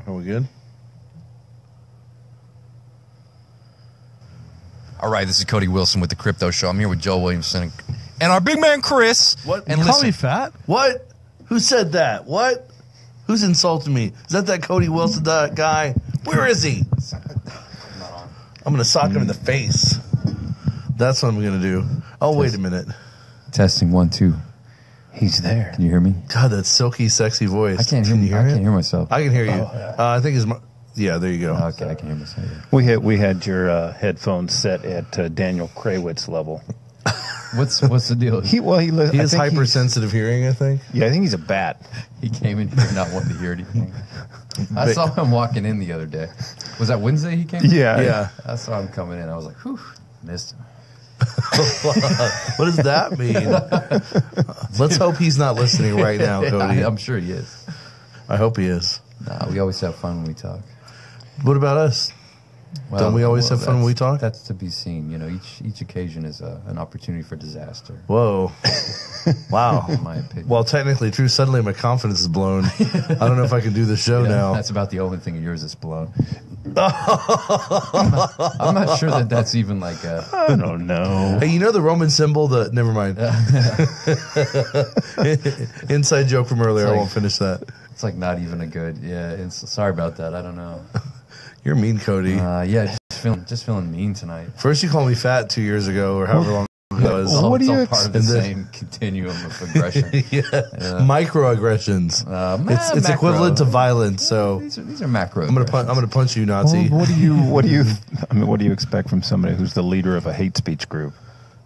Are we good? All right, this is Cody Wilson with the Crypto Show. I'm here with Joel Williamson and our big man Chris. What? And You listen, call me fat? What? Who said that? What? Who's insulting me? Is that Cody Wilson guy? Where is he? I'm going to sock him in the face. That's what I'm going to do. Oh, wait a minute. Testing 1 2. He's there. Can you hear me? God, that silky, sexy voice. I can't hear. Can you I hear can't it? hear myself. I can hear you. I think it's yeah. There you go. Okay, I can hear myself. Yeah. We had your headphones set at Daniel Krawitz level. What's the deal? He has hypersensitive hearing, I think. Yeah, I think he's a bat. He came in here not wanting to hear anything. I saw him walking in the other day. Was that Wednesday he came in? Yeah. I saw him coming in. I was like, whew, missed him. What does that mean? Let's hope he's not listening right now, Cody. I'm sure he is. I hope he is. Nah, we always have fun when we talk. What about us? Well, Don't we always have fun when we talk? That's to be seen. You know, each occasion is an opportunity for disaster. Whoa. Wow. In my opinion. Well, technically true. Suddenly my confidence is blown. I don't know if I can do the show now. That's about the only thing of yours that's blown. I'm not sure that's even like a... I don't know. Hey, you know the Roman symbol? Never mind. Inside joke from earlier. I won't finish that. It's like not even a good... Yeah, sorry about that. I don't know. You're mean, Cody. Yeah, just feeling mean tonight. First you called me fat 2 years ago, or however long it was. Well, what it's do you all part of the same continuum of aggression. Microaggressions. It's equivalent to violence. So these are macro. I'm gonna punch you, Nazi. Well, what do you expect from somebody who's the leader of a hate speech group?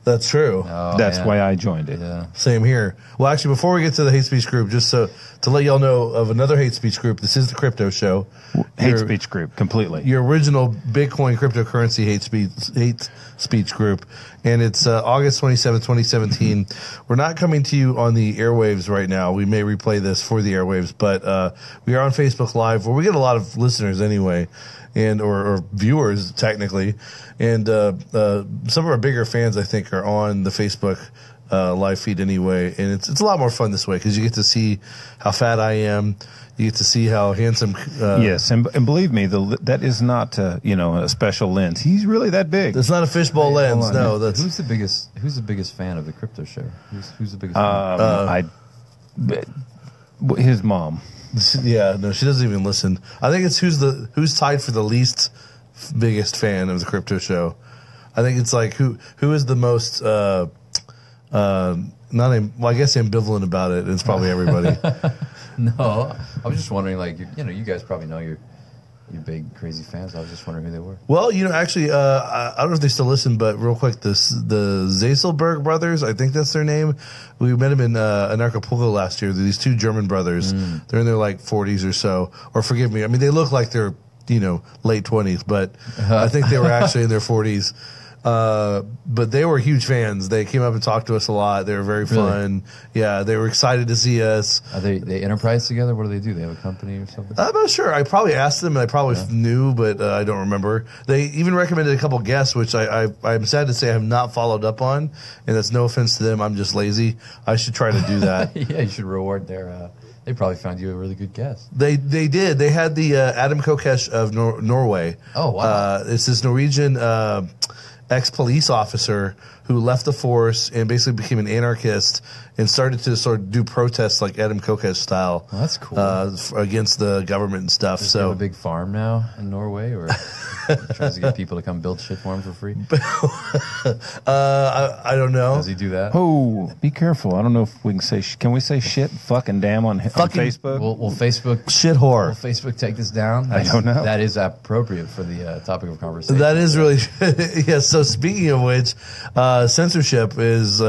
That's true. Oh, That's yeah. why I joined it. Yeah. Same here. Well, actually, before we get to the hate speech group, just to let y'all know of another hate speech group, this is the Crypto Show. Hate speech group, completely. Your original Bitcoin cryptocurrency hate speech group. And it's August 27th, 2017. We're not coming to you on the airwaves right now. We may replay this for the airwaves, but we are on Facebook Live, where we get a lot of listeners anyway, and or viewers technically, and some of our bigger fans, I think, are on the Facebook live feed anyway, and it's a lot more fun this way because you get to see how fat I am, you get to see how handsome. Yes, and believe me, that is not a special lens. He's really that big. It's not a fishbowl lens. No, that's Who's the biggest fan of the Crypto Show? Who's the biggest? His mom. Yeah, no, she doesn't even listen. I think it's who's tied for the least biggest fan of the Crypto Show. I think it's like who is the most I guess ambivalent about it. It's probably everybody. No, I was just wondering, like, you guys probably know your big crazy fans. I was just wondering who they were. Well, actually, I don't know if they still listen, but real quick, the Zaselberg brothers, I think that's their name. We met them in Acapulco last year. They're these two German brothers. They're in their like 40s or so. Or forgive me, I mean, they look like they're late 20s, but I think they were actually in their 40s. But they were huge fans. They came up and talked to us a lot. They were very fun. Yeah, they were excited to see us. Are they enterprise together? What do they do? They have a company or something? I'm not sure. I probably asked them, and I probably knew, but I don't remember. They even recommended a couple guests, which I'm sad to say I have not followed up on, and that's no offense to them. I'm just lazy. I should try to do that. Yeah, you should reward their... They probably found you a really good guest. They did. They had the Adam Kokesh of Norway. Oh, wow. It's this Norwegian ex-police officer who left the force and basically became an anarchist and started to sort of do protests like Adam Kokesh style. Well, that's cool. Against the government and stuff. Does he have a big farm now in Norway, or he tries to get people to come build shit for him for free? I don't know. Does he do that? Oh, be careful. I don't know if we can say. Can we say shit, fucking damn on Facebook? Will Facebook shit whore? Will Facebook take this down? I don't know. That is appropriate for the topic of conversation. That is really yeah. So speaking of which, censorship is.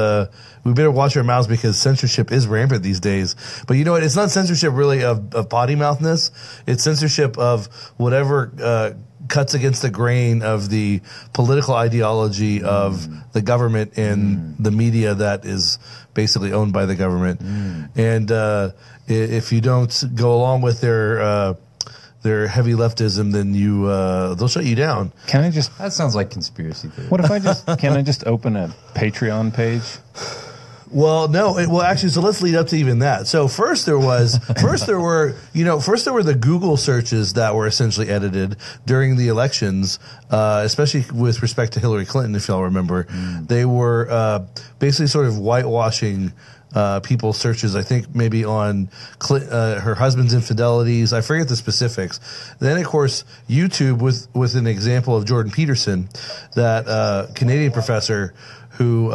We better watch our mouths because censorship is rampant these days. But you know what? It's not censorship really of potty mouthness. It's censorship of whatever cuts against the grain of the political ideology of the government and the media that is basically owned by the government. And if you don't go along with their heavy leftism, then they'll shut you down. Can I just? That sounds like conspiracy theory. What if can I just open a Patreon page? Well, no. Actually, so let's lead up to even that. So first there were the Google searches that were essentially edited during the elections, especially with respect to Hillary Clinton, if y'all remember. They were basically sort of whitewashing people's searches, I think maybe on her husband's infidelities. I forget the specifics. Then, of course, YouTube with an example of Jordan Peterson, that Canadian professor who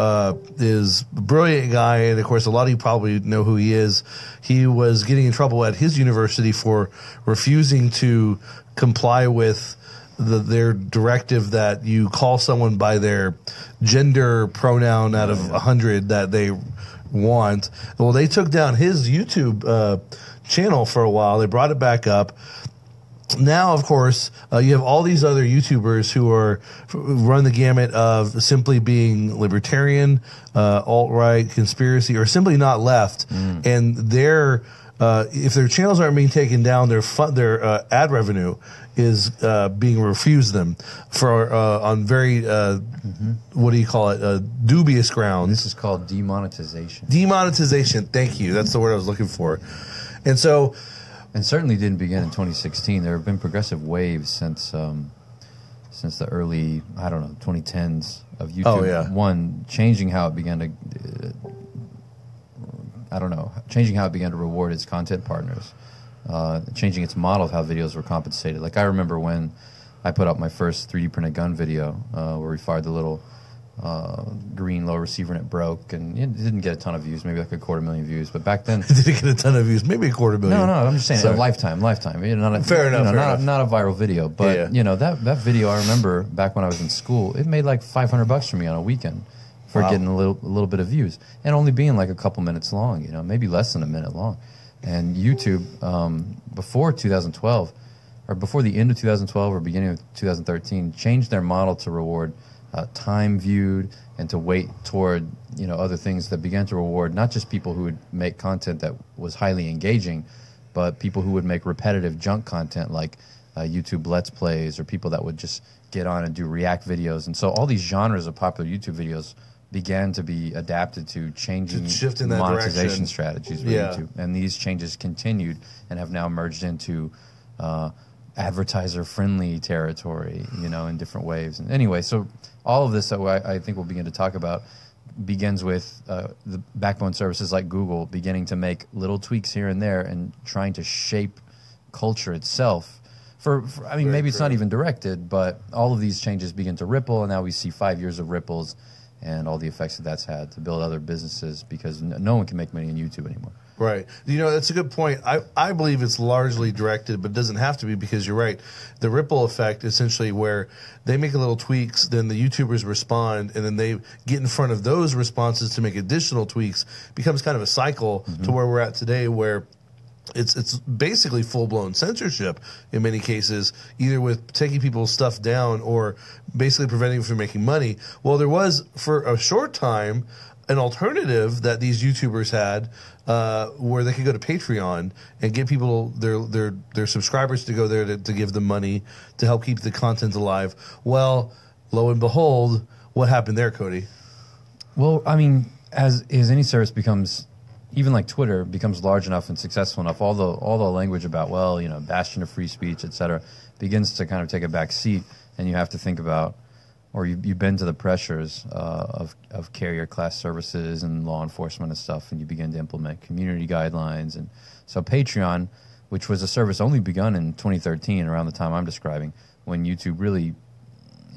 is a brilliant guy, and of course a lot of you probably know who he is. He was getting in trouble at his university for refusing to comply with their directive that you call someone by their gender pronoun out of 100 that they want. Well, they took down his YouTube channel for a while. They brought it back up. Now, of course, you have all these other YouTubers who run the gamut of simply being libertarian, alt-right, conspiracy, or simply not left. And if their channels aren't being taken down, their ad revenue is being refused them on very what do you call it? Dubious grounds. This is called demonetization. Demonetization. Thank you. That's the word I was looking for. And so. And certainly didn't begin in 2016. There have been progressive waves since the early, 2010s of YouTube. Oh, yeah. One, changing how it began to, changing how it began to reward its content partners, changing its model of how videos were compensated. Like I remember when I put up my first 3D printed gun video where we fired the little green low receiver and it broke, and it didn't get a ton of views, maybe like 250,000 views. But back then, it didn't get a ton of views, maybe 250,000. No, I'm just saying, lifetime. Fair enough. Not a viral video, but that video I remember back when I was in school, it made like $500 for me on a weekend for getting a little bit of views, and only being like a couple minutes long, maybe less than a minute long. And YouTube, before 2012, or before the end of 2012 or beginning of 2013, changed their model to reward time viewed and to weight toward other things that began to reward not just people who would make content that was highly engaging, but people who would make repetitive junk content like YouTube Let's Plays, or people that would just get on and do react videos. And so all these genres of popular YouTube videos began to be adapted to changing monetization strategies for YouTube. And these changes continued and have now merged into advertiser-friendly territory, in different waves. And anyway, so all of this that I think we'll begin to talk about begins with the backbone services like Google beginning to make little tweaks here and there and trying to shape culture itself. Maybe it's not even directed, but all of these changes begin to ripple, and now we see 5 years of ripples and all the effects that's had to build other businesses, because no one can make money on YouTube anymore. Right. That's a good point. I believe it's largely directed, but it doesn't have to be, because you're right. The ripple effect, essentially, where they make a little tweaks, then the YouTubers respond, and then they get in front of those responses to make additional tweaks, becomes kind of a cycle to where we're at today, where it's basically full-blown censorship in many cases, either with taking people's stuff down or basically preventing them from making money. Well, there was, for a short time, an alternative that these YouTubers had where they could go to Patreon and get people, their subscribers, to go there to give them money to help keep the content alive. Well, lo and behold, what happened there, Cody? Well, as any service becomes, even like Twitter, becomes large enough and successful enough, all the language about, bastion of free speech, et cetera, begins to kind of take a back seat, and you have to think about, or you bend to the pressures of carrier class services and law enforcement and stuff, and you begin to implement community guidelines. And so Patreon, which was a service only begun in 2013, around the time I'm describing, when YouTube really,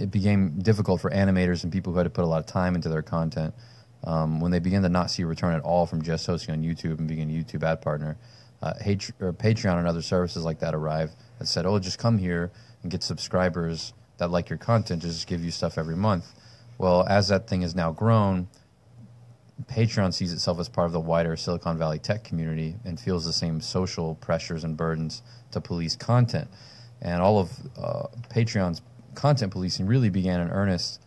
it became difficult for animators and people who had to put a lot of time into their content. When they began to not see a return at all from just hosting on YouTube and being a YouTube ad partner, Patreon and other services like that arrived that said, just come here and get subscribers that like your content, just give you stuff every month. Well, as that thing has now grown, Patreon sees itself as part of the wider Silicon Valley tech community and feels the same social pressures and burdens to police content. And all of Patreon's content policing really began in earnest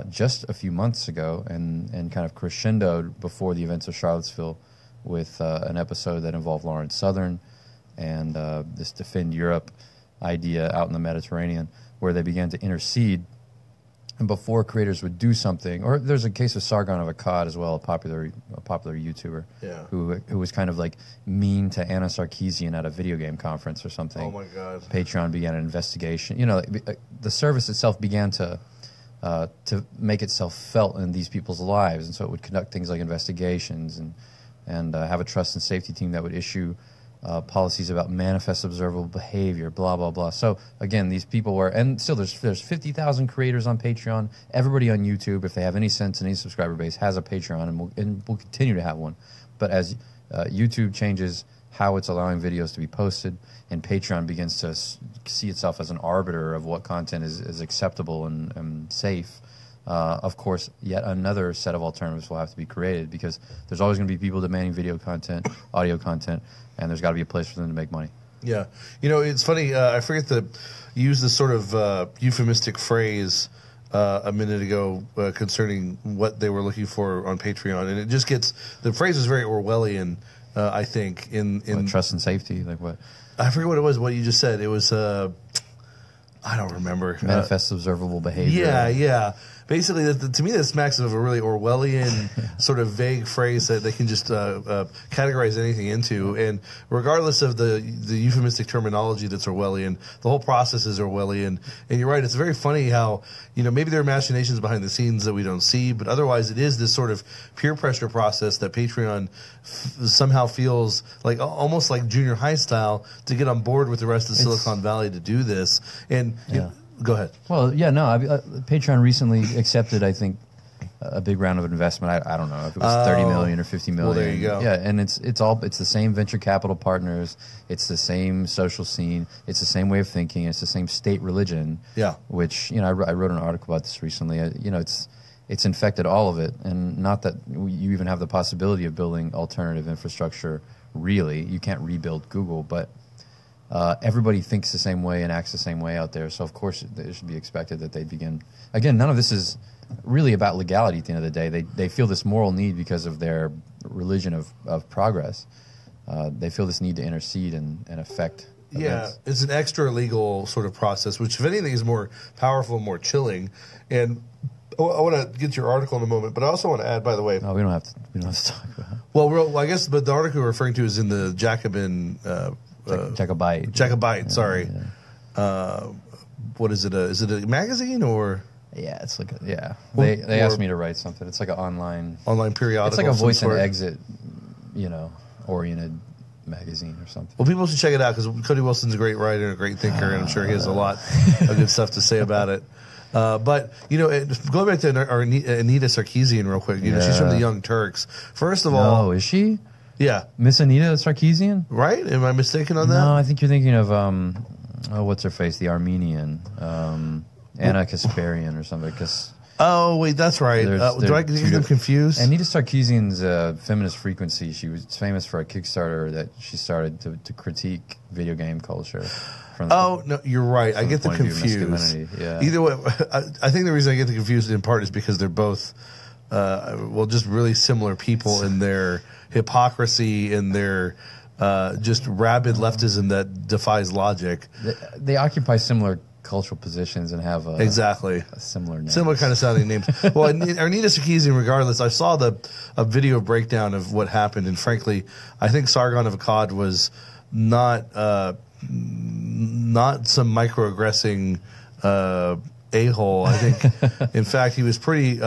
just a few months ago, and kind of crescendoed before the events of Charlottesville with an episode that involved Lawrence Southern and this Defend Europe idea out in the Mediterranean, where they began to intercede And before creators would do something, or there's a case of Sargon of Akkad as well, a popular YouTuber, who was kind of like mean to Anna Sarkeesian at a video game conference or something. Oh my God! Patreon began an investigation. You know, the service itself began to make itself felt in these people's lives, and so it would conduct things like investigations and have a trust and safety team that would issue policies about manifest observable behavior, blah, blah, blah. So, again, these people were, and still there's 50,000 creators on Patreon. Everybody on YouTube, if they have any sense and any subscriber base, has a Patreon, and we'll continue to have one. But as YouTube changes how it's allowing videos to be posted, and Patreon begins to see itself as an arbiter of what content is acceptable and safe, of course, yet another set of alternatives will have to be created, because there's always going to be people demanding video content, audio content, and there's got to be a place for them to make money. Yeah. You know, it's funny. I forget to use this sort of euphemistic phrase a minute ago concerning what they were looking for on Patreon. And it just gets, the phrase is very Orwellian, I think. In trust and safety, like what? I forget what it was, what you just said. It was, I don't remember. Manifest observable behavior. Yeah. Basically, to me, that smacks of a really Orwellian sort of vague phrase that they can just categorize anything into. And regardless of the euphemistic terminology that's Orwellian, the whole process is Orwellian. And you're right, it's very funny how, you know, maybe there are machinations behind the scenes that we don't see, but otherwise it is this sort of peer pressure process that Patreon somehow feels like almost like junior high style to get on board with the rest of Silicon Valley to do this. And go ahead. Well, yeah, no. Patreon recently accepted, I think, a big round of investment. I don't know if it was 30 million or 50 million. Well, there you go. Yeah, and it's the same venture capital partners. It's the same social scene. It's the same way of thinking. It's the same state religion. Yeah. Which, you know, I wrote an article about this recently. You know, it's infected all of it, and not that you even have the possibility of building alternative infrastructure. Really, you can't rebuild Google, but everybody thinks the same way and acts the same way out there. So, of course, it should be expected that they begin. Again, none of this is really about legality at the end of the day. They feel this moral need because of their religion of progress. They feel this need to intercede and affect events. Yeah, it's an extra legal sort of process, which, if anything, is more powerful and more chilling. And I want to get to your article in a moment, but I also want to add, by the way. No, we don't have to talk about it. Well, I guess, but the article you're referring to is in the Jacobin. Jacobite, sorry. Yeah. What is it? Is it a magazine or? Yeah, it's like they asked me to write something. It's like an online periodical. It's like a voice and exit, you know, oriented magazine or something. Well, people should check it out because Cody Wilson's a great writer and a great thinker, and I'm sure he has a lot of good stuff to say about it. But, you know, going back to Anita Sarkeesian real quick, you know, she's from the Young Turks. First of all... Oh, is she? Yeah. Miss Anita Sarkeesian? Right? Am I mistaken on that? No, I think you're thinking of, what's her face? The Armenian. Anna Kasparian or something. Oh, wait, that's right. Do I get them confused? Anita Sarkeesian's Feminist Frequency, she was famous for a Kickstarter that she started to critique video game culture. No, you're right. I get them confused. Yeah. Either way, I think the reason I get them confused in part is because they're both, just really similar people in their hypocrisy and their just rabid leftism that defies logic. They occupy similar cultural positions and have a similar name. Similar kind of sounding names. Well, Anita Sarkeesian, regardless, I saw a video breakdown of what happened, and frankly, I think Sargon of Akkad was not some microaggressing a-hole. I think, in fact, he was pretty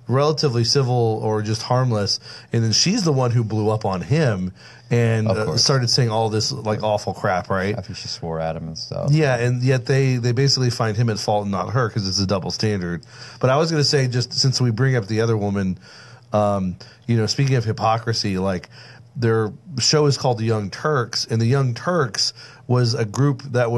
relatively civil or just harmless, and then she's the one who blew up on him and started saying all this like awful crap, right? I think she swore at him and stuff. Yeah, and yet they basically find him at fault and not her because it's a double standard. But I was going to say, just since we bring up the other woman, speaking of hypocrisy, like their show is called The Young Turks, and The Young Turks was a group that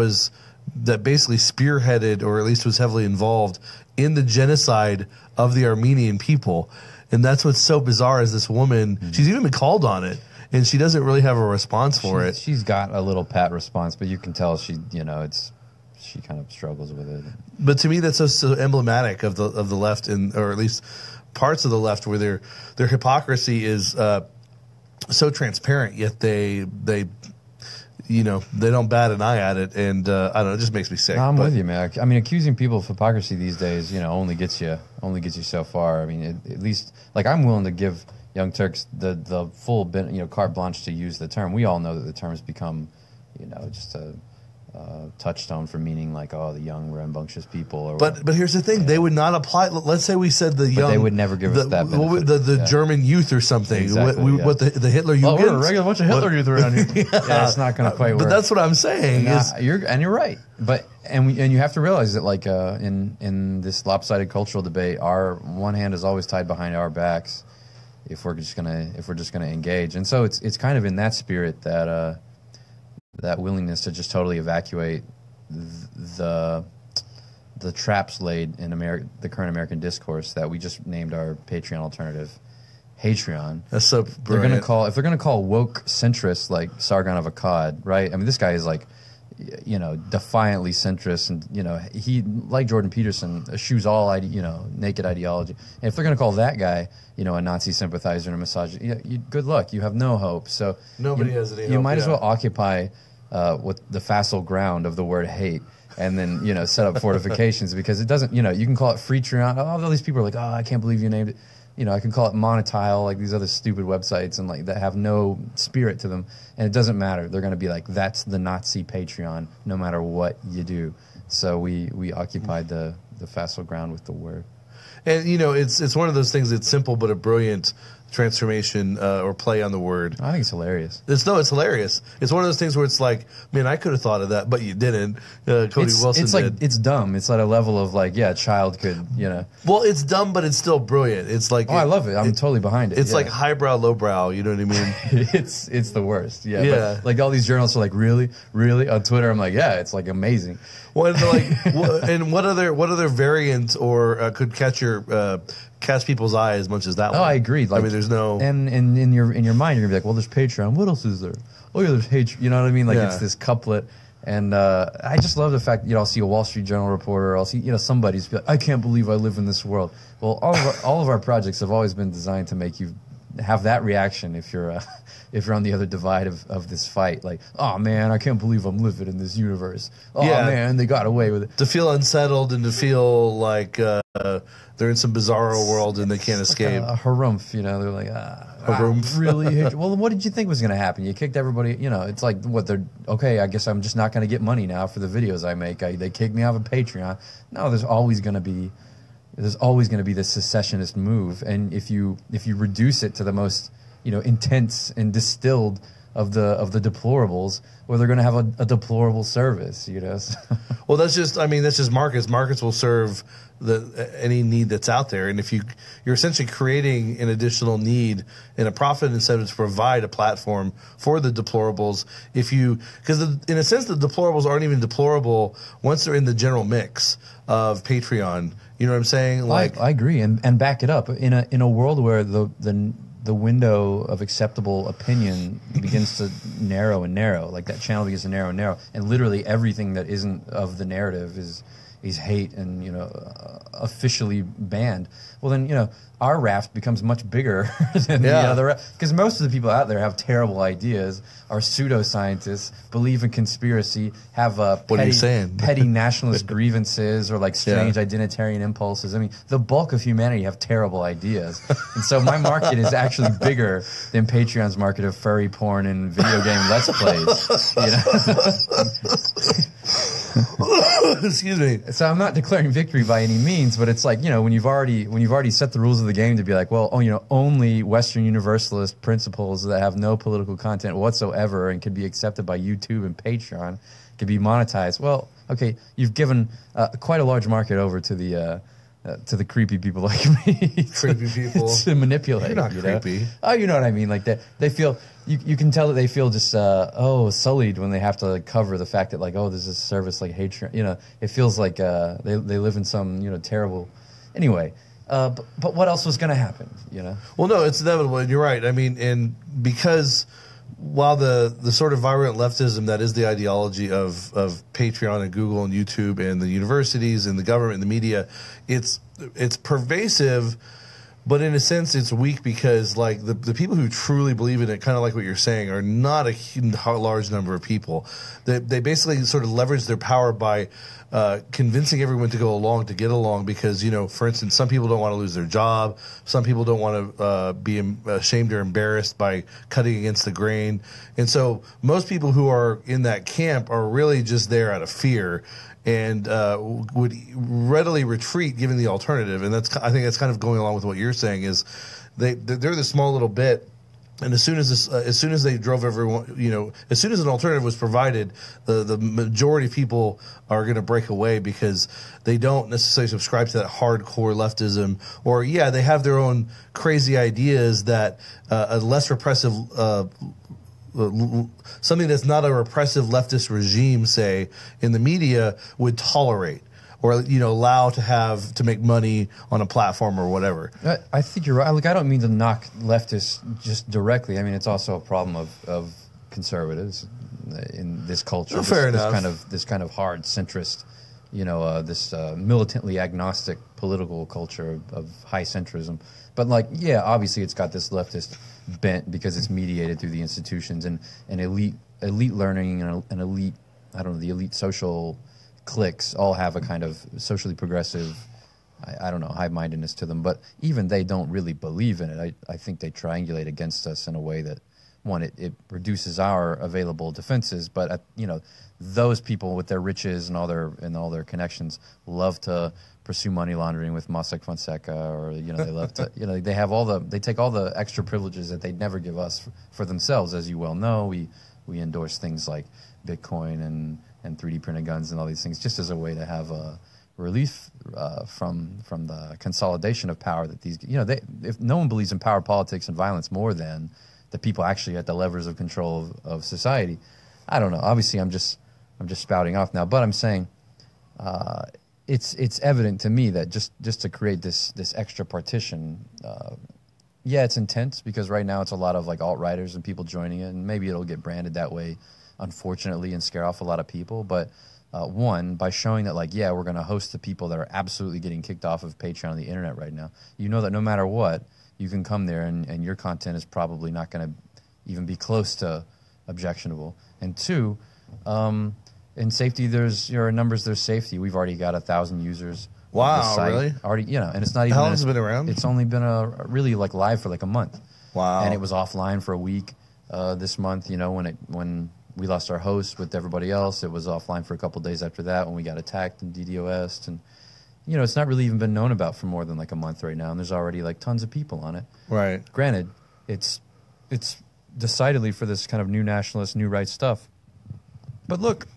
basically spearheaded, or at least was heavily involved in the genocide of the Armenian people. And that's what's so bizarre is this woman, she's even been called on it, and she doesn't really have a response for it. She's got a little pat response, but you can tell she kind of struggles with it. But to me, that's so emblematic of the left, or at least parts of the left, where their hypocrisy is so transparent, yet they you know, they don't bat an eye at it, and I don't know, it just makes me sick. No, I'm with you, man. I mean, accusing people of hypocrisy these days, you know, only gets you so far. I mean, at least, like, I'm willing to give Young Turks the full, carte blanche to use the term. We all know that the term has become, you know, just a touchstone for meaning like, oh, the young rambunctious people. Or but here's the thing: they would not apply. Let's say we said the young, they would never give us that benefit. The German youth or something. Exactly, what the Hitler youth? Oh, we're a regular bunch of Hitler youth around here. Yeah, it's not going to quite work. But that's what I'm saying. You're right. But and you have to realize that, like, in this lopsided cultural debate, our one hand is always tied behind our backs if we're just gonna engage. And so it's kind of in that spirit that that willingness to just totally evacuate the traps laid in the current American discourse that we just named our Patreon alternative, Hatreon. That's so brilliant. If they're gonna call woke centrists like Sargon of Akkad, right? I mean, this guy is like, you know, defiantly centrist, and you know, he, like Jordan Peterson, eschews all naked ideology. And if they're going to call that guy, you know, a Nazi sympathizer and a misogynist, good luck. You have no hope. So nobody has any hope. You might as well occupy with the facile ground of the word hate, and then, you know, set up fortifications, because it doesn't, you know, you can call it Freetreon. All these people are like, oh, I can't believe you named it. You know, I can call it Monetile, like these other stupid websites, and like that have no spirit to them, and it doesn't matter. They're going to be like, that's the Nazi Patreon, no matter what you do. So we occupied the facile ground with the word. And you know, it's one of those things that's simple but a brilliant transformation or play on the word. I think it's hilarious. It's hilarious. It's one of those things where it's like, man, I could have thought of that, but you didn't. Cody Wilson it's like, did. it's dumb. It's at a level of like, yeah, a child could, you know. Well, it's dumb, but it's still brilliant. It's like, I love it. I'm totally behind it. It's like highbrow, lowbrow. You know what I mean? It's the worst. Yeah. But, like, all these journalists are like, really on Twitter. I'm like, yeah, it's like amazing. Well, and what other variant or could catch people's eye as much as that one? Oh, I agree. Like, I mean, there's no, and in your mind, you're gonna be like, well, there's Patreon. What else is there? Oh, yeah, there's Hatreon. You know what I mean? Like, it's this couplet. And I just love the fact, you know, I'll see a Wall Street Journal reporter, or I'll see, you know, somebody's be like, I can't believe I live in this world. Well, all of our projects have always been designed to make you have that reaction if you're on the other divide of this fight. Like, oh man, I can't believe I'm living in this universe. Oh man, they got away with it. To feel unsettled and to feel like they're in some bizarro world and they can't escape. Like a harumph, you know, they're like, harumph. Really? Well, what did you think was going to happen? You kicked everybody, you know, it's like, okay, I guess I'm just not going to get money now for the videos I make. They kicked me off of Patreon. No, there's always going to be this secessionist move, and if you reduce it to the most, you know, intense and distilled of the deplorables, well, they're going to have a deplorable service, you know. Well, that's just markets. Markets will serve any need that's out there, and if you're essentially creating an additional need and a profit incentive to provide a platform for the deplorables, because in a sense the deplorables aren't even deplorable once they're in the general mix of Patreon. You know what I'm saying? Like, I agree, and back it up in a world where the window of acceptable opinion begins to narrow and narrow, like that channel begins to narrow and narrow, and literally everything that isn't of the narrative is hate and, you know, officially banned. Well, then, you know, our raft becomes much bigger than the other raft, because most of the people out there have terrible ideas, are pseudoscientists, believe in conspiracy, have petty nationalist grievances or like strange identitarian impulses. I mean, the bulk of humanity have terrible ideas, and so my market is actually bigger than Patreon's market of furry porn and video game let's plays. You know. Excuse me. So I'm not declaring victory by any means, but it's like, you know, when you've already set the rules of the game to be like, well, you know, only Western Universalist principles that have no political content whatsoever and can be accepted by YouTube and Patreon can be monetized. Well, okay, you've given quite a large market over to the creepy people like me. Creepy people to manipulate. You're not creepy. Know? Oh, you know what I mean? Like they feel. You can tell that they feel just sullied when they have to like cover the fact that like, oh, there's this service like Hatreon. You know, it feels like they live in some, you know, terrible. Anyway, but what else was going to happen? You know. Well, no, it's inevitable, and you're right. I mean, and because while the sort of virulent leftism that is the ideology of Patreon and Google and YouTube and the universities and the government and the media, it's pervasive. But in a sense, it's weak because like the people who truly believe in it, kind of like what you're saying, are not a large number of people. They basically sort of leverage their power by convincing everyone to go along, to get along, because, you know, for instance, some people don't want to lose their job. Some people don't want to be ashamed or embarrassed by cutting against the grain. And so most people who are in that camp are really just there out of fear and would readily retreat given the alternative. And I think that's kind of going along with what you're saying is they're the small little bit. And as soon as they drove everyone, you know, as soon as an alternative was provided, the majority of people are going to break away because they don't necessarily subscribe to that hardcore leftism, or they have their own crazy ideas that a less repressive, something that's not a repressive leftist regime, say in the media, would tolerate. Or, you know, allow to make money on a platform or whatever. I think you're right. Like, I don't mean to knock leftists just directly. I mean, it's also a problem of conservatives in this culture. Oh, fair enough. This kind of hard centrist, you know, this militantly agnostic political culture of high centrism. But like, obviously it's got this leftist bent because it's mediated through the institutions and elite learning and elite, I don't know, the elite social cliques all have a kind of socially progressive, I don't know, high-mindedness to them. But even they don't really believe in it. I think they triangulate against us in a way that, one, it reduces our available defenses. But you know, those people with their riches and all their connections love to pursue money laundering with Mossack Fonseca, or you know, they love to, you know, they take all the extra privileges that they'd never give us for themselves. As you well know, we endorse things like Bitcoin and 3D printed guns and all these things, just as a way to have a relief from the consolidation of power that these, you know, if no one believes in power politics and violence more than the people actually at the levers of control of society. I don't know. Obviously, I'm just spouting off now, but I'm saying it's evident to me that just to create this extra partition, it's intense because right now it's a lot of like alt-righters and people joining it, and maybe it'll get branded that way, unfortunately, and scare off a lot of people. But one, by showing that, like, we're going to host the people that are absolutely getting kicked off of Patreon on the internet right now. You know that no matter what, you can come there and your content is probably not going to even be close to objectionable. And two, in safety, there's numbers. There's safety. We've already got 1,000 users. Wow, really? Already, you know, and it's not even. How long has it been around? It's only been really like live for like a month. Wow. And it was offline for a week this month. You know, when we lost our host with everybody else, it was offline for a couple of days after that when we got attacked and DDoS'd. And, you know, it's not really even been known about for more than like a month right now. And there's already like tons of people on it. Right. Granted, it's decidedly for this kind of new nationalist, new right stuff. But look,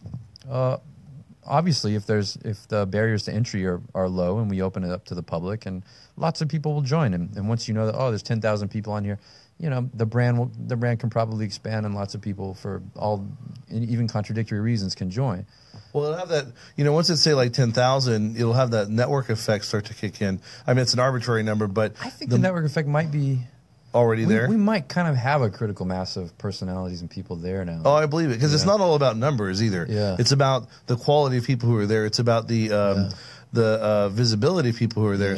obviously if the barriers to entry are low and we open it up to the public, and lots of people will join. And once you know that, there's 10,000 people on here, you know, the brand can probably expand, and lots of people for all even contradictory reasons can join. Well, it'll have that, you know, once it's say like 10,000, it'll have that network effect start to kick in. I mean, it's an arbitrary number, but I think the network effect might be already there. We might kind of have a critical mass of personalities and people there now. Oh, I believe it, because it's not all about numbers either. Yeah. It's about the quality of people who are there. It's about the visibility of people who are there.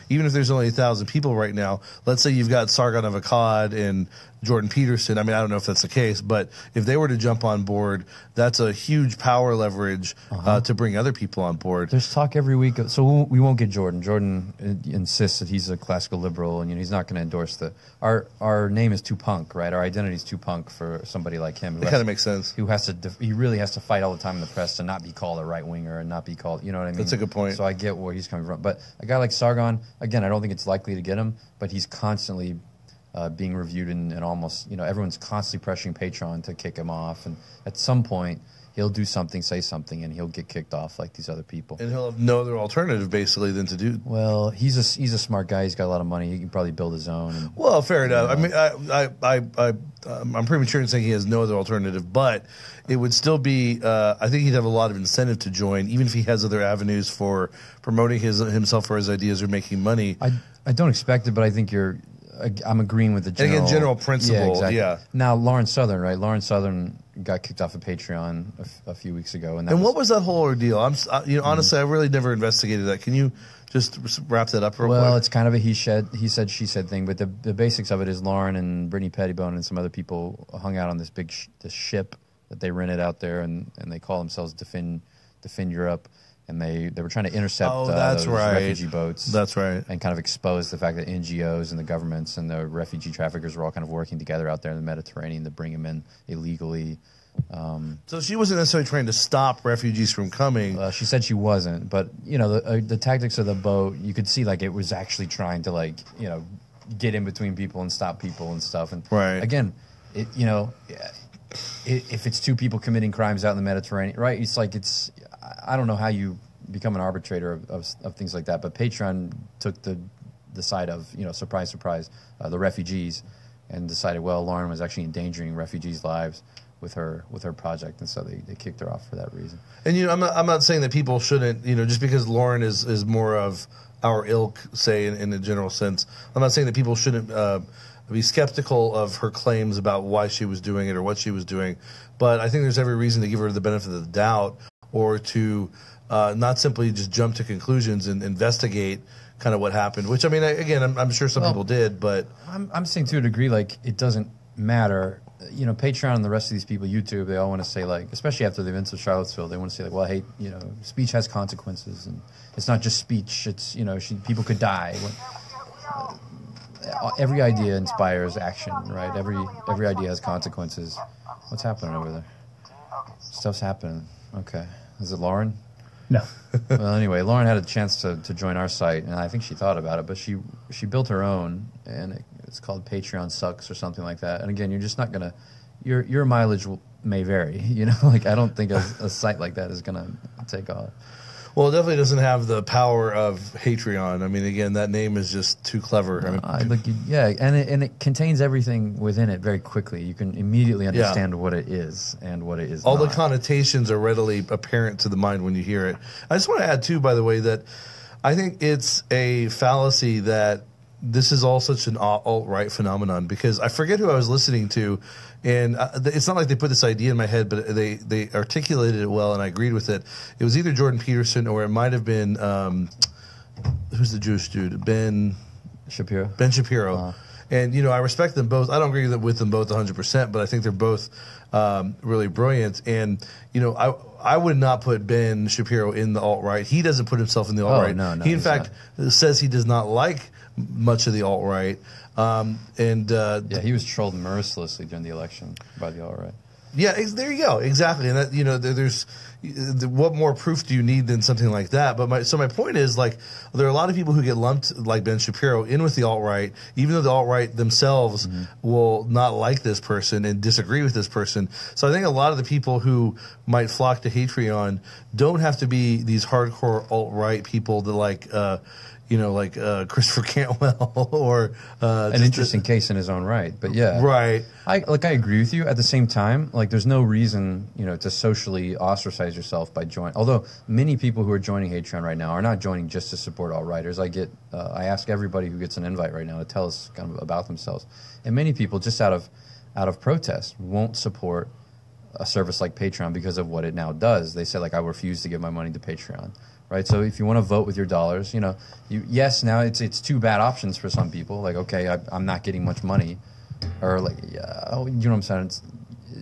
Even if there's only 1,000 people right now, let's say you've got Sargon of Akkad and Jordan Peterson. I mean, I don't know if that's the case, but if they were to jump on board, that's a huge power leverage to bring other people on board. There's talk every week. So we won't get Jordan. Jordan insists that he's a classical liberal, and you know, he's not going to endorse our name is too punk, right? Our identity is too punk for somebody like him. It kind of makes sense. He really has to fight all the time in the press to not be called a right winger and not be called, you know what I mean? That's a good point. So I get where he's coming from. But a guy like Sargon, again, I don't think it's likely to get him, but he's constantly being reviewed and almost, you know, everyone's constantly pressuring Patreon to kick him off. And at some point, he'll do something, say something, and he'll get kicked off like these other people. And he'll have no other alternative, basically, than to do. Well, he's a smart guy. He's got a lot of money. He can probably build his own. Well, fair enough. I mean, I'm premature in saying he has no other alternative, but it would still be. I think he'd have a lot of incentive to join, even if he has other avenues for promoting himself or his ideas or making money. I don't expect it, but I think I'm agreeing with the general. And again, general principle. Yeah, exactly. Yeah. Now, Lawrence Southern, right? Lawrence Southern got kicked off of Patreon a few weeks ago. And what was that whole ordeal? Honestly, I really never investigated that. Can you just wrap that up real quick? Well, it's kind of a he said, she said thing, but the basics of it is Lauren and Brittany Pettibone and some other people hung out on this big this ship that they rented out there, and they call themselves Defend Europe. And they were trying to intercept those refugee boats. That's right. And kind of expose the fact that NGOs and the governments and the refugee traffickers were all kind of working together out there in the Mediterranean to bring them in illegally. So she wasn't necessarily trying to stop refugees from coming. She said she wasn't, but the tactics of the boat, you could see like it was actually trying to get in between people and stop people and stuff. And again, if it's two people committing crimes out in the Mediterranean, right? I don't know how you become an arbitrator of things like that, but Patreon took the side of, surprise, surprise, the refugees, and decided, well, Lauren was actually endangering refugees' lives with her project, and so they kicked her off for that reason. And I'm not saying that people shouldn't, just because Lauren is more of our ilk, say in a general sense. I'm not saying that people shouldn't be skeptical of her claims about why she was doing it or what she was doing, but I think there's every reason to give her the benefit of the doubt, or to not simply just jump to conclusions and investigate kind of what happened. Which, I mean, again, I'm sure some people did, but I'm saying to a degree, like, it doesn't matter. Patreon and the rest of these people, YouTube, they all want to say, like, especially after the events of Charlottesville, they want to say, like, well, hey, speech has consequences, and it's not just speech. It's people could die. Every idea inspires action, right? Every idea has consequences. What's happening over there? Stuff's happening. Okay. Is it Lauren? No. Well, anyway, Lauren had a chance to join our site, and I think she thought about it, but she built her own, and it's called Patreon Sucks or something like that. And again, you're just not going to – your mileage may vary. I don't think a site like that is going to take off. Well, it definitely doesn't have the power of Hatreon. I mean, again, that name is just too clever. And it contains everything within it very quickly. You can immediately understand what it is and what it is All not. the connotations are readily apparent to the mind when you hear it. I just want to add, too, by the way, that I think it's a fallacy that this is all such an alt-right phenomenon, because I forget who I was listening to, and it's not like they put this idea in my head, but they articulated it well, and I agreed with it. It was either Jordan Peterson or it might have been who's the Jewish dude? Ben Shapiro. And I respect them both. I don't agree with them both 100%, but I think they're both really brilliant. And I would not put Ben Shapiro in the alt-right. He doesn't put himself in the alt-right. No, he in fact says he does not like much of the alt-right. He was trolled mercilessly during the election by the alt-right. Yeah, there you go. Exactly. And that, there's what more proof do you need than something like that? But my point is, like, there are a lot of people who get lumped, like Ben Shapiro, in with the alt-right, even though the alt-right themselves will not like this person and disagree with this person. So I think a lot of the people who might flock to Hatreon don't have to be these hardcore alt-right people that like Christopher Cantwell or an interesting case in his own right. But yeah, right. I agree with you. At the same time, there's no reason to socially ostracize yourself by joining. Although many people who are joining Hatreon right now are not joining just to support alt-righters. I ask everybody who gets an invite right now to tell us kind of about themselves, and many people just out of protest won't support a service like Patreon because of what it now does. They say, like, I refuse to give my money to Patreon. Right, so if you want to vote with your dollars, now it's two bad options for some people. Like, okay, I'm not getting much money, or you know what I'm saying.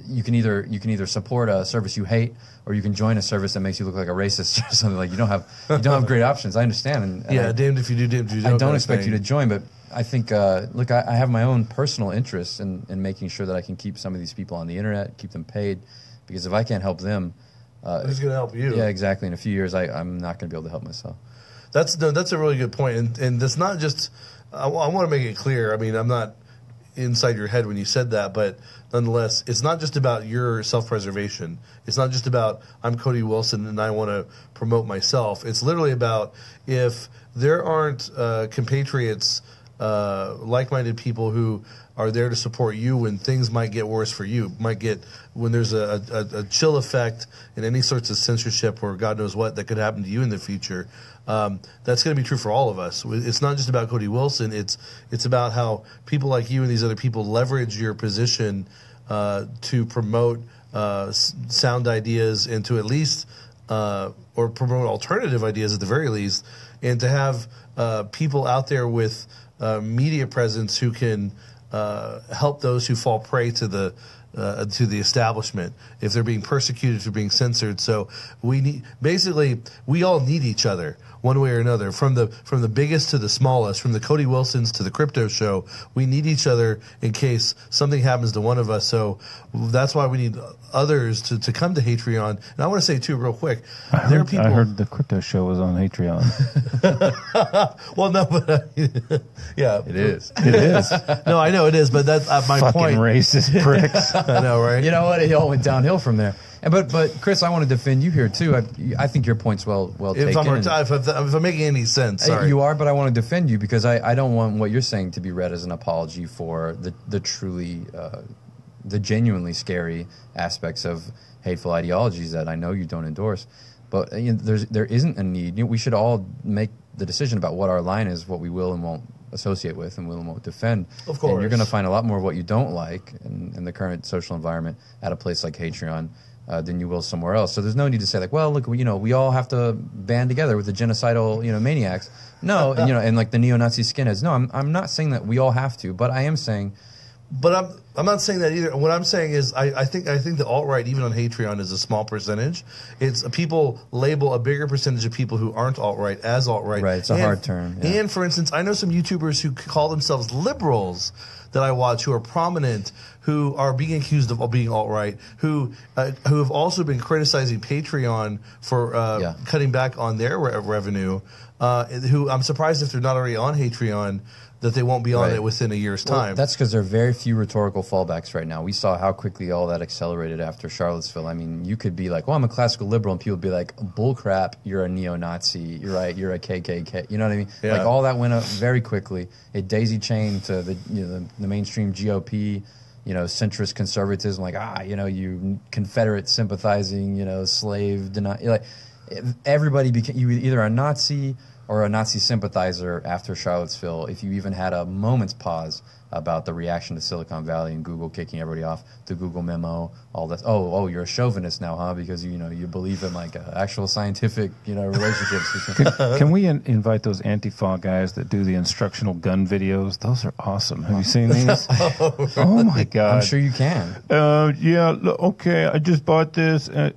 You can either support a service you hate, or you can join a service that makes you look like a racist or something. Like, you don't have great options. I understand. And damned if you do, damned if you don't. I don't expect you to join, but I think I have my own personal interests in making sure that I can keep some of these people on the internet, keep them paid, because if I can't help them. Who's going to help you? Yeah, exactly. In a few years, I'm not going to be able to help myself. That's a really good point, and that's not just. I want to make it clear. I mean, I'm not inside your head when you said that, but nonetheless, it's not just about your self-preservation. It's not just about I'm Cody Wilson and I want to promote myself. It's literally about if there aren't compatriots, like-minded people who are there to support you when things might get worse for you, when there's a chill effect and any sorts of censorship or God knows what that could happen to you in the future. That's going to be true for all of us. It's not just about Cody Wilson. It's about how people like you and these other people leverage your position to promote sound ideas and to at least or promote alternative ideas at the very least, and to have people out there with media presence who can help those who fall prey to the establishment if they're being persecuted, if they're being censored. So we all need each other one way or another, from the biggest to the smallest, from the Cody Wilsons to the crypto show. We need each other in case something happens to one of us. So that's why we need others to come to Hatreon. And I want to say too, real quick, I heard the crypto show was on Hatreon. Well, no, but yeah, It is. It is. no, I know it is, but that's my Fucking point. racist pricks. I know, right? You know what? It all went downhill from there. But Chris, I want to defend you here too. I think your point's well If taken. I'm making any sense, sorry. You are, but I want to defend you because I don't want what you're saying to be read as an apology for the truly, the genuinely scary aspects of hateful ideologies that I know you don't endorse. But there isn't a need. We should all make the decision about what our line is, what we will and won't associate with, and will and won't defend. Of course. And you're going to find a lot more of what you don't like in the current social environment at a place like Hatreon than you will somewhere else. So there's no need to say like, well, look, we all have to band together with the genocidal, maniacs. No, and like the neo-Nazi skinheads. No, I'm not saying that we all have to, but I am saying. But I'm not saying that either. What I'm saying is I think the alt-right, even on Hatreon, is a small percentage. It's people label a bigger percentage of people who aren't alt-right as alt-right. Right, it's a hard term. Yeah. And for instance, I know some YouTubers who call themselves liberals that I watch, who are prominent, who are being accused of being alt-right, who have also been criticizing Patreon for cutting back on their revenue. Who I'm surprised if they're not already on Hatreon, that they won't be on it within a year's time. That's because there are very few rhetorical fallbacks right now. We saw how quickly all that accelerated after Charlottesville. I mean, you could be like, well, I'm a classical liberal, and people would be like, bullcrap, you're a neo-Nazi, you're right, you're a KKK. You know what I mean? Yeah. Like, all that went up very quickly. It daisy-chained to the mainstream GOP, centrist conservatism, like, you Confederate sympathizing, slave deny. Like, everybody became, you were either a Nazi or a Nazi sympathizer after Charlottesville, if you even had a moment's pause about the reaction to Silicon Valley and Google kicking everybody off, the Google memo, all that. Oh, you're a chauvinist now, huh? Because you believe in like actual scientific relationships. Can we invite those Antifa guys that do the instructional gun videos? Those are awesome. Have you seen these? Oh my God! I'm sure you can. Yeah. Okay. I just bought this. I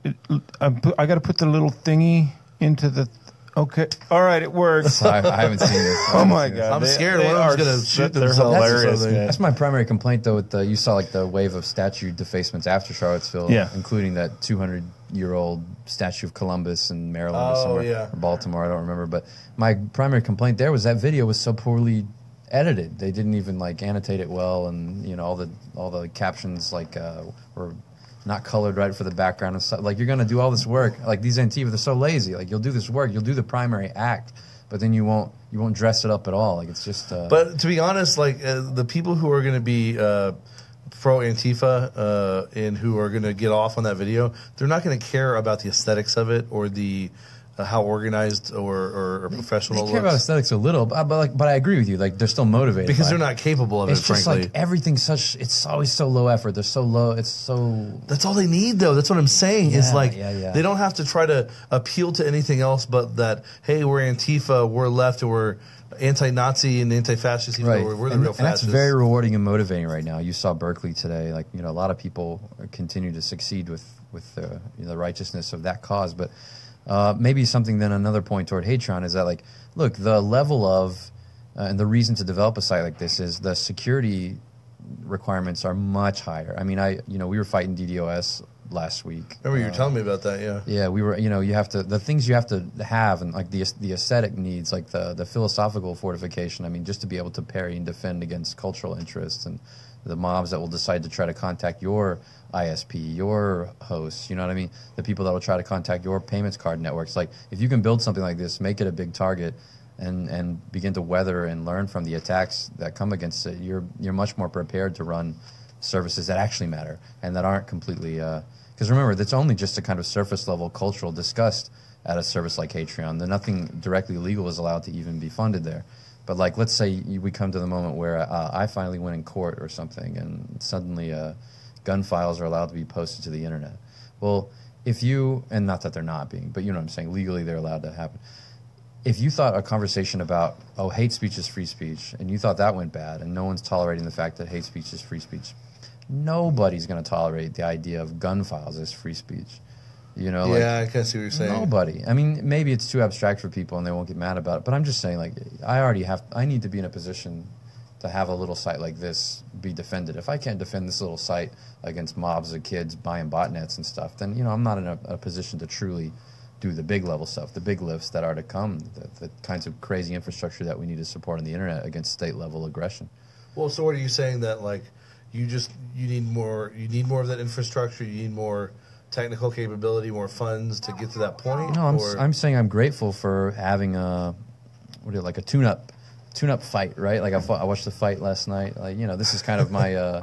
got to put the little thingy into the. Okay. All right, it works. I haven't seen this. Oh my God! I'm scared one of them's going to shoot They're themselves. hilarious. That's my primary complaint, though. With you saw like the wave of statue defacements after Charlottesville, including that 200-year-old statue of Columbus in Maryland or somewhere, or Baltimore. I don't remember. But my primary complaint there was that video was so poorly edited. They didn't even like annotate it well, and all the captions were not colored right for the background and stuff. Like, you're going to do all this work. Like, these Antifa, they're so lazy. Like, you'll do this work, you'll do the primary act, but then you won't dress it up at all. Like, it's just. But to be honest, like the people who are going to be pro Antifa and who are going to get off on that video, they're not going to care about the aesthetics of it or the how organized or professional. They care about aesthetics a little, but I agree with you. Like, they're still motivated because they're not capable of it. It's just frankly, like everything's such. It's always so low effort. They're so low. It's so. That's all they need, though. That's what I'm saying. Is like they don't have to try to appeal to anything else, but that hey, we're Antifa, we're left, or we're anti-Nazi and anti-fascist. Right. We're the real fascists. And that's very rewarding and motivating right now. You saw Berkeley today. Like, a lot of people continue to succeed with the righteousness of that cause, but. Maybe something then another point toward Hatreon is that, like, look, the level of and the reason to develop a site like this is the security requirements are much higher. I mean, we were fighting DDoS last week. Remember you were telling me about that, yeah. Yeah, we were, you have to, the things you have to have and like the aesthetic needs, like the philosophical fortification, I mean, just to be able to parry and defend against cultural interests and the mobs that will decide to try to contact your ISP, your hosts, you know what I mean? The people that will try to contact your payments card networks. Like, if you can build something like this, make it a big target, and begin to weather and learn from the attacks that come against it, you're much more prepared to run services that actually matter and that aren't completely. Because remember, that's only just a kind of surface level cultural disgust at a service like Hatreon. Nothing directly legal is allowed to even be funded there. But like, let's say we come to the moment where I finally win in court or something, and suddenly gun files are allowed to be posted to the internet. Well, if you, and not that they're not being, but you know what I'm saying, legally they're allowed to happen. If you thought a conversation about, hate speech is free speech, and you thought that went bad, and no one's tolerating the fact that hate speech is free speech, nobody's going to tolerate the idea of gun files as free speech. You know, yeah, I can see what you're saying. Nobody. I mean, maybe it's too abstract for people and they won't get mad about it, but I'm just saying, like, I need to be in a position to have a little site like this be defended. If I can't defend this little site against mobs of kids buying botnets and stuff, then, you know, I'm not in a position to truly do the big level stuff, the big lifts that are to come, the kinds of crazy infrastructure that we need to support on the internet against state level aggression. Well, so what are you saying, that like you need more of that infrastructure, you need more technical capability, more funds to get to that point? No, I'm saying I'm grateful for having a tune-up fight, right? Like I watched the fight last night. Like, you know, this is kind of my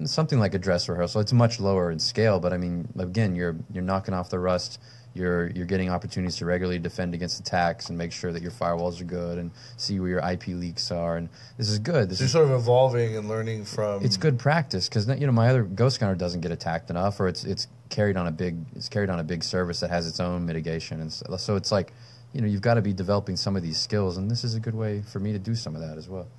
something like a dress rehearsal. It's much lower in scale, but I mean, again, you're knocking off the rust. You're getting opportunities to regularly defend against attacks and make sure that your firewalls are good and see where your IP leaks are. And this is good. So you're sort of evolving and learning from. It's good practice because, you know, my other Ghost Gunner doesn't get attacked enough, or it's carried on a big service that has its own mitigation, and so it's like, you know, you've got to be developing some of these skills, and this is a good way for me to do some of that as well.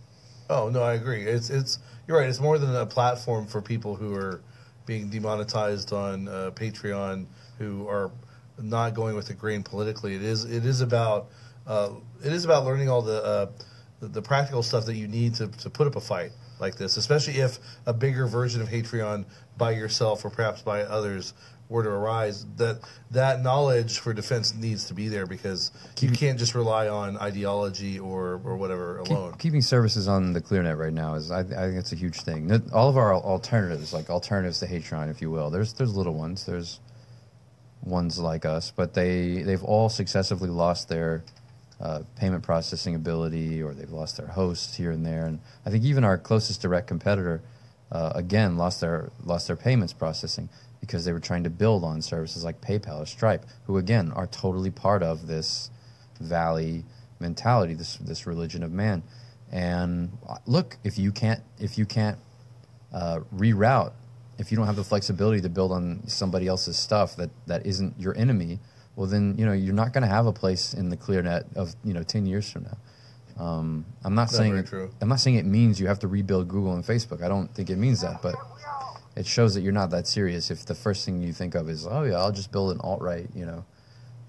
Oh no, I agree. It's you're right. It's more than a platform for people who are being demonetized on Patreon, who are not going with the grain politically. It is about learning all the practical stuff that you need to put up a fight like this, especially if a bigger version of Hatreon by yourself or perhaps by others were to arise. That knowledge for defense needs to be there, because you can't just rely on ideology or whatever alone. Keeping services on the ClearNet right now I think it's a huge thing. All of our alternatives, like alternatives to Hatreon, if you will, there's little ones. There's ones like us, but they've all successively lost their payment processing ability, or they've lost their hosts here and there. And I think even our closest direct competitor, again, lost their payments processing because they were trying to build on services like PayPal or Stripe, who again are totally part of this valley mentality, this religion of man. And look, if you can't reroute, if you don't have the flexibility to build on somebody else's stuff that isn't your enemy, well then, you know, you're not going to have a place in the ClearNet of, you know, 10 years from now. I'm not saying it means you have to rebuild Google and Facebook. I don't think it means that, but it shows that you're not that serious if the first thing you think of is, oh yeah, I'll just build an alt-right, you know,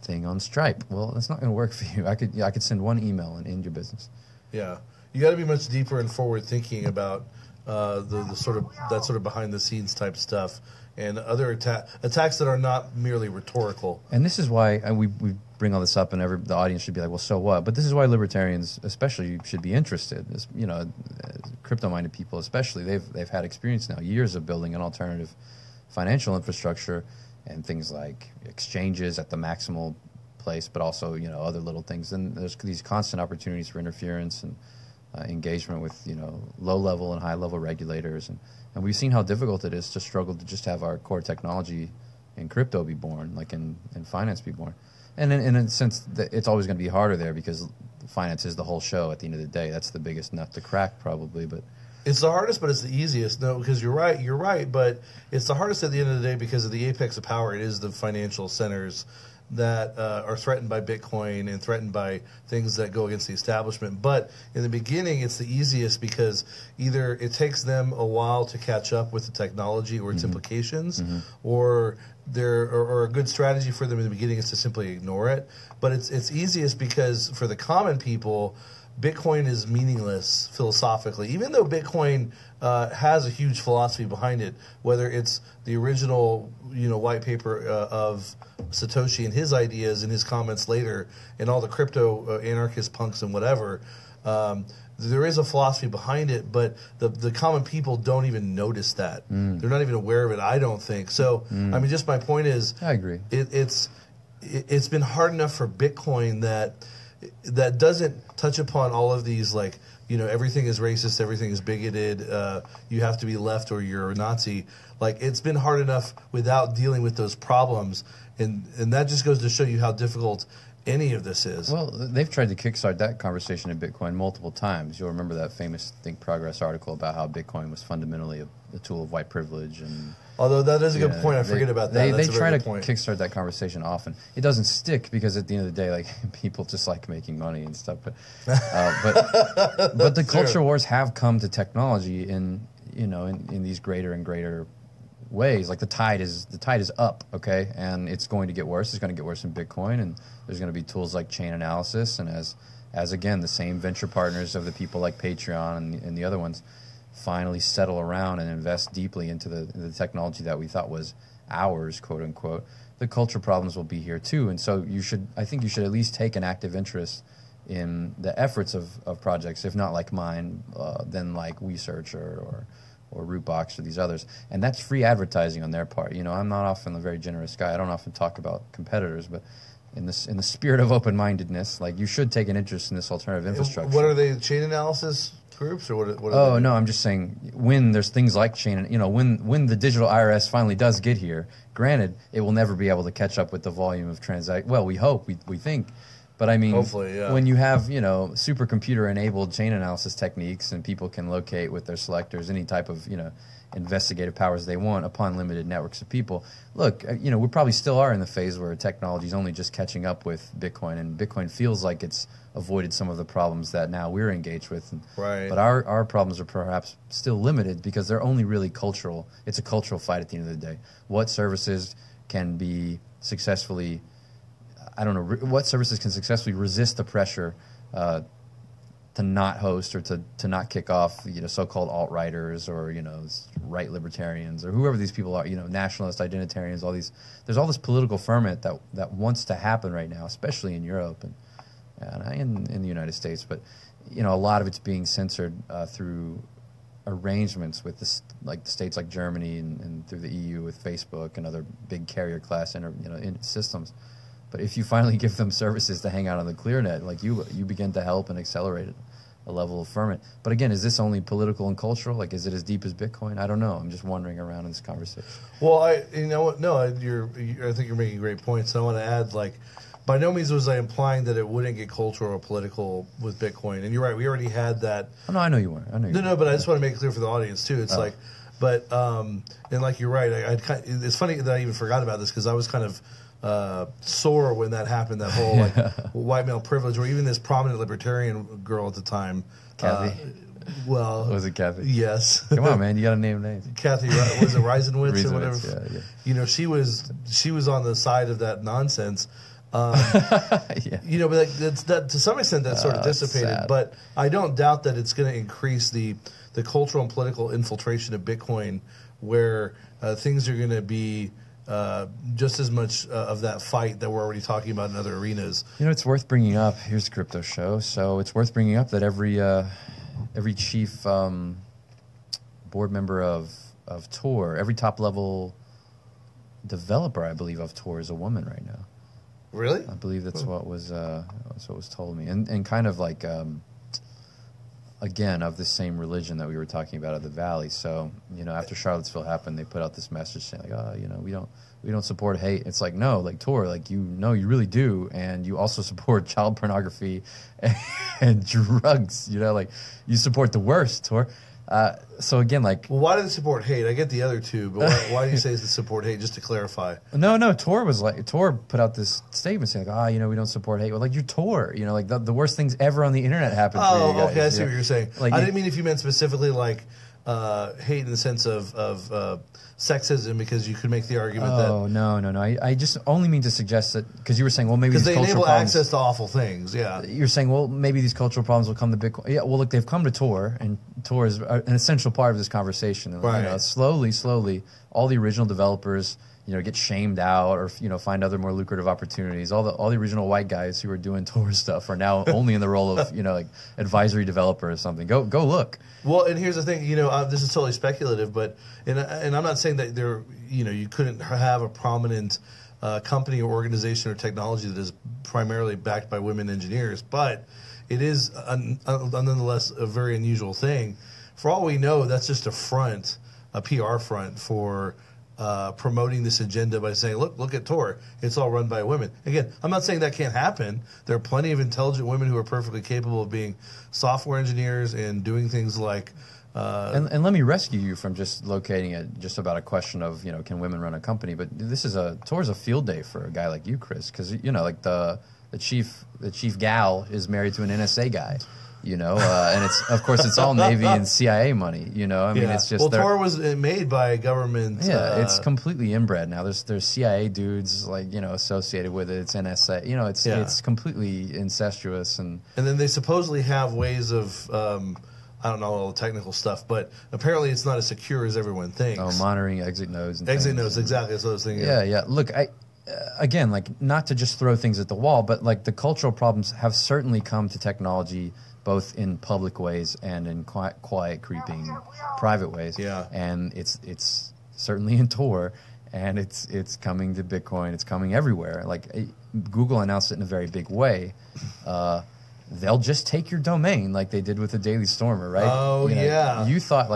thing on Stripe. Well, that's not going to work for you. I could send one email and end your business. Yeah, you got to be much deeper and forward thinking about the sort of behind the scenes type stuff and other attacks that are not merely rhetorical. And this is why we bring all this up, and the audience should be like, well, so what? But this is why libertarians especially should be interested. You know, crypto-minded people especially, they've had experience now, years of building an alternative financial infrastructure and things like exchanges at the maximal place, but also, you know, other little things. And there's these constant opportunities for interference and engagement with, you know, low-level and high-level regulators. And we've seen how difficult it is to struggle to just have our core technology in crypto be born, like in finance be born. And in a sense, it's always going to be harder there because finance is the whole show at the end of the day. That's the biggest nut to crack probably, but... It's the hardest, but it's the easiest. No, because you're right, but it's the hardest at the end of the day because of the apex of power. It is the financial centers that are threatened by Bitcoin and threatened by things that go against the establishment. But in the beginning, it's the easiest because either it takes them a while to catch up with the technology or its implications, or a good strategy for them in the beginning is to simply ignore it. But it's easiest because for the common people, Bitcoin is meaningless philosophically, even though Bitcoin has a huge philosophy behind it, whether it's the original, you know, white paper of Satoshi and his ideas and his comments later, and all the crypto anarchist punks and whatever. There is a philosophy behind it, but the common people don't even notice that. They're not even aware of it, I don't think. So, I mean, just my point is, I agree. It's been hard enough for Bitcoin that doesn't touch upon all of these, like, you know, everything is racist, everything is bigoted, you have to be left or you're a Nazi. Like, it's been hard enough without dealing with those problems. and that just goes to show you how difficult any of this is. Well, they've tried to kickstart that conversation in Bitcoin multiple times. You'll remember that famous Think Progress article about how Bitcoin was fundamentally a tool of white privilege. And although that is a good point, I forget about that. They try to kickstart that conversation often. It doesn't stick because at the end of the day, like people just like making money and stuff. But the culture wars have come to technology in these greater and greater ways. Like the tide is up, okay, and it's going to get worse. It's going to get worse in Bitcoin, and there's going to be tools like chain analysis, and as again the same venture partners of the people like Patreon and the other ones finally settle around and invest deeply into the technology that we thought was ours, quote unquote. The cultural problems will be here too, and so I think you should at least take an active interest in the efforts of projects, if not like mine, then like WeSearch or Rootbox or these others. And that's free advertising on their part. I'm not often a very generous guy. I don't often talk about competitors, but in the spirit of open-mindedness, like you should take an interest in this alternative infrastructure. What are they, chain analysis groups or what? Oh no, I'm just saying when there's things like chain, when the digital IRS finally does get here, granted, it will never be able to catch up with the volume of transactions. Well, we hope, we think. But I mean, hopefully, yeah. When you have, supercomputer-enabled chain analysis techniques and people can locate with their selectors any type of, investigative powers they want upon limited networks of people. Look, we probably still are in the phase where technology is only just catching up with Bitcoin, and Bitcoin feels like it's avoided some of the problems that now we're engaged with. Right. But our problems are perhaps still limited because they're only really cultural. It's a cultural fight at the end of the day. What services can be successfully... I don't know what services can successfully resist the pressure to not host or to not kick off, so-called alt-righters or right libertarians or whoever these people are, nationalist identitarians. There's all this political ferment that wants to happen right now, especially in Europe and in the United States. But a lot of it's being censored through arrangements with the states like Germany and through the EU with Facebook and other big carrier class systems. But if you finally give them services to hang out on the ClearNet, like you begin to help and accelerate a level of ferment. But again, is this only political and cultural? Like, is it as deep as Bitcoin? I don't know. I'm just wandering around in this conversation. Well, I think you're making great points. I want to add, like, by no means was I implying that it wouldn't get cultural or political with Bitcoin. And you're right, we already had that. Oh, no, I know you weren't. No, but I just want to make it clear for the audience too. It's like, but and like you're right. It's funny that I even forgot about this because I was kind of sore when that happened, that whole like white male privilege, or even this prominent libertarian girl at the time, Kathy. Was it Kathy? Yes. Come on, man, you got to name names. Kathy, was it Reisenwitz or whatever? Yeah. She was on the side of that nonsense. Yeah. But that to some extent that's sort of dissipated. Sad. But I don't doubt that it's going to increase the cultural and political infiltration of Bitcoin, where things are going to be just as much of that fight that we're already talking about in other arenas. It's worth bringing up. Here's the crypto show, so it's worth bringing up that every chief board member of Tor, every top level developer, I believe, of Tor is a woman right now. Really? I believe that's what was told me, and kind of like again of the same religion that we were talking about at the Valley. So after Charlottesville happened, they put out this message saying like, we don't support hate. It's like, no, like Tor, like you really do, and you also support child pornography and drugs. Like you support the worst, Tor. So again, like, well, why do they support hate? I get the other two, but why do you say it's support hate? Just to clarify. No. Tor put out this statement saying, like, we don't support hate. Well, like you're Tor, like the worst things ever on the internet happen. For you guys, okay, I see what you're saying. Like, I didn't mean if you meant specifically like hate in the sense of sexism, because you could make the argument that. Oh no. I just only mean to suggest that because you were saying, well, maybe because these they cultural enable problems, access to awful things. Yeah, you're saying, well, maybe these cultural problems will come to Bitcoin. Yeah, well, look, they've come to Tor, and Tor is an essential part of this conversation. And, right. Slowly, all the original developers, get shamed out or find other more lucrative opportunities. All the original white guys who were doing Tor stuff are now only in the role of like advisory developer or something. Go look. Well, and here's the thing. This is totally speculative, but and I'm not saying that you couldn't have a prominent company or organization or technology that is primarily backed by women engineers, but it is nonetheless a very unusual thing. For all we know, that's just a PR front for promoting this agenda by saying, look at Tor. It's all run by women. Again, I'm not saying that can't happen. There are plenty of intelligent women who are perfectly capable of being software engineers and doing things like... and let me rescue you from just locating it just about a question of, can women run a company? But Tor's a field day for a guy like you, Chris, because, like the chief gal is married to an NSA guy. And it's all Navy and CIA money. It's just Tor was made by a government. Yeah, it's completely inbred now. There's CIA dudes associated with it. It's NSA. It's completely incestuous and then they supposedly have ways of. I don't know all the technical stuff, but apparently it's not as secure as everyone thinks. Oh, monitoring exit nodes. Exit nodes, exactly. That's what I was thinking. Yeah. Look, again, not to just throw things at the wall, but the cultural problems have certainly come to technology, both in public ways and in quiet creeping private ways. Yeah. And it's certainly in Tor, and it's coming to Bitcoin. It's coming everywhere. Google announced it in a very big way. They'll just take your domain like they did with the Daily Stormer, right? Oh, yeah. You thought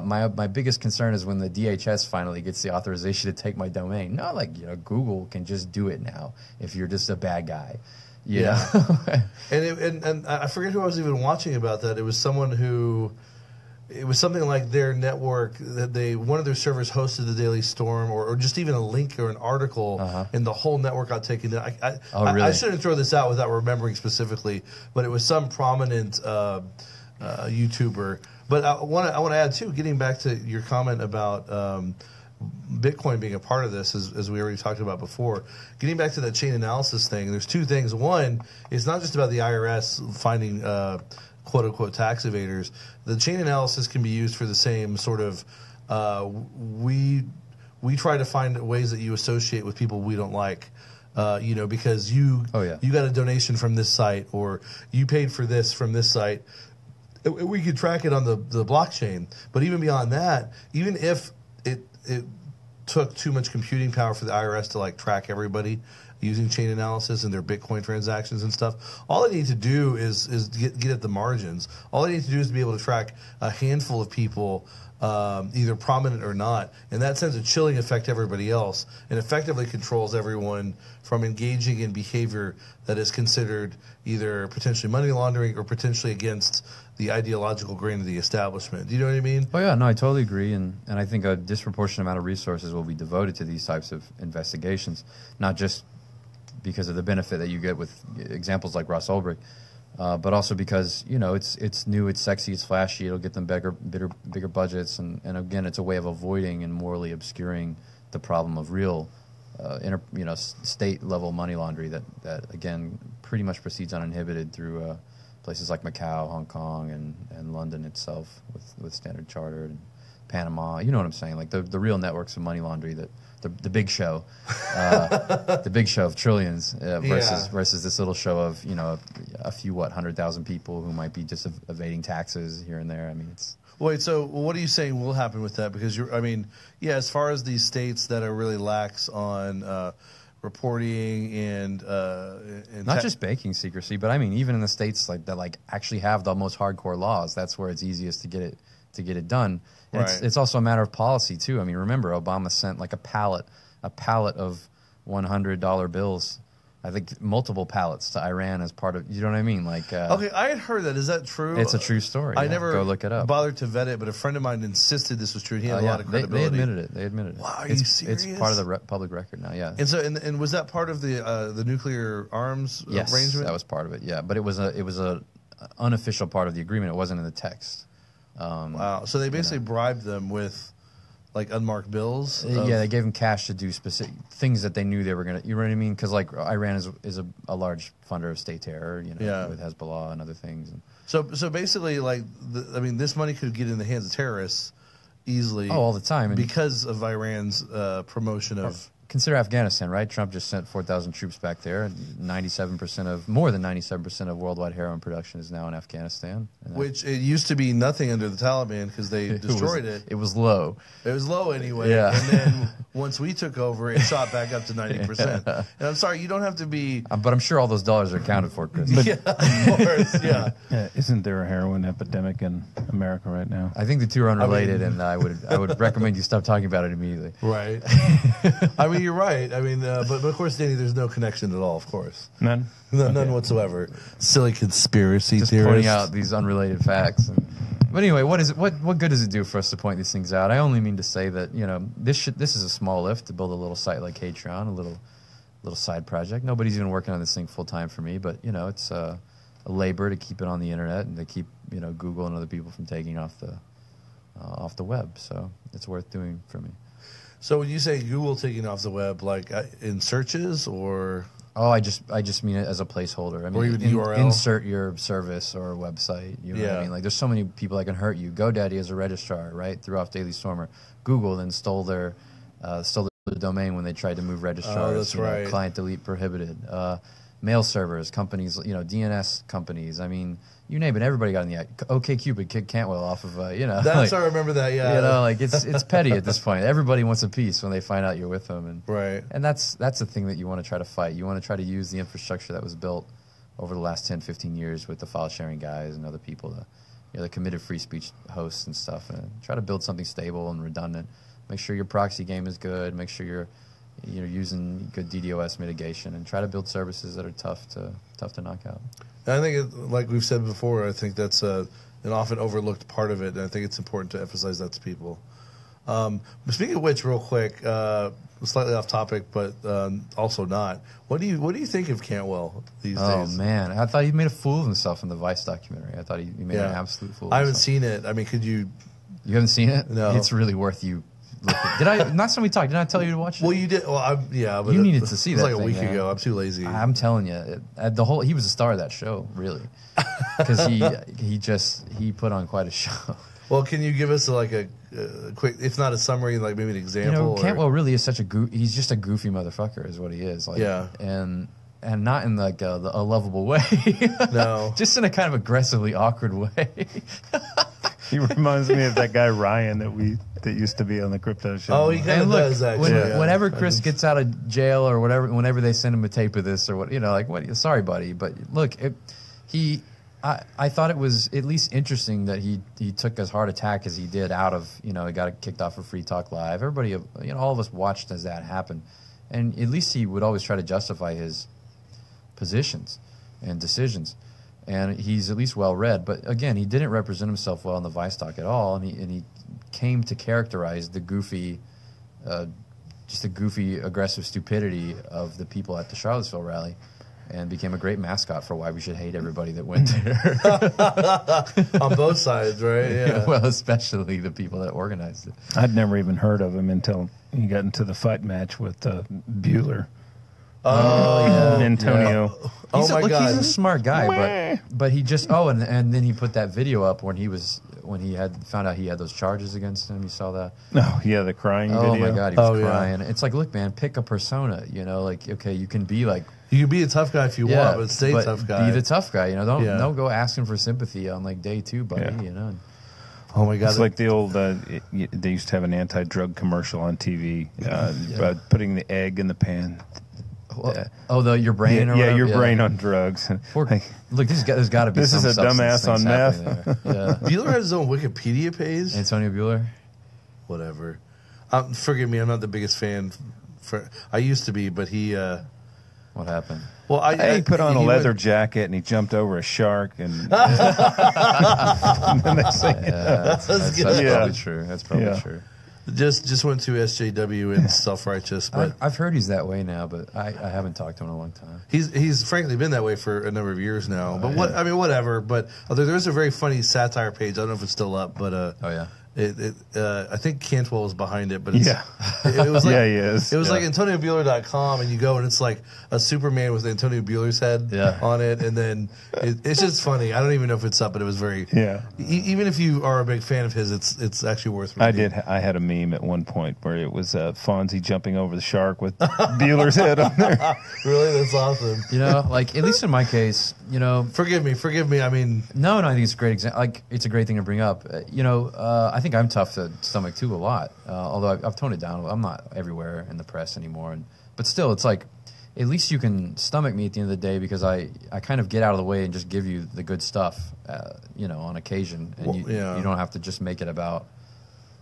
my biggest concern is when the DHS finally gets the authorization to take my domain. No, Google can just do it now if you're just a bad guy. Yeah. and I forget who I was even watching about that. It was someone who... It was something like their network that one of their servers hosted the Daily Storm, or just even a link or an article, and the whole network got taken down. Really? I shouldn't throw this out without remembering specifically, but it was some prominent YouTuber. But I want to add too, getting back to your comment about Bitcoin being a part of this, as we already talked about before. Getting back to that chain analysis thing, there's two things. One, it's not just about the IRS finding quote-unquote tax evaders. The chain analysis can be used for the same sort of we try to find ways that you associate with people we don't like, because you got a donation from this site, or you paid for this from this site. We could track it on the blockchain. But even beyond that, even if it took too much computing power for the IRS to track everybody using chain analysis and their Bitcoin transactions and stuff, all I need to do is get at the margins. All I need to do is be able to track a handful of people, either prominent or not, and that sends a chilling effect to everybody else and effectively controls everyone from engaging in behavior that is considered either potentially money laundering or potentially against the ideological grain of the establishment. Do you know what I mean? Oh, yeah, no, I totally agree, and I think a disproportionate amount of resources will be devoted to these types of investigations, not just because of the benefit that you get with examples like Ross Ulbricht, but also because it's new, it's sexy, it's flashy, it'll get them bigger budgets, and again, it's a way of avoiding and morally obscuring the problem of real state level money laundering that again pretty much proceeds uninhibited through places like Macau, Hong Kong, and London itself with Standard Chartered and Panama. You know what I'm saying? The real networks of money laundering that. The big show, the big show of trillions versus this little show of a few 100,000 people who might be just evading taxes here and there. I mean, it's wait. So what are you saying will happen with that? Because as far as these states that are really lax on reporting and not just banking secrecy, but I mean even in the states that actually have the most hardcore laws, that's where it's easiest to get it done. And right. It's also a matter of policy too. I mean, remember Obama sent a pallet of $100 bills. I think multiple pallets to Iran as part of. You know what I mean? Okay, I had heard that. Is that true? It's a true story. I never go look it up. Bothered to vet it, but a friend of mine insisted this was true. And he had a lot of credibility. They admitted it. Wow, are you serious? It's part of the public record now. Yeah. And so, and was that part of the nuclear arms arrangement? Yes, that was part of it. Yeah, but it was a unofficial part of the agreement. It wasn't in the text. Wow. So they basically bribed them with unmarked bills? Yeah, they gave them cash to do specific things that they knew they were going to, you know what I mean? Because Iran is a large funder of state terror, with Hezbollah and other things. So basically, this money could get in the hands of terrorists easily. Oh, all the time. Because of Iran's promotion of consider Afghanistan, right? Trump just sent 4,000 troops back there, and more than 97% of worldwide heroin production is now in Afghanistan. Which it used to be nothing under the Taliban because they destroyed it. It was low. It was low anyway. Yeah. And then once we took over, it shot back up to 90%. And I'm sorry, you don't have to be... But I'm sure all those dollars are accounted for, Chris. Yeah, of course, yeah. Isn't there a heroin epidemic in America right now? I think the two are unrelated, and I would recommend you stop talking about it immediately. Right. I mean, you're right. I mean, but of course, Danny, there's no connection at all, of course. None? None whatsoever. Silly conspiracy Just theorists. pointing out these unrelated facts. But anyway, what good does it do for us to point these things out? I only mean to say that, this is a small lift to build a little site like Hatreon, a little side project. Nobody's even working on this thing full time for me, but it's a labor to keep it on the internet and to keep Google and other people from taking off the web. So it's worth doing for me. So when you say Google taking off the web, like in searches or? Oh, I just mean it as a placeholder. I mean, or even URL? Insert your service or website. You know what I mean? Like, there's so many people that can hurt you. GoDaddy is a registrar, right? Threw off Daily Stormer. Google then stole the domain when they tried to move registrars. Oh, that's right. Client delete prohibited. Mail servers, companies, DNS companies. I mean, you name it. Everybody got in the OkCupid kicked Cantwell off of, That's I remember that. Yeah. It's petty at this point. Everybody wants a piece when they find out you're with them, and right. And that's the thing that you want to try to fight. You want to try to use the infrastructure that was built over the last 10, 15 years with the file sharing guys and other people, the committed free speech hosts and stuff, and try to build something stable and redundant. Make sure your proxy game is good. Make sure you're using good DDoS mitigation, and try to build services that are tough to knock out. And I think, like we've said before, I think that's an often overlooked part of it, and I think it's important to emphasize that to people. Speaking of which, real quick, slightly off topic, but also not. What do you think of Cantwell these days? Oh man, I thought he made a fool of himself in the Vice documentary. I thought he made an absolute fool. I haven't seen it. I mean, could you? You haven't seen it? No. It's really worth you. Did I? Last time we talked, did I tell you to watch it? Well, you did. Well, yeah, but you needed to see that. It was like a thing, week ago. I'm too lazy. I'm telling you, he was the star of that show, really, because he put on quite a show. Well, can you give us a quick, if not a summary, like maybe an example? Cantwell really is such he's just a goofy motherfucker, is what he is. Like, yeah, and not in like a lovable way. No, just in a kind of aggressively awkward way. He reminds me of that guy Ryan that used to be on the crypto show. Oh, he kind of does actually. Whenever Chris gets out of jail or whatever, whenever they send him a tape of this or what, sorry, buddy, but look, I thought it was at least interesting that he took as hard attack as he did out of, he got kicked off of Free Talk Live. Everybody, all of us watched as that happened, and at least he would always try to justify his positions and decisions. And he's at least well read, but again, he didn't represent himself well in the Vice talk at all, and he came to characterize the goofy, just the goofy, aggressive stupidity of the people at the Charlottesville rally, and became a great mascot for why we should hate everybody that went there. On both sides, right? Yeah. Well, especially the people that organized it. I'd never even heard of him until he got into the fight match with Bueller. Oh, yeah. Antonio. Yeah. Oh my God. He's a smart guy, but he just and then he put that video up when he had found out he had those charges against him. You saw that? Oh yeah, the crying video. Oh my God, he was crying. Yeah. It's like, look, man, pick a persona. Okay, you can be like, you can be a tough guy if you want, but stay tough guy. Be the tough guy. Don't go asking for sympathy on like day 2, buddy. Yeah. Oh my God! It's like the old. They used to have an anti-drug commercial on TV about putting the egg in the pan. Your brain? Yeah, your brain on drugs. Look, there's got to be. This is a dumbass on meth. Bueller has his own Wikipedia page. Antonio Bueller. Whatever. Forgive me, I'm not the biggest fan. I used to be, but he. What happened? Well, he put on a leather jacket and he jumped over a shark and then they sang it. That's probably true. That's probably true. Just went to SJW and self-righteous, but I've heard he's that way now, but I haven't talked to him in a long time. He's frankly been that way for a number of years now. But whatever. But there's a very funny satire page. I don't know if it's still up, but I think Cantwell was behind it, but it's, Yeah. it was like, Yeah, he is. It was Yeah. like AntonioBueller.com, and you go and it's like a Superman with Antonio Bueller's head on it, and then it's just funny. I don't even know if it's up, but it was very even if you are a big fan of his, it's actually worth reading. I had a meme at one point where it was Fonzie jumping over the shark with Bueller's head on there. Really, that's awesome. You know, like at least in my case, you know. Forgive me. I mean, no, I think it's a great example. Like it's a great thing to bring up. You know, I think I'm tough to stomach too a lot. Although I've toned it down. I'm not everywhere in the press anymore, but still, it's like at least you can stomach me at the end of the day because I kind of get out of the way and just give you the good stuff. You know, on occasion, and you don't have to just make it about.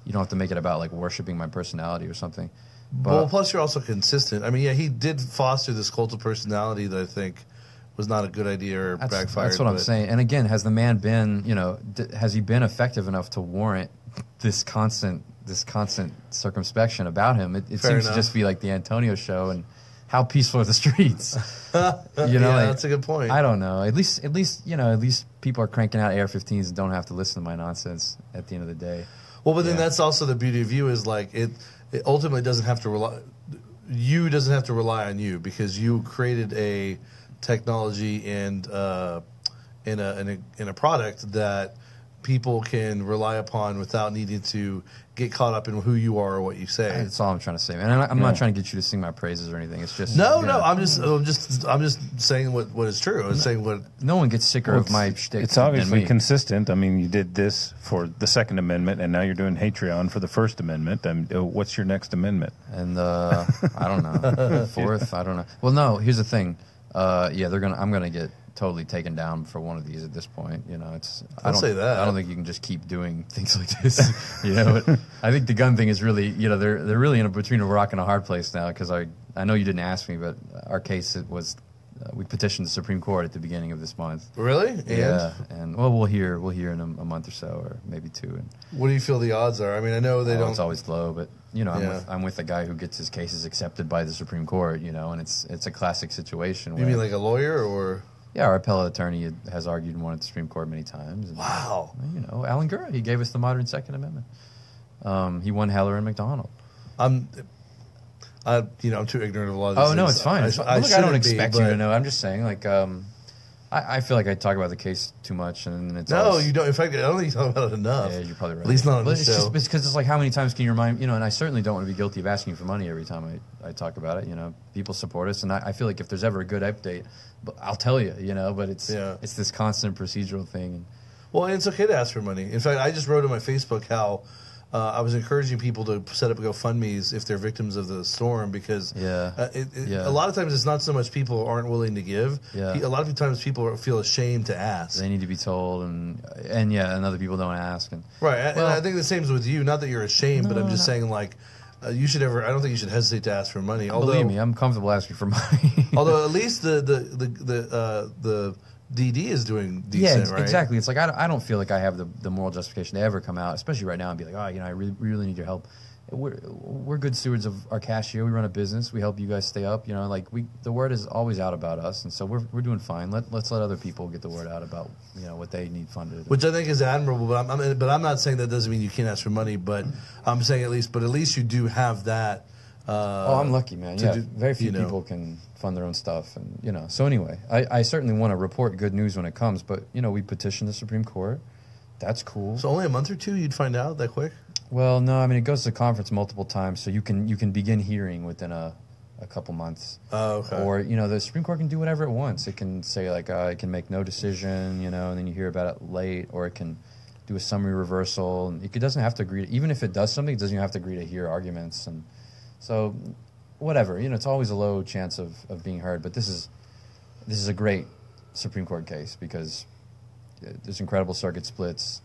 You don't have to make it about like worshiping my personality or something. But, well, plus you're also consistent. I mean, yeah, he did foster this cult of personality that I think was not a good idea or backfired. That's what I'm saying. And again, has the man been, you know, has he been effective enough to warrant this constant circumspection about him? It seems to just be like the Antonio show and how peaceful are the streets. You know, that's a good point. I don't know. At least you know, at least people are cranking out AR-15s and don't have to listen to my nonsense at the end of the day. Well, but then that's also the beauty of you is like it ultimately doesn't have to rely. You doesn't have to rely on you because you created a technology and in a product that people can rely upon without needing to get caught up in who you are or what you say. That's all I'm trying to say, man. I'm not trying to get you to sing my praises or anything. It's just no. I'm just saying what is true. I'm saying what. No one gets sicker of my shtick. It's obviously consistent. I mean, you did this for the Second Amendment, and now you're doing Hatreon for the First Amendment. What's your next amendment? And I don't know. Fourth, I don't know. Well, no. Here's the thing. I'm gonna get totally taken down for one of these at this point. You know, I don't say that. I don't think you can just keep doing things like this. You know, but I think the gun thing is really, you know, they're really between a rock and a hard place now because I know you didn't ask me, but our case was we petitioned the Supreme Court at the beginning of this month. Really? And well, we'll hear in a month or so or maybe two. And what do you feel the odds are? I mean, I know they don't. It's always low, but you know, I'm with a guy who gets his cases accepted by the Supreme Court. You know, and it's a classic situation. You mean like a lawyer or? Yeah, our appellate attorney has argued and won at the Supreme Court many times. And, wow. You know, Alan Gura, he gave us the modern Second Amendment. He won Heller and McDonald. I'm too ignorant of a lot of these things. No, it's fine. I don't expect you to know. I'm just saying, like, I feel like I talk about the case too much, and it's you don't. In fact, I don't think you talk about it enough. Yeah, you're probably right. At least not on this show. Just because it's like, how many times can you remind? You know, and I certainly don't want to be guilty of asking for money every time I talk about it. You know, people support us, and I feel like if there's ever a good update, I'll tell you. You know, but it's this constant procedural thing. Well, and it's okay to ask for money. In fact, I just wrote on my Facebook how I was encouraging people to set up GoFundMes if they're victims of the storm because a lot of times it's not so much people aren't willing to give. Yeah. A lot of times people feel ashamed to ask. They need to be told, and other people don't ask. Right, and I think the same is with you. Not that you're ashamed, but I'm just saying like you should I don't think you should hesitate to ask for money. Believe me, I'm comfortable asking for money. Although at least the DD is doing decent, right? Exactly. It's like I don't feel like I have the moral justification to ever come out, especially right now, and be like, oh, you know, I really need your help. We're good stewards of our cash here. We run a business. We help you guys stay up. You know, like the word is always out about us, and so we're doing fine. Let's let other people get the word out about what they need funded. Which I think is admirable. But I'm not saying that doesn't mean you can't ask for money. But I'm saying at least you do have that. I'm lucky, man. Yeah, very few people can fund their own stuff, and So anyway, I certainly want to report good news when it comes, but we petitioned the Supreme Court. That's cool. So only a month or two, you'd find out that quick? Well, no. I mean, it goes to conference multiple times, so you can begin hearing within a couple months. Oh, okay. Or the Supreme Court can do whatever it wants. It can say like it can make no decision, and then you hear about it late, or it can do a summary reversal. And it doesn't have to agree. Even if it does something, it doesn't have to agree to hear arguments and. So, whatever, it's always a low chance of being heard. But this is a great Supreme Court case because there's incredible circuit splits.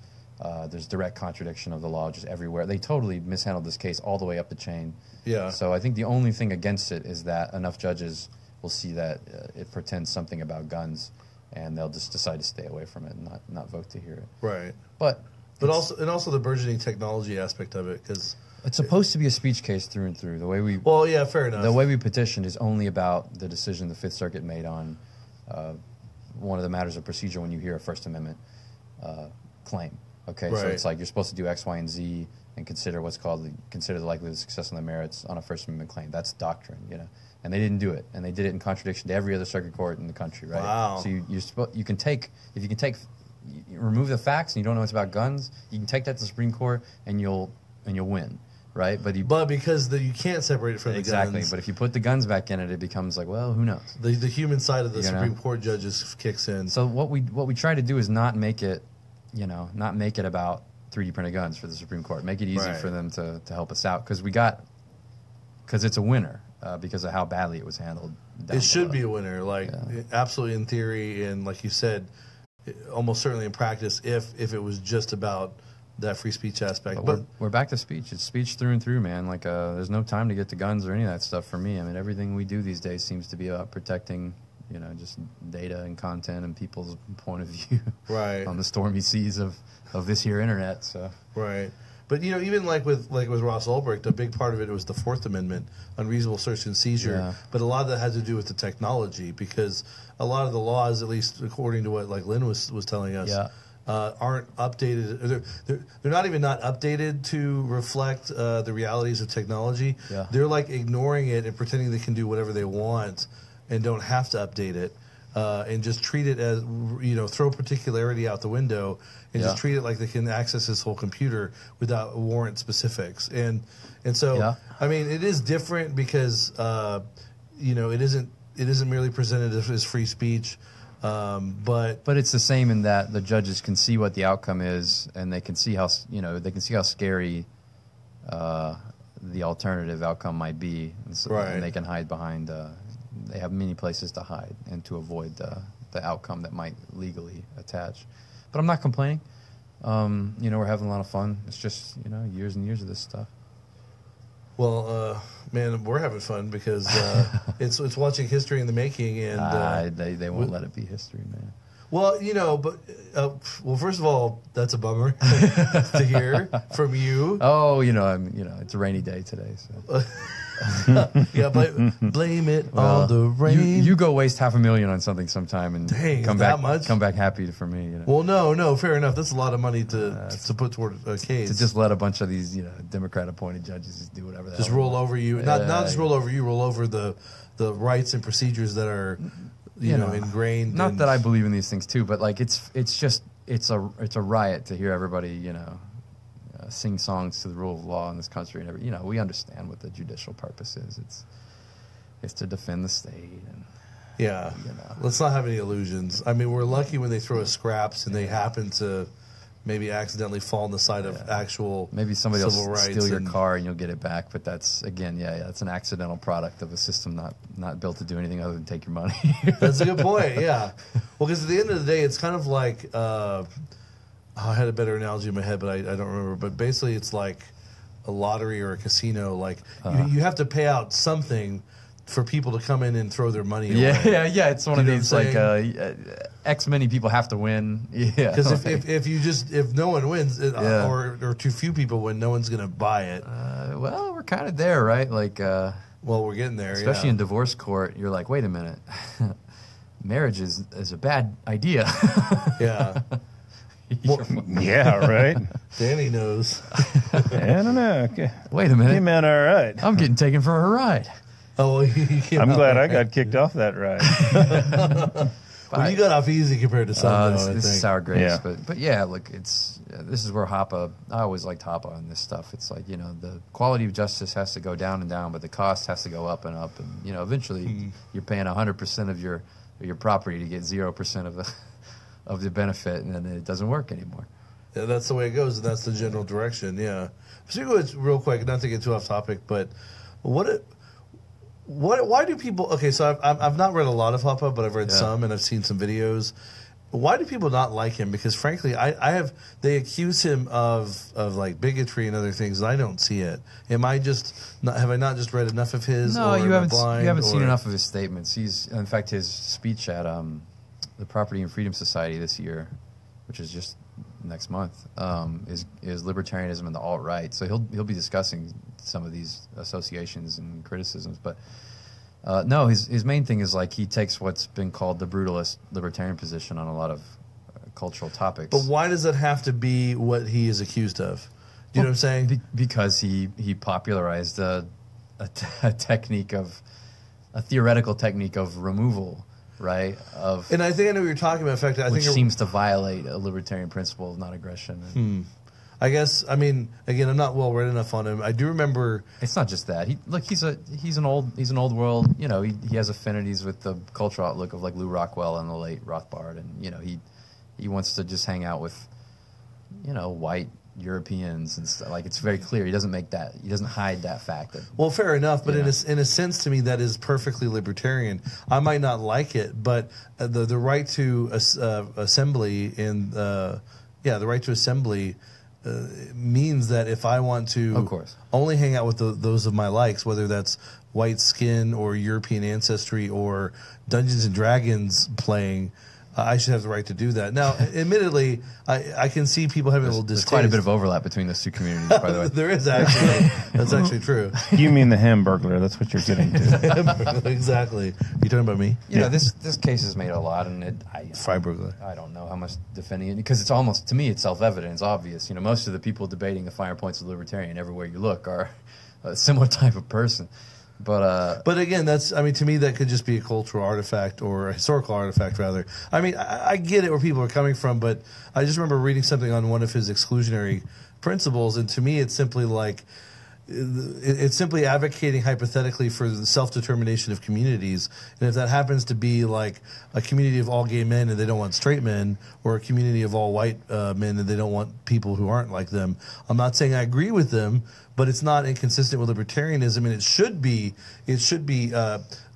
There's direct contradiction of the law just everywhere. They totally mishandled this case all the way up the chain. Yeah. So I think the only thing against it is that enough judges will see that it pretends something about guns, and they'll just decide to stay away from it and not vote to hear it. Right. But also the burgeoning technology aspect of it because. It's supposed to be a speech case through and through. Fair enough. The way we petitioned is only about the decision the Fifth Circuit made on one of the matters of procedure when you hear a First Amendment claim. Okay, so it's like you're supposed to do X, Y, and Z and consider what's called consider the likelihood of success on the merits on a First Amendment claim. That's doctrine, you know. And they didn't do it, and they did it in contradiction to every other circuit court in the country, right? Wow. So you can take you remove the facts and you don't know it's about guns, you can take that to the Supreme Court and you'll win, right? But because you can't separate it from the guns. But if you put the guns back in it, it becomes like, well, who knows? The human side of the Supreme Court judges kicks in. So what we try to do is not make it about 3D printed guns for the Supreme Court. Make it easy for them to help us out because it's a winner because of how badly it was handled. It should be a winner, absolutely in theory, and like you said, almost certainly in practice. If it was just about that free speech aspect, but we're back to speech. It's speech through and through, man. Like there's no time to get to guns or any of that stuff for me. I mean, everything we do these days seems to be about protecting, just data and content and people's point of view, on the stormy seas of this here internet. So but even like with Ross Ulbricht, a big part of it was the Fourth Amendment, unreasonable search and seizure. Yeah. But a lot of that had to do with the technology, because a lot of the laws, at least according to what Lynn was telling us, aren't updated. They're not even not updated to reflect the realities of technology. Yeah. They're ignoring it and pretending they can do whatever they want and don't have to update it. And just treat it as, throw particularity out the window and just treat it like they can access this whole computer without warrant specifics. And so, I mean, it is different because, it isn't merely presented as free speech. But it's the same in that the judges can see what the outcome is, and they can see how scary the alternative outcome might be, and they can hide behind. They have many places to hide and to avoid the outcome that might legally attach. But I'm not complaining. We're having a lot of fun. It's just years and years of this stuff. Well, man, we're having fun because it's watching history in the making, and they won't let it be history, man. Well, first of all, that's a bummer to hear from you. Oh, it's a rainy day today, so. Blame it on the rain. You go waste $500,000 on something sometime and come back happy for me. Well, no, fair enough. That's a lot of money to put toward a case. To just let a bunch of these Democrat-appointed judges just do whatever. Just roll over you, not just roll over you, roll over the rights and procedures that are ingrained. Not that I believe in these things too, but it's a riot to hear everybody sing songs to the rule of law in this country, and we understand what the judicial purpose is. It's to defend the state, and let's not have any illusions. I mean, we're lucky when they throw us scraps and they happen to maybe accidentally fall on the side of actual maybe somebody civil else rights steal your car and you'll get it back, but that's that's an accidental product of a system not built to do anything other than take your money. That's a good point. Well, because at the end of the day, it's kind of like I had a better analogy in my head, but I don't remember. But basically, it's like a lottery or a casino. You have to pay out something for people to come in and throw their money away. Yeah. It's one of these X many people have to win. Yeah, because if no one wins, or too few people win, no one's going to buy it. Well, we're kind of there, right? Well, we're getting there. Especially in divorce court, you're like, wait a minute, marriage is a bad idea. Yeah. Well, yeah, right. Danny knows. I don't know. Okay. Wait a minute. You man, all right. I'm getting taken for a ride. Oh, I'm glad I got kicked off that ride. Well, you got off easy compared to some. This is sour grapes, but look, this is where I always liked Hoppe on this stuff. It's like the quality of justice has to go down and down, but the cost has to go up and up, and eventually you're paying 100% of your property to get 0% of the benefit, and then it doesn't work anymore. Yeah, that's the way it goes, and that's the general direction. Yeah. So real quick, not to get too off topic, but why do people? Okay, so I've not read a lot of Hoppe, but I've read some, and I've seen some videos. Why do people not like him? Because frankly, they accuse him of bigotry and other things, and I don't see it. Have I not just read enough of his? No, you haven't seen enough of his statements. In fact, his speech at the Property and Freedom Society this year, which is just next month, is libertarianism and the alt-right. So he'll be discussing some of these associations and criticisms. But his main thing is he takes what's been called the brutalist libertarian position on a lot of cultural topics. But why does that have to be what he is accused of? Do you know what I'm saying? Because he popularized a technique of a theoretical technique of removal, right? And I think I know what you're talking about. In fact, which seems to violate a libertarian principle of non-aggression. I guess, I mean, again, I'm not well read enough on him. I do remember it's not just that. He's an old world. You know, he has affinities with the cultural outlook of like Lou Rockwell and the late Rothbard, and you know, he wants to just hang out with, you know, white Europeans and stuff. Like, it's very clear. He doesn't hide that fact. Well, fair enough, but in a sense, to me, that is perfectly libertarian. I might not like it, but the right to assembly and the right to assembly means that if I want to, of course, only hang out with those of my likes, whether that's white skin or European ancestry or Dungeons and Dragons playing, I should have the right to do that. Now, admittedly, I can see people having a little distaste. There's quite a bit of overlap between those two communities, by the way. There is actually. That's actually true. You mean the Hamburglar? That's what you're getting to. Exactly. You talking about me? You know, this case is made a lot, and Freiburglar. I don't know how much defending it, because it's almost, to me, it's self-evident. It's obvious. You know, most of the people debating the finer points of libertarian everywhere you look are a similar type of person. But again, to me, that could just be a cultural artifact or a historical artifact, rather. I mean, I get it where people are coming from, but I just remember reading something on one of his exclusionary principles, and to me, it's simply like, it's simply advocating hypothetically for the self-determination of communities. And if that happens to be like a community of all gay men and they don't want straight men, or a community of all white men and they don't want people who aren't like them, I'm not saying I agree with them, but it's not inconsistent with libertarianism, and it should be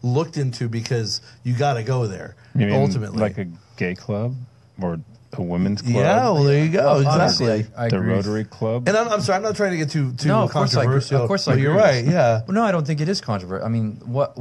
looked into, because you got to go there ultimately. Like a gay club or a women's club. Yeah, well, there you go. Exactly. Honestly, I the agree. Rotary Club. And I'm sorry, I'm not trying to get too No, controversial. Of course I agree. You're right. Yeah. Well, no, I don't think it is controversial. I mean, what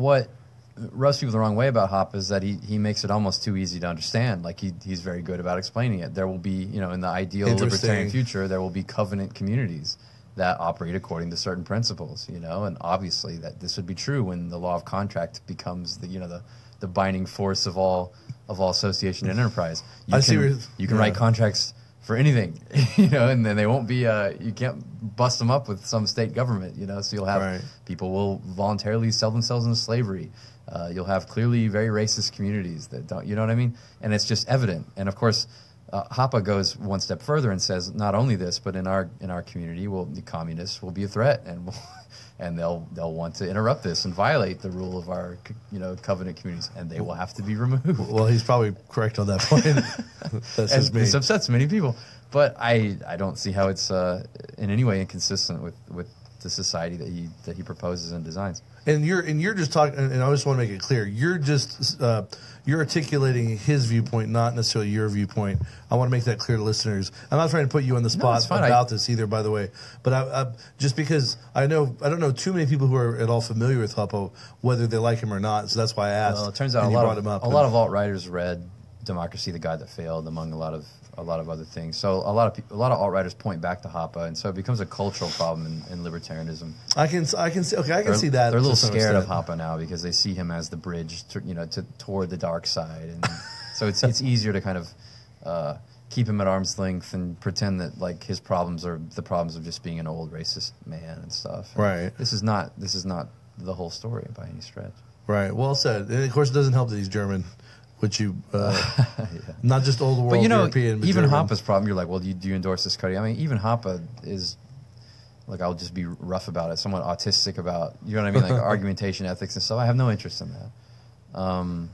rubs people the wrong way about Hop is that he makes it almost too easy to understand. Like, he's very good about explaining it. There will be, you know, in the ideal libertarian future, there will be covenant communities that operate according to certain principles, you know, and obviously that this would be true when the law of contract becomes the binding force of all association and enterprise. You can write contracts for anything, you know, and then they won't be you can't bust them up with some state government, you know. So you'll have people will voluntarily sell themselves into slavery. You'll have clearly very racist communities that don't, you know what I mean? And it's just evident. And of course, Hoppe goes one step further and says, not only this, but in our community, the communists will be a threat, and they'll want to interrupt this and violate the rule of our, you know, covenant communities, and they will have to be removed. Well, he's probably correct on that point. That's just me. This upsets many people, but I don't see how it's in any way inconsistent with the society that he proposes and designs. And you're just talking, and I just want to make it clear, you're just you're articulating his viewpoint, not necessarily your viewpoint. I want to make that clear to listeners. I'm not trying to put you on the spot about this either, by the way. But I just because I don't know too many people who are at all familiar with Huppo, whether they like him or not. So that's why I asked. Well, it turns out a lot of alt-writers read Democracy: The Guide That Failed, among a lot of other things. So a lot of alt-writers point back to Hoppe, and so it becomes a cultural problem in libertarianism. I can see that. They're a little scared of Hoppe now because they see him as the bridge toward the dark side, and so it's easier to kind of keep him at arm's length and pretend that like his problems are the problems of just being an old racist man and stuff. Right. This is not the whole story by any stretch. Right. Well said. And of course, it doesn't help that he's German. Which you, not just old world but, you know, European, but even German. Hoppe's problem, you're like, well, do you endorse this, Cody? I mean, even Hoppe is, like, I'll just be rough about it, somewhat autistic about, you know what I mean, like argumentation ethics and stuff. I have no interest in that.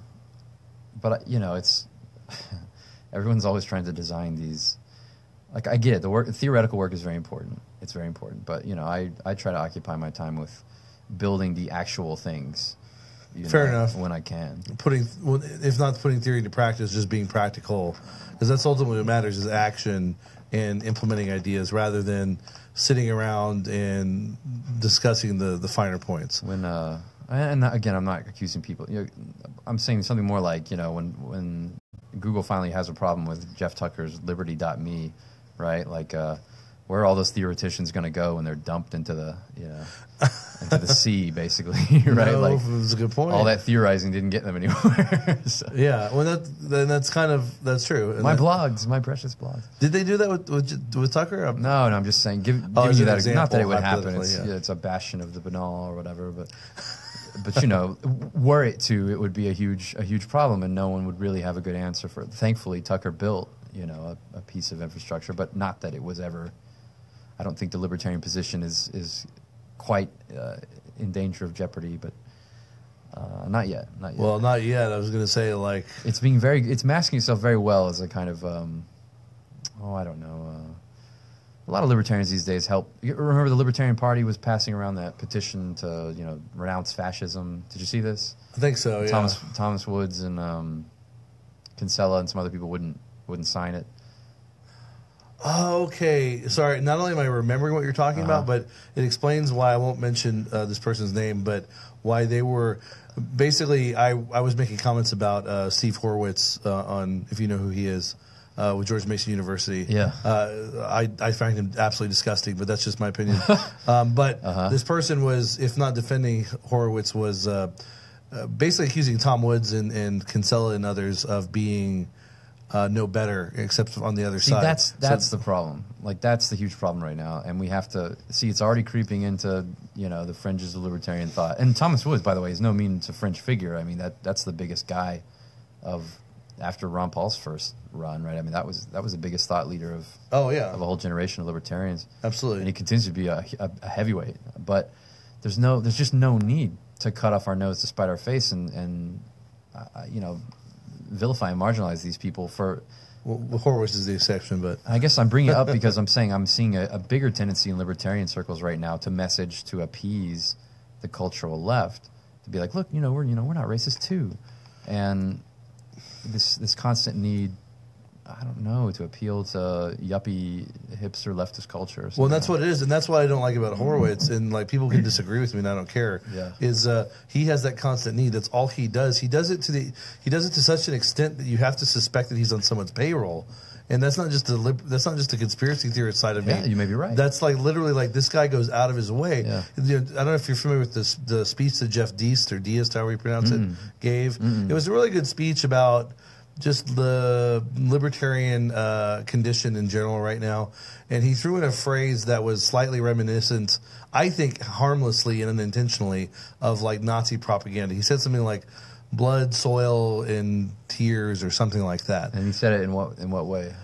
But, you know, it's, everyone's always trying to design these, like, I get it, the theoretical work is very important. It's very important. But, you know, I try to occupy my time with building the actual things. Fair enough. When I can. If not putting theory into practice, just being practical. Because that's ultimately what matters, is action and implementing ideas rather than sitting around and discussing the finer points. And again, I'm not accusing people. You know, I'm saying something more like, you know, when Google finally has a problem with Jeff Tucker's liberty.me, right? Like, where are all those theoreticians going to go when they're dumped into the into the sea, basically, right? No, like, it was a good point. all that theorizing didn't get them anywhere. So. Yeah, well, that's true. And My blogs, my precious blogs. Did they do that with Tucker? No, I'm just saying, giving as you an that. example, Not that it would happen. hypothetically, It's a bastion of the banal or whatever, but were it to, it would be a huge problem, and no one would really have a good answer for it. Thankfully, Tucker built a piece of infrastructure, but not that it was ever. I don't think the libertarian position is quite in danger of jeopardy, but not yet. Well, not yet. I was going to say, like, it's masking itself very well as a kind of I don't know. A lot of libertarians these days help. You remember the Libertarian Party was passing around that petition to renounce fascism. Did you see this? I think so. Yeah. Thomas Woods and Kinsella and some other people wouldn't sign it. Oh, okay. Sorry. Not only am I remembering what you're talking about, but it explains why I won't mention this person's name, but why they were basically. I was making comments about Steve Horowitz on, if you know who he is, with George Mason University. Yeah. I find him absolutely disgusting, but that's just my opinion. But this person was, if not defending Horowitz, was basically accusing Tom Woods and Kinsella and others of being no better, except on the other side. That's the problem. Like, that's the huge problem right now, and we have to see it's already creeping into the fringes of libertarian thought. And Thomas Woods, by the way, is no means a fringe figure. I mean, that's the biggest guy after Ron Paul's first run, right? I mean, that was the biggest thought leader of a whole generation of libertarians. Absolutely, and he continues to be a heavyweight. But there's just no need to cut off our nose to spite our face and vilify and marginalize these people for. Well, Horowitz is the exception, but I guess I'm bringing it up because I'm saying I'm seeing a bigger tendency in libertarian circles right now to message to appease the cultural left, to be like, look, we're not racist too, and this constant need, I don't know, to appeal to yuppie hipster leftist culture. Well, that's what it is, and that's what I don't like about Horowitz. And like, people can disagree with me, and I don't care. Yeah. Is he has that constant need? That's all he does. He does it to such an extent that you have to suspect that he's on someone's payroll. And that's not just the conspiracy theorist side of me. Yeah, you may be right. That's like literally like this guy goes out of his way. Yeah. I don't know if you're familiar with the speech that Jeff Deist, or Deist, however you pronounce it, gave. It was a really good speech about just the libertarian condition in general right now. And he threw in a phrase that was slightly reminiscent, I think harmlessly and unintentionally, of like Nazi propaganda. He said something like blood, soil, and tears, or something like that. And he said it in what way?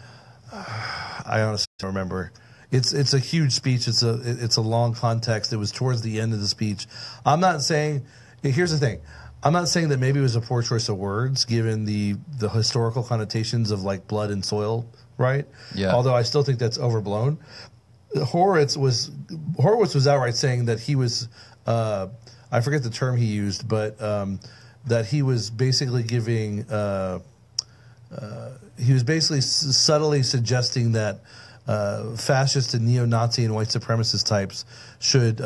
I honestly don't remember. It's a huge speech. It's a long context. It was towards the end of the speech. I'm not saying. Here's the thing. I'm not saying that maybe it was a poor choice of words given the historical connotations of like blood and soil, right? Yeah. Although I still think that's overblown. Horowitz was outright saying that he was. I forget the term he used, but. That he was basically giving, he was basically subtly suggesting that fascist and neo-Nazi and white supremacist types should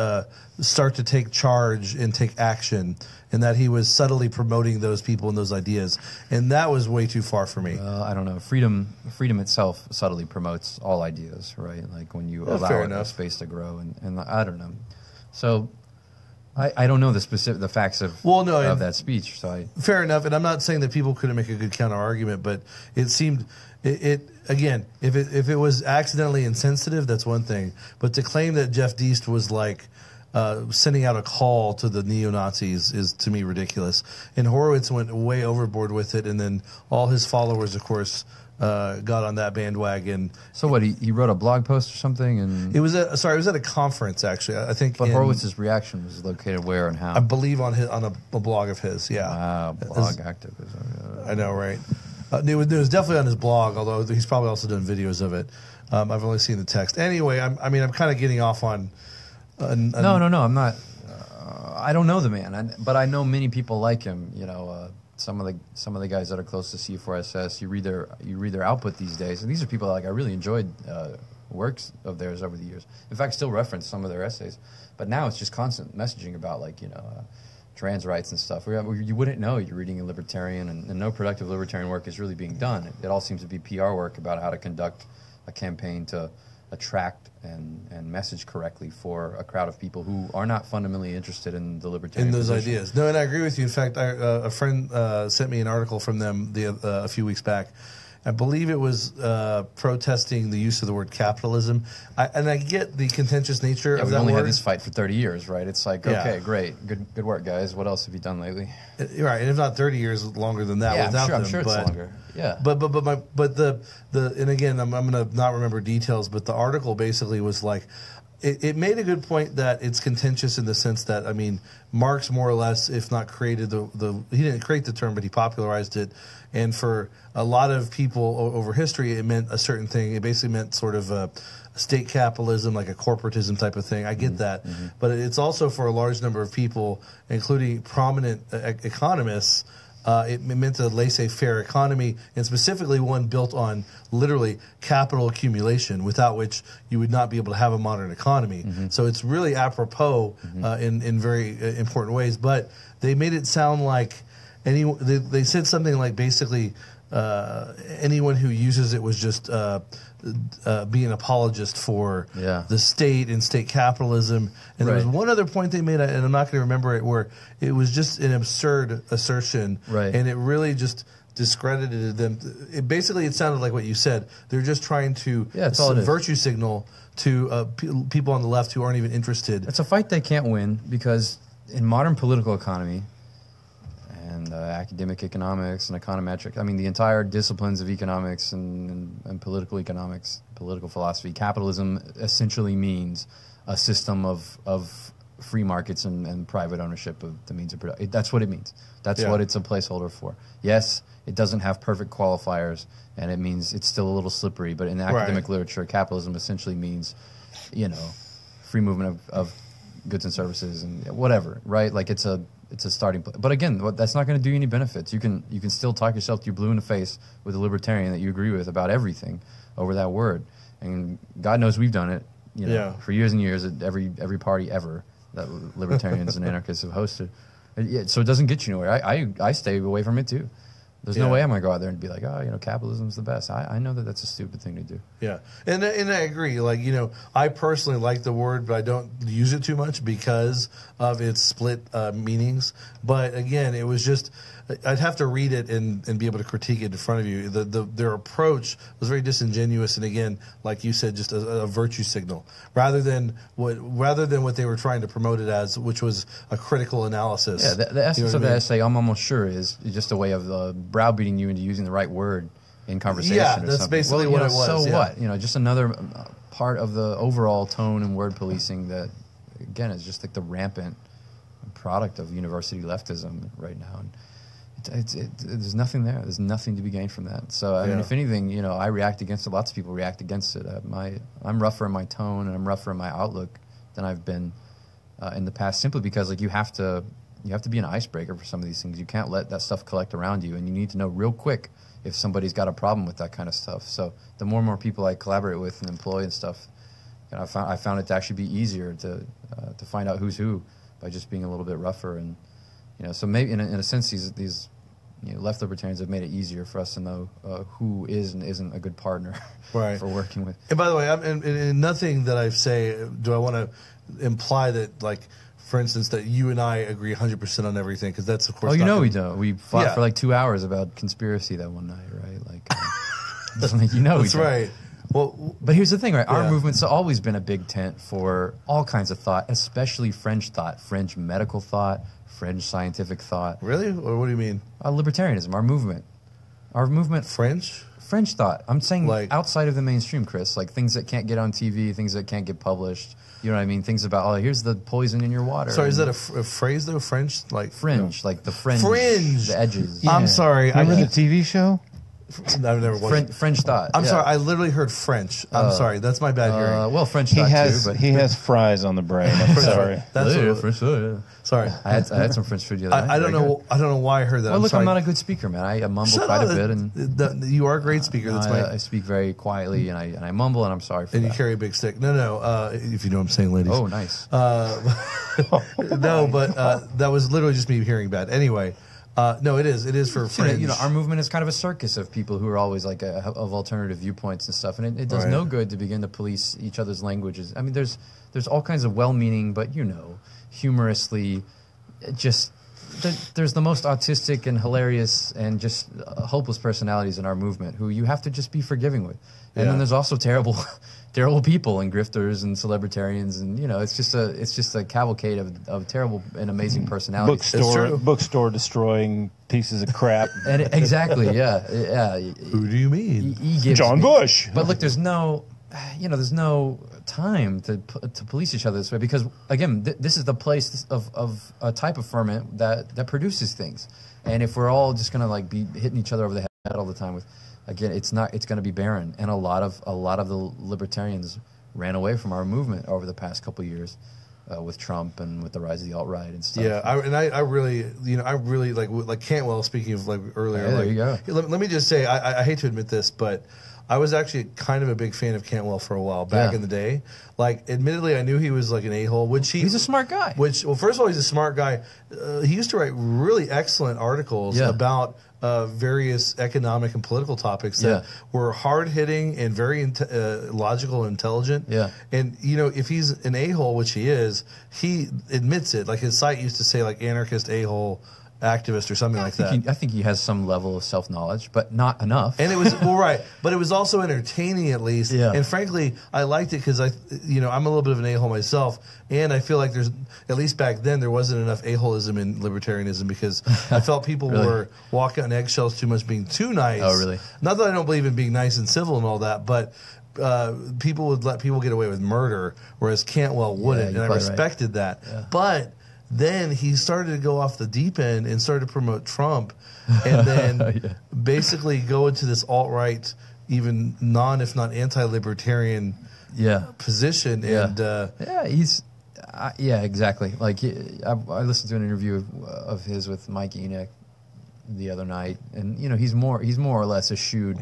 start to take charge and take action, and that he was subtly promoting those people and those ideas. And that was way too far for me. I don't know. Freedom itself subtly promotes all ideas, right? Like when you allow it a space to grow, and I don't know. So... I don't know the facts of that speech. So fair enough, and I'm not saying that people couldn't make a good counter argument, but it seemed it again, if it was accidentally insensitive, that's one thing. But to claim that Jeff Deist was like sending out a call to the neo-Nazis is to me ridiculous. And Horowitz went way overboard with it, and then all his followers, of course, got on that bandwagon. So what? He wrote a blog post or something, and it was at a conference actually. I think. But Horowitz's reaction was located where and how? I believe on a blog of his. Yeah. Wow, blog activism. I know, right? It was definitely on his blog, although he's probably also done videos of it. I've only seen the text. Anyway, I'm kind of getting off on. No, I'm not. I don't know the man, but I know many people like him. Some of the guys that are close to C4SS, you read their output these days, and these are people like I really enjoyed works of theirs over the years. In fact, still reference some of their essays, but now it's just constant messaging about trans rights and stuff. You wouldn't know you're reading a libertarian, and no productive libertarian work is really being done. It all seems to be PR work about how to conduct a campaign to attract and message correctly for a crowd of people who are not fundamentally interested in the libertarian in those position. ideas. No, and I agree with you. In fact, a friend sent me an article from them a few weeks back. I believe it was protesting the use of the word capitalism. And I get the contentious nature of We've that only word. had this fight for 30 years, right? It's like, Yeah. okay, great. Good work, guys. What else have you done lately? Right, and if not 30 years longer than that without them. I'm sure it's longer. Yeah. But the and again, I'm going to not remember details, but the article basically was like, it made a good point that it's contentious in the sense that, I mean, Marx more or less, if not created he didn't create the term, but he popularized it. And for a lot of people over history, it meant a certain thing. It basically meant sort of a state capitalism, like a corporatism type of thing. I get that. Mm-hmm. But it's also for a large number of people, including prominent economists, it meant a laissez-faire economy, and specifically one built on literally capital accumulation, without which you would not be able to have a modern economy. Mm-hmm. So it's really apropos in very important ways. But they made it sound like they said something like basically anyone who uses it was just being an apologist for the state and state capitalism. And there was one other point they made, and I'm not going to remember it, where it was just an absurd assertion, and it really just discredited them. It sounded like what you said. They're just trying to virtue signal to people on the left who aren't even interested. It's a fight they can't win, because in modern political economy and academic economics and econometric, I mean, the entire disciplines of economics and political economics, political philosophy, capitalism essentially means a system of free markets and private ownership of the means of production. That's what it means. That's what it's a placeholder for. Yes, it doesn't have perfect qualifiers, and it means it's still a little slippery, but in academic literature, capitalism essentially means, free movement of goods and services and whatever, right? Like it's a starting place. But again, that's not going to do you any benefits. You can still talk yourself to blue in the face with a libertarian that you agree with about everything over that word. And God knows we've done it, for years and years at every party ever that libertarians and anarchists have hosted. So it doesn't get you nowhere. I stay away from it too. There's no way I'm going to go out there and be like, capitalism's the best. I know that that's a stupid thing to do. Yeah, and I agree. Like, I personally like the word, but I don't use it too much because of its split meanings. But again, it was just, I'd have to read it and be able to critique it in front of you. Their approach was very disingenuous, and again, like you said, just a virtue signal rather than what they were trying to promote it as, which was a critical analysis. Yeah, the essence of the essay, I'm almost sure, is just a way of browbeating you into using the right word in conversation. Yeah, or that's something. basically what it was. So what? Just another part of the overall tone and word policing that, again, is just like the rampant product of university leftism right now. And there's nothing there. There's nothing to be gained from that. So, I mean, if anything, I react against it. Lots of people react against it. I'm rougher in my tone and I'm rougher in my outlook than I've been in the past, simply because you have to be an icebreaker for some of these things. You can't let that stuff collect around you, and you need to know real quick if somebody's got a problem with that kind of stuff. So the more and more people I collaborate with and employ and stuff, I found it to actually be easier to find out who's who by just being a little bit rougher. And so maybe in a sense these left libertarians have made it easier for us to know who is and isn't a good partner for working with. And by the way, in nothing that I say do I want to imply that, like, for instance, that you and I agree 100% on everything, because that's, of course, we don't. We fought for like 2 hours about conspiracy that one night, right? Like, that's we right. Well, but here's the thing, right? Our movement's always been a big tent for all kinds of thought, especially French thought, French medical thought, French scientific thought. Really? Or what do you mean? Libertarianism, our movement. French thought. I'm saying outside of the mainstream, Chris, like things that can't get on TV, things that can't get published. You know what I mean? Things about, here's the poison in your water. Sorry, is that a phrase, though? French? Fringe, like the fringe. The edges. Yeah. I'm sorry. Remember the TV show? I've never watched French thought. I'm sorry. I literally heard French. I'm sorry. That's my bad hearing. Well, French thought too. But he has fries on the brain. I'm sorry. That's French thought, yeah. Sorry. I had some French food the other night. I don't know why I heard that. Well, look, I'm not a good speaker, man. I mumble quite a bit, and you are a great speaker. I speak very quietly, and I mumble, and I'm sorry for that. And you carry a big stick. No. If you know what I'm saying, ladies. Oh, nice. No, but that was literally just me hearing bad. Anyway, No, it is. It is for fringe. Our movement is kind of a circus of people who are always like of alternative viewpoints and stuff, and it does no good to begin to police each other's languages. I mean, there's all kinds of well-meaning, but humorously, just there's the most autistic and hilarious and just hopeless personalities in our movement who you have to just be forgiving with, and then there's also terrible people and grifters and celebritarians, and it's just a cavalcade of terrible and amazing personalities. Bookstore destroying pieces of crap. And exactly, yeah. Who do you mean? John Bush. But look, there's no time to police each other this way because again, this is the place of a type of ferment that produces things, and if we're all just gonna like be hitting each other over the head all the time with. Again, it's going to be barren, and a lot of the libertarians ran away from our movement over the past couple of years with Trump and with the rise of the alt-right and stuff. Yeah, I really like Cantwell. Speaking of like earlier, there you go. Let me just say, I hate to admit this, but I was actually kind of a big fan of Cantwell for a while back in the day. Like, admittedly, I knew he was like an a-hole, he's a smart guy. First of all, he's a smart guy. He used to write really excellent articles about various economic and political topics that were hard-hitting and very logical and intelligent. Yeah. And, if he's an a-hole, which he is, he admits it. Like, his site used to say, like, anarchist a-hole activist or something like that. I think he has some level of self-knowledge, but not enough. And it was, but it was also entertaining at least. Yeah. And frankly, I liked it because I'm a little bit of an a-hole myself, and I feel like there's, at least back then, there wasn't enough a-holism in libertarianism because I felt people were walking on eggshells too much, being too nice. Oh, really? Not that I don't believe in being nice and civil and all that, but people would let people get away with murder, whereas Cantwell wouldn't, and I respected that. Yeah. But then he started to go off the deep end and started to promote Trump, and then basically go into this alt-right, even if not anti-libertarian position. And he's exactly. Like I listened to an interview of his with Mike Enoch the other night, and he's more or less eschewed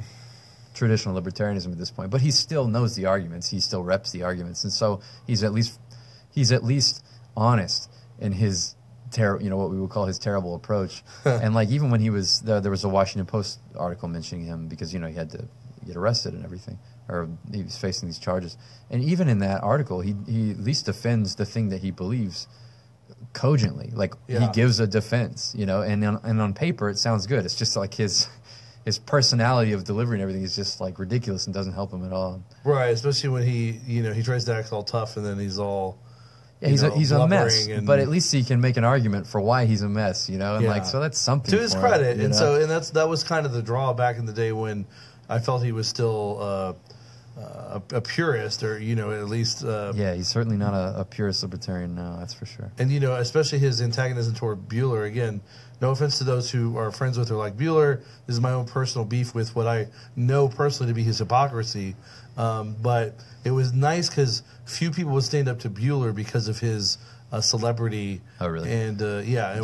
traditional libertarianism at this point, but he still knows the arguments. He still reps the arguments, and so he's at least honest in his what we would call his terrible approach. And like even when he was there was a Washington Post article mentioning him because he had to get arrested and everything, or he was facing these charges. And even in that article, he at least defends the thing that he believes cogently. Like he gives a defense, and on paper it sounds good. It's just like his personality of delivery and everything is just like ridiculous and doesn't help him at all. Right, especially when he tries to act all tough and then he's all. Yeah, he's a mess, but at least he can make an argument for why he's a mess, and so that's something to his credit. And that was kind of the draw back in the day when I felt he was still a purist, or at least. He's certainly not a purist libertarian now. That's for sure. And especially his antagonism toward Bueller. Again, no offense to those who are friends with or like Bueller. This is my own personal beef with what I know personally to be his hypocrisy. But it was nice because few people would stand up to Bueller because of his celebrity. Oh, really? And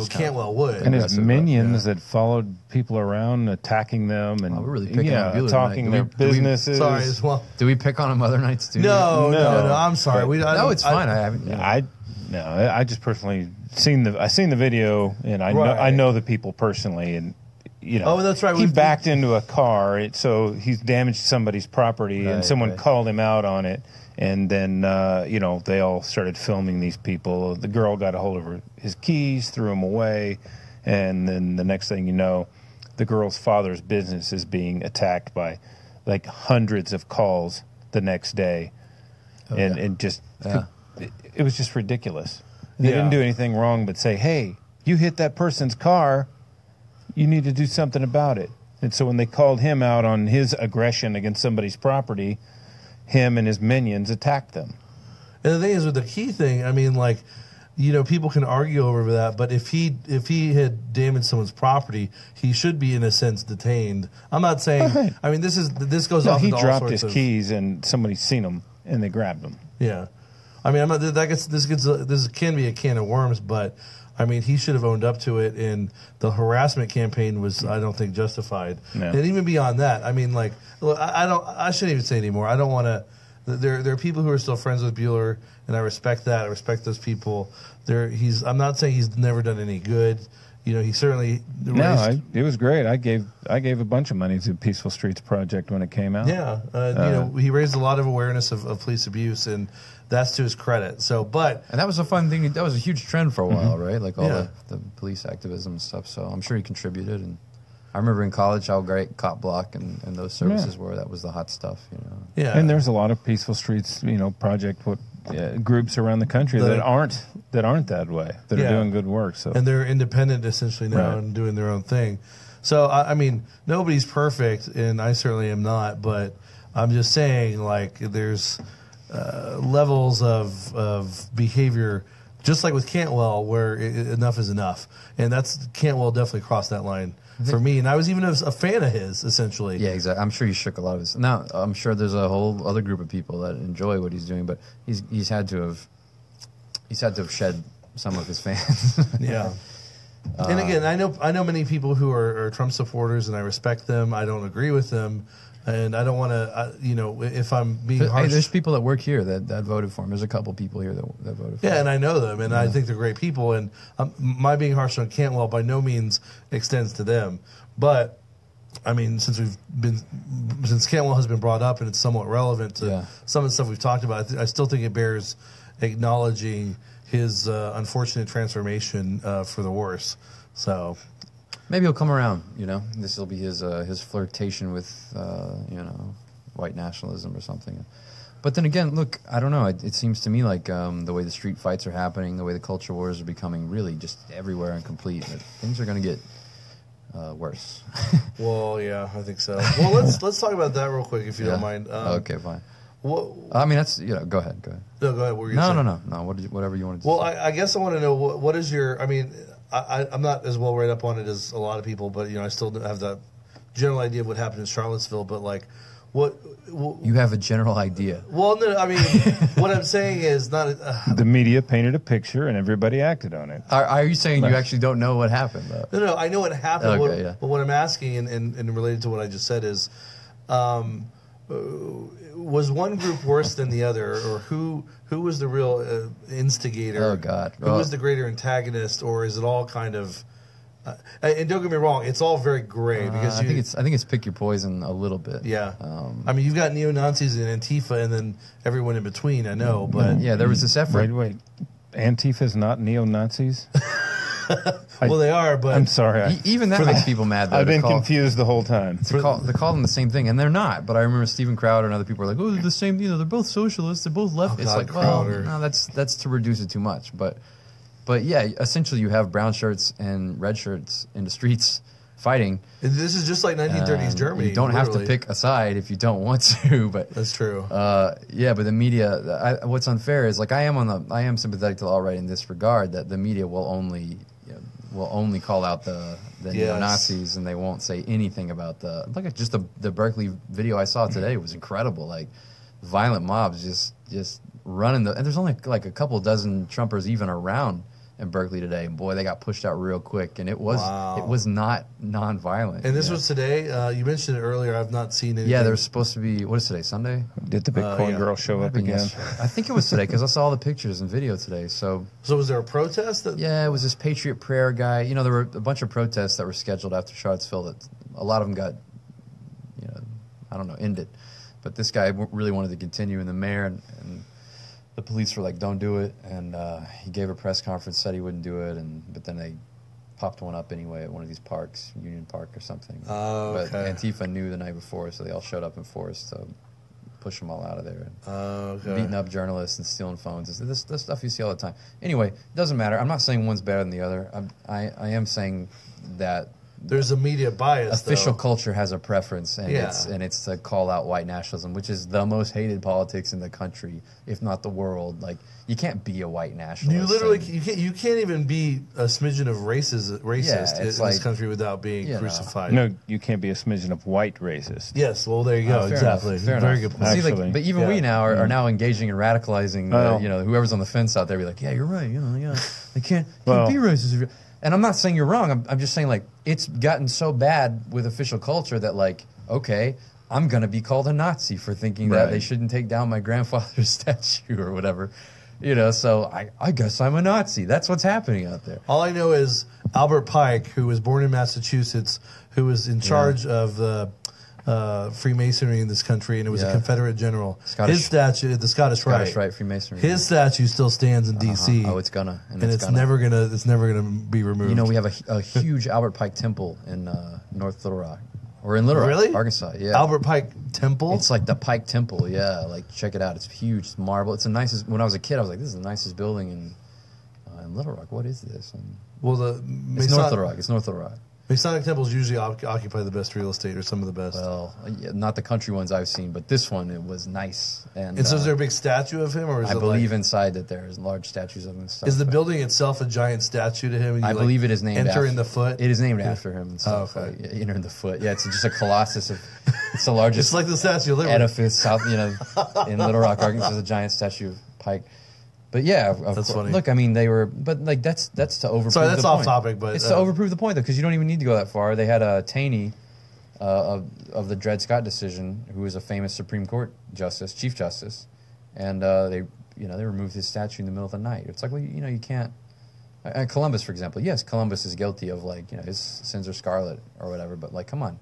Cantwell would. And his minions that followed people around, attacking them, and we're really picking on Bueller talking their businesses. Sorry as well. Do we pick on him other nights too? No. I'm sorry. It's fine. I haven't. I just personally seen the video, and I know the people personally, and. Oh, that's right. He backed into a car, so he's damaged somebody's property, and someone called him out on it. And then, they all started filming these people. The girl got a hold of his keys, threw them away, and then the next thing you know, the girl's father's business is being attacked by, like, hundreds of calls the next day, it was just ridiculous. They didn't do anything wrong but say, "Hey, you hit that person's car. You need to do something about it." And so when they called him out on his aggression against somebody's property, him and his minions attacked them. And the thing is, with the key thing, I mean, like, people can argue over that, but if he had damaged someone's property, he should be in a sense detained. I'm not saying. Right. I mean, this goes off. He into all dropped sorts his keys, and somebody's seen him, and they grabbed him. Yeah, I mean, this can be a can of worms, but. I mean, he should have owned up to it, and the harassment campaign was, I don't think, justified. No. And even beyond that, I mean, like, look, I shouldn't even say anymore. I don't want to. There are people who are still friends with Bueller, and I respect that. I respect those people. I'm not saying he's never done any good. he certainly No, it was great. I gave a bunch of money to Peaceful Streets Project when it came out. Yeah, he raised a lot of awareness of police abuse, and that's to his credit. So, and that was a fun thing. That was a huge trend for a while, right? Like all the police activism and stuff. So I'm sure he contributed. And I remember in college how great Cop Block and those services were. That was the hot stuff, Yeah, and there's a lot of Peaceful Streets, project groups around the country that aren't that way, that are doing good work. So, and they're independent essentially now and doing their own thing. So I mean, nobody's perfect, and I certainly am not. But I'm just saying, like, there's levels of behavior, just like with Cantwell, where enough is enough, and Cantwell definitely crossed that line for me. And I was even a fan of his, essentially. Yeah, exactly. I'm sure he shook a lot of his. Now, I'm sure there's a whole other group of people that enjoy what he's doing, but he's had to have shed some of his fans. Yeah. And again, I know many people who are Trump supporters, and I respect them. I don't agree with them. And I don't want to, if I'm being harsh. Hey, there's people that work here that voted for him. There's a couple people here that voted for him. Yeah, and I know them, and I think they're great people. And my being harsh on Cantwell by no means extends to them. But, I mean, since Cantwell has been brought up and it's somewhat relevant to some of the stuff we've talked about, I still think it bears acknowledging his unfortunate transformation for the worse. So... maybe he'll come around, This will be his flirtation with, white nationalism or something. But then again, look, I don't know. It seems to me like the way the street fights are happening, the way the culture wars are becoming really just everywhere and complete, that things are going to get worse. Well, yeah, I think so. Well, let's talk about that real quick, if you don't mind. Okay, fine. I mean, that's go ahead. No, go ahead. What were you saying? No. Whatever you wanted to say. Well, I guess I want to know what is your. I mean, I'm not as well read up on it as a lot of people, but I still have that general idea of what happened in Charlottesville. But like, what you have a general idea? Well, no, I mean, what I'm saying is not. The media painted a picture, and everybody acted on it. Are you saying you actually don't know what happened, though? No, I know what happened. Okay, but what I'm asking, and related to what I just said, is. Was one group worse than the other, or who was the real instigator? Oh God, who was the greater antagonist, or is it all kind of? And don't get me wrong, it's all very gray because I think it's pick your poison a little bit. Yeah, I mean, you've got neo Nazis and Antifa, and then everyone in between. I know, but yeah, there was this effort. Wait, Antifa's not neo Nazis. Well, they are, but I'm sorry. Even that makes people mad. Though, I've been confused the whole time. They call them the same thing, and they're not. But I remember Steven Crowder and other people were like, "Oh, they're the same. They're both socialists. They're both left." It's like, Crowder. Well, no, that's to reduce it too much. But yeah, essentially, you have brown shirts and red shirts in the streets fighting. This is just like 1930s Germany. You don't have to pick a side if you don't want to. But that's true. Yeah, but the media. What's unfair is like I am sympathetic to the alt-right in this regard, that the media will only call out the neo-Nazis, and they won't say anything about just the Berkeley video I saw today was incredible. Like violent mobs just running and there's only like a couple dozen Trumpers even around in Berkeley today, and boy, they got pushed out real quick, and it was not non-violent. And this was today. You mentioned it earlier. I've not seen anything. Yeah, there's supposed to be. What is today? Sunday? Did the Bitcoin girl show up again? I think it was today because I saw all the pictures and video today. So was there a protest? Yeah, it was this Patriot Prayer guy. There were a bunch of protests that were scheduled after Charlottesville. That a lot of them got, I don't know, ended. But this guy really wanted to continue, and the mayor and the police were like, "Don't do it," and he gave a press conference, said he wouldn't do it, but then they popped one up anyway at one of these parks, Union Park or something. Oh, okay. But Antifa knew the night before, so they all showed up in force to push them all out of there. And beating up journalists and stealing phones. This stuff you see all the time. Anyway, it doesn't matter. I'm not saying one's better than the other. I am saying that there's a media bias. Official culture has a preference, and it's to call out white nationalism, which is the most hated politics in the country, if not the world. Like, you can't be a white nationalist. You literally you can't even be a smidgen of racist in this country without being crucified. No, you can't be a smidgen of white racist. Yes, well there you go. Exactly. Very good point. See, but even we now are now engaging in radicalizing. Whoever's on the fence out there, be like, yeah, you're right. They can't be racist. And I'm not saying you're wrong. I'm just saying, like, it's gotten so bad with official culture that, like, okay, I'm going to be called a Nazi for thinking that they shouldn't take down my grandfather's statue or whatever. So I guess I'm a Nazi. That's what's happening out there. All I know is Albert Pike, who was born in Massachusetts, who was in charge of the Freemasonry in this country, and it was a Confederate general. His statue, the Scottish Rite Freemasonry. His statue still stands in D.C. Oh, it's gonna, and it's never gonna be removed. We have a huge Albert Pike Temple in North Little Rock, or in Little Rock, really? Arkansas. Yeah, Albert Pike Temple. It's like the Pike Temple. Yeah, like check it out. It's huge. It's marble. It's the nicest. When I was a kid, I was like, this is the nicest building in Little Rock. What is this? And well, it's North Little Rock. It's North Little Rock. Masonic temples usually occupy the best real estate, or some of the best. Well, not the country ones I've seen, but this one, it was nice. And so is there a big statue of him, or is I believe inside that there's large statues of him and stuff. Is the building itself a giant statue to him? And I believe it is named after in the foot. It is named after him and stuff. Enter in the foot. Yeah, it's just a colossus of. It's the largest. It's like the Statue of Liberty. Edifice in Little Rock, Arkansas. There's a giant statue of Pike. But yeah, that's funny. Look, I mean, they were, but like that's to overprove. Sorry, that's the off point. topic, but it's to overprove the point though, because you don't even need to go that far. They had a Taney of the Dred Scott decision, who was a famous Supreme Court justice, Chief Justice, and they removed his statue in the middle of the night. It's like, well, you can't. Columbus, for example, yes, Columbus is guilty of his sins are scarlet or whatever, but like, come on,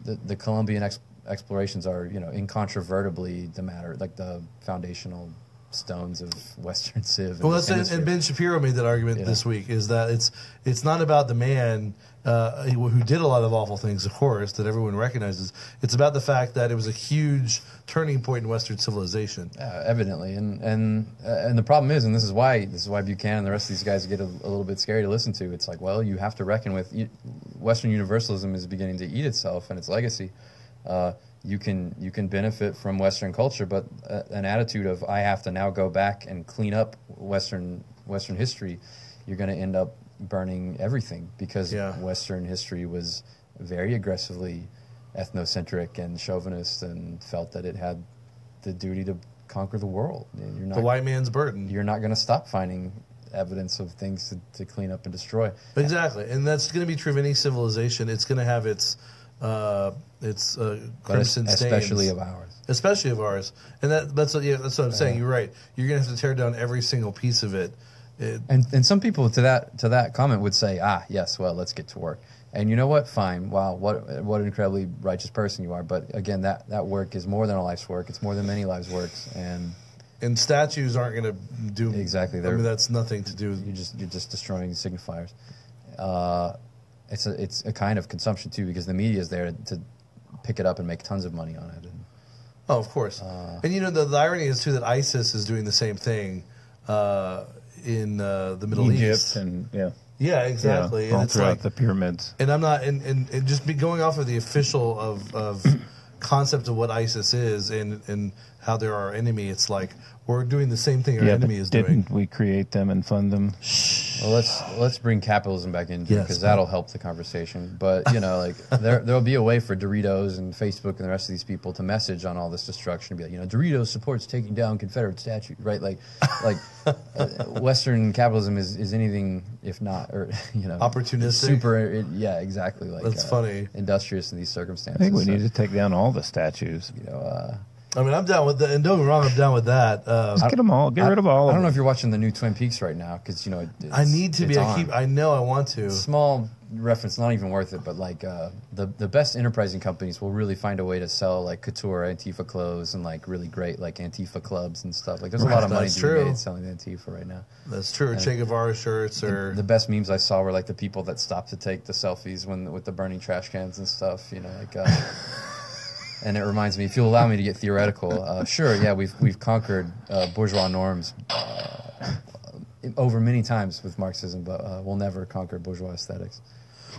the Columbian explorations are incontrovertibly the matter, like the foundational stones of Western civ. Well, and Ben Shapiro made that argument this week, is that it's not about the man who did a lot of awful things, of course, that everyone recognizes. It's about the fact that it was a huge turning point in Western civilization. Evidently, and the problem is, and this is why Buchanan and the rest of these guys get a little bit scary to listen to. It's like, well, you have to reckon with Western universalism is beginning to eat itself and its legacy. You can benefit from Western culture, but an attitude of I have to now go back and clean up Western history, you're going to end up burning everything, because Western history was very aggressively ethnocentric and chauvinist and felt that it had the duty to conquer the world. The white man's burden. You're not going to stop finding evidence of things to clean up and destroy. Exactly, and that's going to be true of any civilization. It's going to have its crimson stains, especially of ours, and that's what I'm saying. You're right. You're gonna have to tear down every single piece of it. And some people to that comment would say, yes, well, let's get to work. And you know what? Fine. Wow, what an incredibly righteous person you are. But again, that work is more than a life's work. It's more than many lives' works. And statues aren't going to do exactly. That's nothing to do. You're just destroying signifiers. It's a kind of consumption too, because the media is there to pick it up and make tons of money on it. Oh, of course. And the irony is too that ISIS is doing the same thing in the Middle East. And exactly. All and it's throughout like the pyramids. And I'm not, and just going off of the official of concept of what ISIS is and how they're our enemy. It's like we're doing the same thing our enemy is doing. Didn't we create them and fund them? Well, let's bring capitalism back in, because that'll help the conversation. But there'll be a way for Doritos and Facebook and the rest of these people to message on all this destruction and be like, Doritos supports taking down Confederate statues, right? Like Western capitalism is anything if not, or opportunistic, super. Exactly. Like that's funny. Industrious in these circumstances. I think we need to take down all the statues. I mean, I'm down with that, and don't get me wrong, I'm down with that. Just get them all. Get rid of all of them. I don't know if you're watching the new Twin Peaks right now, because I need to be. I know I want to. Small reference, not even worth it, but like the best enterprising companies will really find a way to sell like couture Antifa clothes and like really great like Antifa clubs and stuff. Like there's a lot of money to be made selling Antifa right now. That's true. Or Che Guevara shirts, or the best memes I saw were like the people that stopped to take the selfies with the burning trash cans and stuff. And it reminds me, if you'll allow me to get theoretical, sure, yeah, we've conquered bourgeois norms over many times with Marxism, but we'll never conquer bourgeois aesthetics.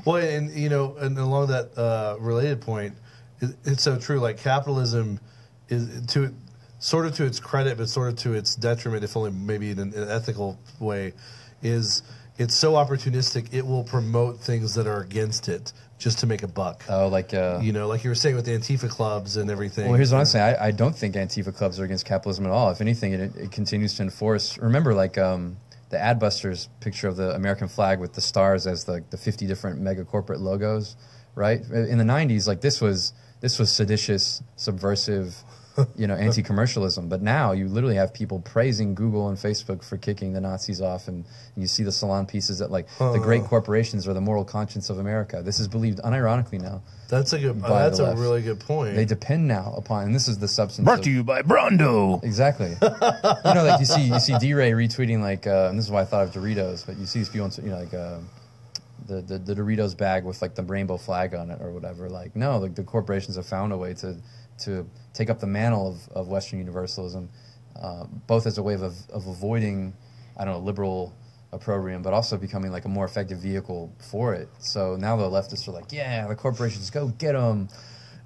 Well, and and along that related point, it's so true. Like capitalism is sort of to its credit, but sort of to its detriment, if only maybe in an ethical way, is it's so opportunistic. It will promote things that are against it just to make a buck. Oh, like like you were saying with the Antifa clubs and everything. Well, here's what I'm saying. I don't think Antifa clubs are against capitalism at all. If anything, it continues to enforce. Remember, like the Adbusters picture of the American flag with the stars as the 50 different mega corporate logos, right? In the 90s, like this was seditious, subversive, anti-commercialism. But now you literally have people praising Google and Facebook for kicking the Nazis off, and you see the salon pieces that the great corporations are the moral conscience of America. This is believed unironically now. That's a good. That's a really good point. They depend now upon, and this is the substance. Brought to you by Brondo. Exactly. You see D-Ray retweeting and this is why I thought of Doritos, but you see these people, the Doritos bag with the rainbow flag on it or whatever. No, the corporations have found a way to take up the mantle of Western universalism, both as a way of avoiding, liberal opprobrium, but also becoming a more effective vehicle for it. So now the leftists are the corporations, go get them.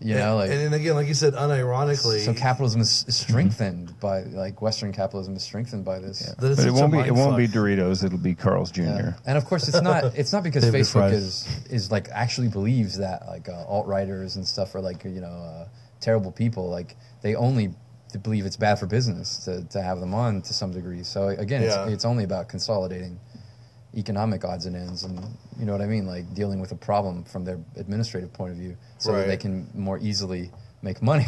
And again, like you said, unironically, so capitalism is strengthened by Western capitalism is strengthened by this. Yeah. But it won't be Doritos. It'll be Carl's Jr. Yeah. And of course, it's not because Facebook is actually believes that alt-righters and stuff are terrible people. They only believe it's bad for business to have them on to some degree. So again, it's only about consolidating economic odds and ends, and you know what I mean, dealing with a problem from their administrative point of view, so that they can more easily make money.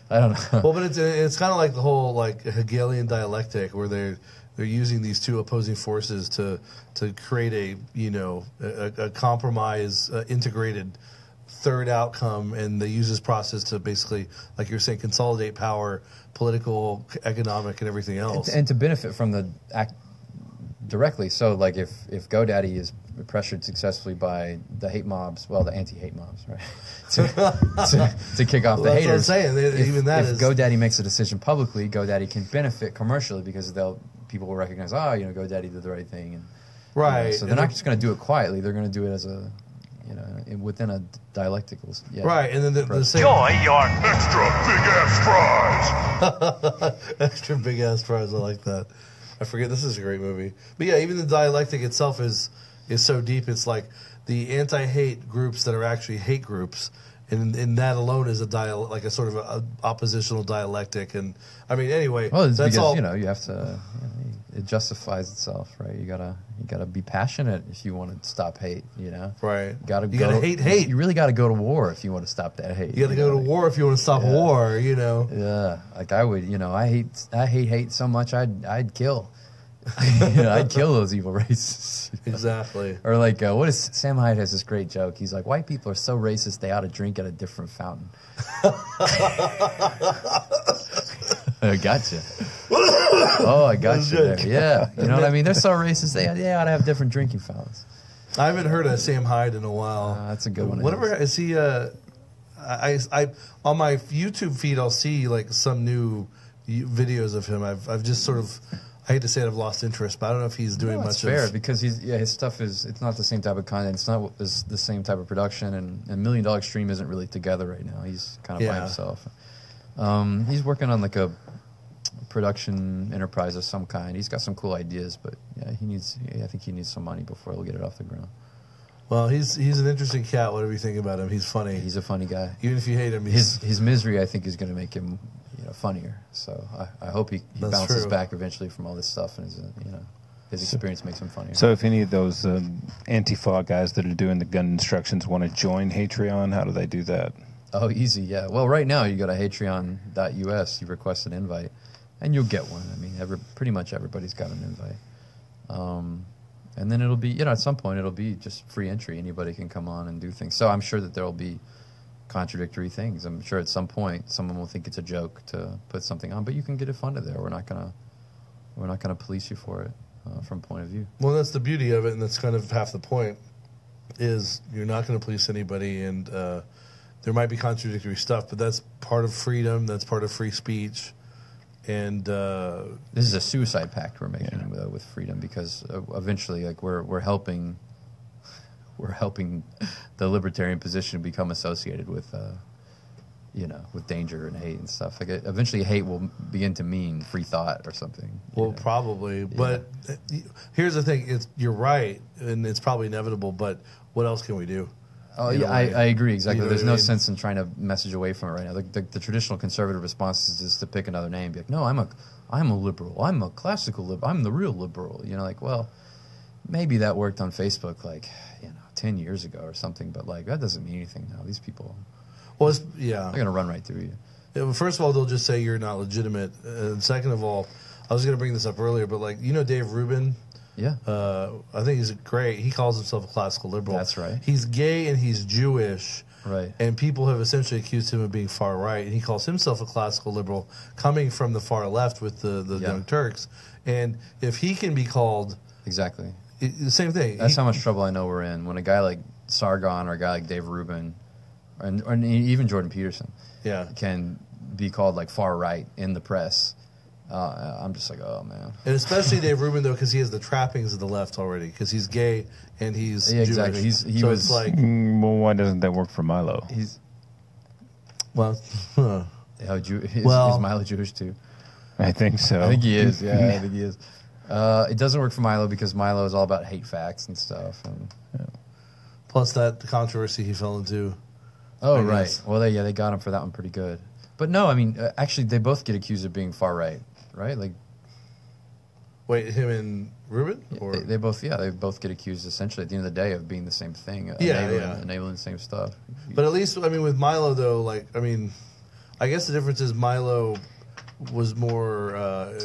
I don't know. Well, but it's kind of like the whole Hegelian dialectic, where they're using these two opposing forces to create a compromise, integrated third outcome, and they use this process to basically, like you're saying, consolidate power, political, economic, and everything else, and to benefit from the act directly. So if GoDaddy is pressured successfully by the hate mobs, the anti-hate mobs, right, to kick off the haters. That's what I'm saying. If GoDaddy makes a decision publicly, GoDaddy can benefit commercially because people will recognize, GoDaddy did the right thing, and right. So they're not just going to do it quietly; they're going to do it as a within a dialectical. Right, and then the same. Enjoy your extra big ass fries. Extra big ass fries. I like that. I forget, this is a great movie. But yeah, even the dialectic itself is so deep. It's the anti-hate groups that are actually hate groups, and that alone is a sort of a oppositional dialectic. And I mean, anyway, it's that's because you have to. It justifies itself, right? You gotta be passionate if you want to stop hate. Right. You gotta hate hate. You really got to go to war if you want to stop that hate. You got to go to war if you want to stop war. Yeah, I would. I hate so much. I'd kill. I'd kill those evil racists. Exactly. Or what is Sam Hyde has this great joke. He's like, white people are so racist they ought to drink at a different fountain. I gotcha. Oh, I got you there. Yeah, you know what I mean. They're so racist they ought to have different drinking fountains. I haven't heard of Sam Hyde in a while. That's a good one. Whatever is he? I on my YouTube feed I'll see some new videos of him. I've just sort of. I hate to say it, I've lost interest, but I don't know if he's doing much. It's fair because his stuff it's not the same type of content. It's not the same type of production, and $1 Million Stream isn't really together right now. He's kind of by himself. He's working on a production enterprise of some kind. He's got some cool ideas, but I think he needs some money before he'll get it off the ground. Well, he's an interesting cat. Whatever you think about him, he's funny. He's a funny guy. Even if you hate him, his misery, I think, is going to make him funnier. So I hope he bounces back eventually from all this stuff, and his experience makes him funnier. So if any of those Antifa guys that are doing the gun instructions want to join Hatreon, how do they do that? Oh, easy, yeah. Well, right now you go to hatreon.us, you request an invite, and you'll get one. I mean, pretty much everybody's got an invite. And then it'll be, at some point it'll be just free entry. Anybody can come on and do things. So I'm sure that there'll be contradictory things. I'm sure at some point someone will think it's a joke to put something on, but you can get it funded there. We're not gonna police you for it from point of view. Well, that's the beauty of it, and that's kind of half the point. Is you're not going to police anybody, and there might be contradictory stuff, but that's part of freedom. That's part of free speech. And this is a suicide pact we're making with freedom, because eventually, we're helping the libertarian position become associated with with danger and hate and stuff. Eventually, hate will begin to mean free thought or something. Well, probably. But here's the thing: you're right, and it's probably inevitable. But what else can we do? Oh, yeah, I agree, exactly. There's no sense in trying to message away from it right now. The traditional conservative response is just to pick another name. Be like, no, I'm a liberal. I'm a classical liberal. I'm the real liberal. Well, maybe that worked on Facebook 10 years ago or something, but that doesn't mean anything now. These people, they're going to run right through you. First of all, they'll just say you're not legitimate. And second of all, I was going to bring this up earlier, but like, you know, Dave Rubin. Yeah. I think he's great. He calls himself a classical liberal. That's right. He's gay and he's Jewish. Right. And people have essentially accused him of being far right. And he calls himself a classical liberal coming from the far left with the Young Turks. And if he can be called... Exactly. The same thing. That's how much trouble I know we're in. When a guy like Sargon or a guy like Dave Rubin or even Jordan Peterson can be called like far right in the press. I'm just like, oh, man. And especially Dave Rubin, though, because he has the trappings of the left already, because he's gay and he's Jewish. Exactly. It's like... well, why doesn't that work for Milo? He's... Well... Is Milo Jewish, too? I think so. I think he is, yeah. I think he is. It doesn't work for Milo because Milo is all about hate facts and stuff. And, Plus that controversy he fell into. Oh, right. Well, they got him for that one pretty good. But no, I mean, actually, they both get accused of being far right, right? Like, wait, him and Rubin? Or? They both get accused essentially at the end of the day of being the same thing, enabling the same stuff. But at least, I mean, with Milo though, like, I mean, I guess the difference is Milo was more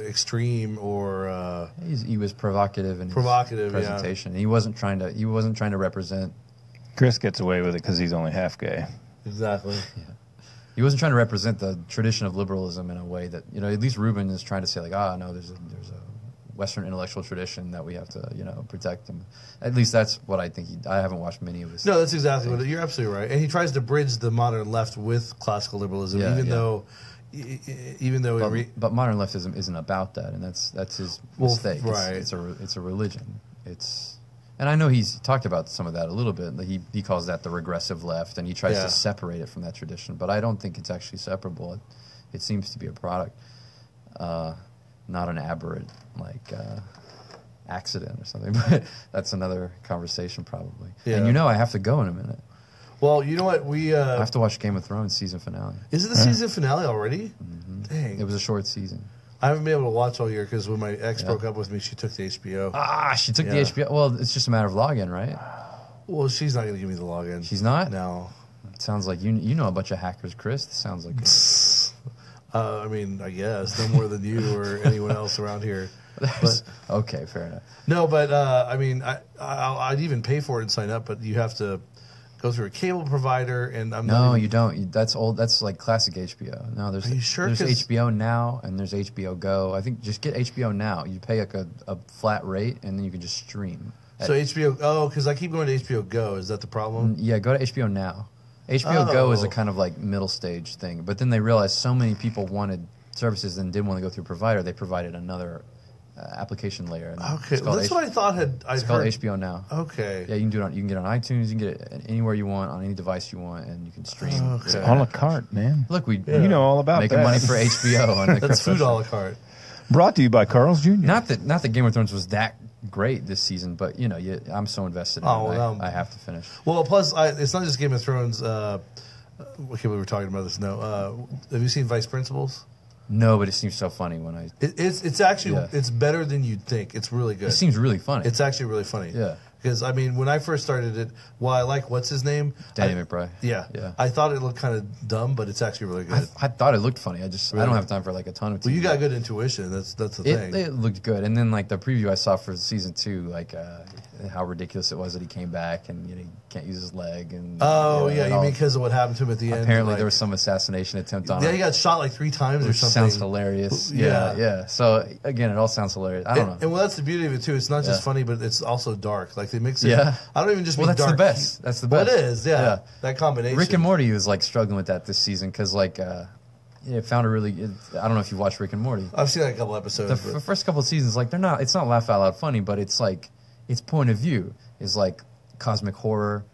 extreme, or he was provocative in his presentation. He wasn't trying to represent. Chris gets away with it because he's only half gay. Exactly. Yeah. He wasn't trying to represent the tradition of liberalism in a way that, you know, at least Rubin is trying to say like, no, there's a Western intellectual tradition that we have to, you know, protect them. At least that's what I think. I haven't watched many of his. No, that's exactly what you're absolutely right. And he tries to bridge the modern left with classical liberalism, even though. But modern leftism isn't about that, and that's his mistake. Right. It's a religion. And I know he's talked about some of that a little bit. He calls that the regressive left, and he tries to separate it from that tradition. But I don't think it's actually separable. It seems to be a product, not an aberrant accident or something. But that's another conversation probably. Yeah. And I have to go in a minute. Well, you know what? I have to watch Game of Thrones season finale. Is it the season finale already? Mm-hmm. Dang. It was a short season. I haven't been able to watch all year because when my ex broke up with me, she took the HBO. She took the HBO. Well, it's just a matter of login, right? Well, she's not going to give me the login. She's not? No. It sounds like you know a bunch of hackers, Chris. It sounds like... I mean, I guess. No more than you or anyone else around here. But, okay, fair enough. No, but, I mean, I'd even pay for it and sign up, but you have to go through a cable provider, and you don't. That's old. That's like classic HBO. No, there's HBO Now and there's HBO Go. I think just get HBO Now. You pay like a flat rate, and then you can just stream. So HBO. Because I keep going to HBO Go. Is that the problem? Yeah, go to HBO Now. HBO Go is a kind of like middle stage thing, but then they realized so many people wanted services and didn't want to go through a provider. They provided another application layer. Okay, that's what I thought It's called HBO Now. Okay. Yeah, you can do it. You can get it on iTunes. You can get it anywhere you want on any device you want, and you can stream. Okay. A la carte, man. Look, you know all about making money for HBO. That's food a la carte. Brought to you by Carl's Jr. Not that Game of Thrones was that great this season, but I'm so invested in it. I have to finish. Well, plus it's not just Game of Thrones. I can't believe we're talking about this now. Have you seen Vice Principals? No, but it seems so funny when I... It's actually it's better than you'd think. It's really good. It seems really funny. It's actually really funny. Yeah. Because, I mean, when I first started it, I like, what's his name? Danny McBride. Yeah. I thought it looked kind of dumb, but it's actually really good. I thought it looked funny. I don't have time for like a ton of TV. Well, you got good intuition. That's the thing. It looked good. And then like the preview I saw for season 2, like how ridiculous it was that he came back and he can't use his leg. And you mean because of what happened to him at the end? Apparently there was some assassination attempt on him. Yeah, he got shot like 3 times or something. Sounds hilarious. Yeah. So again, it all sounds hilarious. I don't know. And well, that's the beauty of it too. It's not just funny, but it's also dark. Like they mix it. Yeah. I don't even just mean that's dark. The best. That's the best. Well, it is. Yeah. That combination. Rick and Morty was like struggling with that this season because like it found a really. I don't know if you've watched Rick and Morty. I've seen like a couple episodes. The first couple of seasons, like it's not laugh out loud funny, but it's like its point of view is like cosmic horror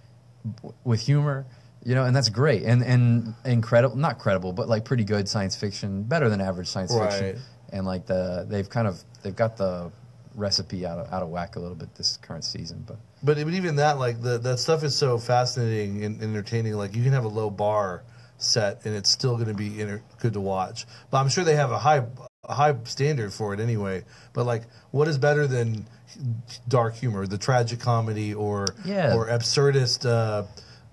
with humor. And that's great and incredible, not credible, but like pretty good science fiction, better than average science fiction. And like they've got the recipe out of whack a little bit this current season, but even that, like that stuff is so fascinating and entertaining. Like you can have a low bar set and it's still going to be good to watch. But I'm sure they have a high standard for it anyway. But like, what is better than dark humor, the tragic comedy, or absurdist?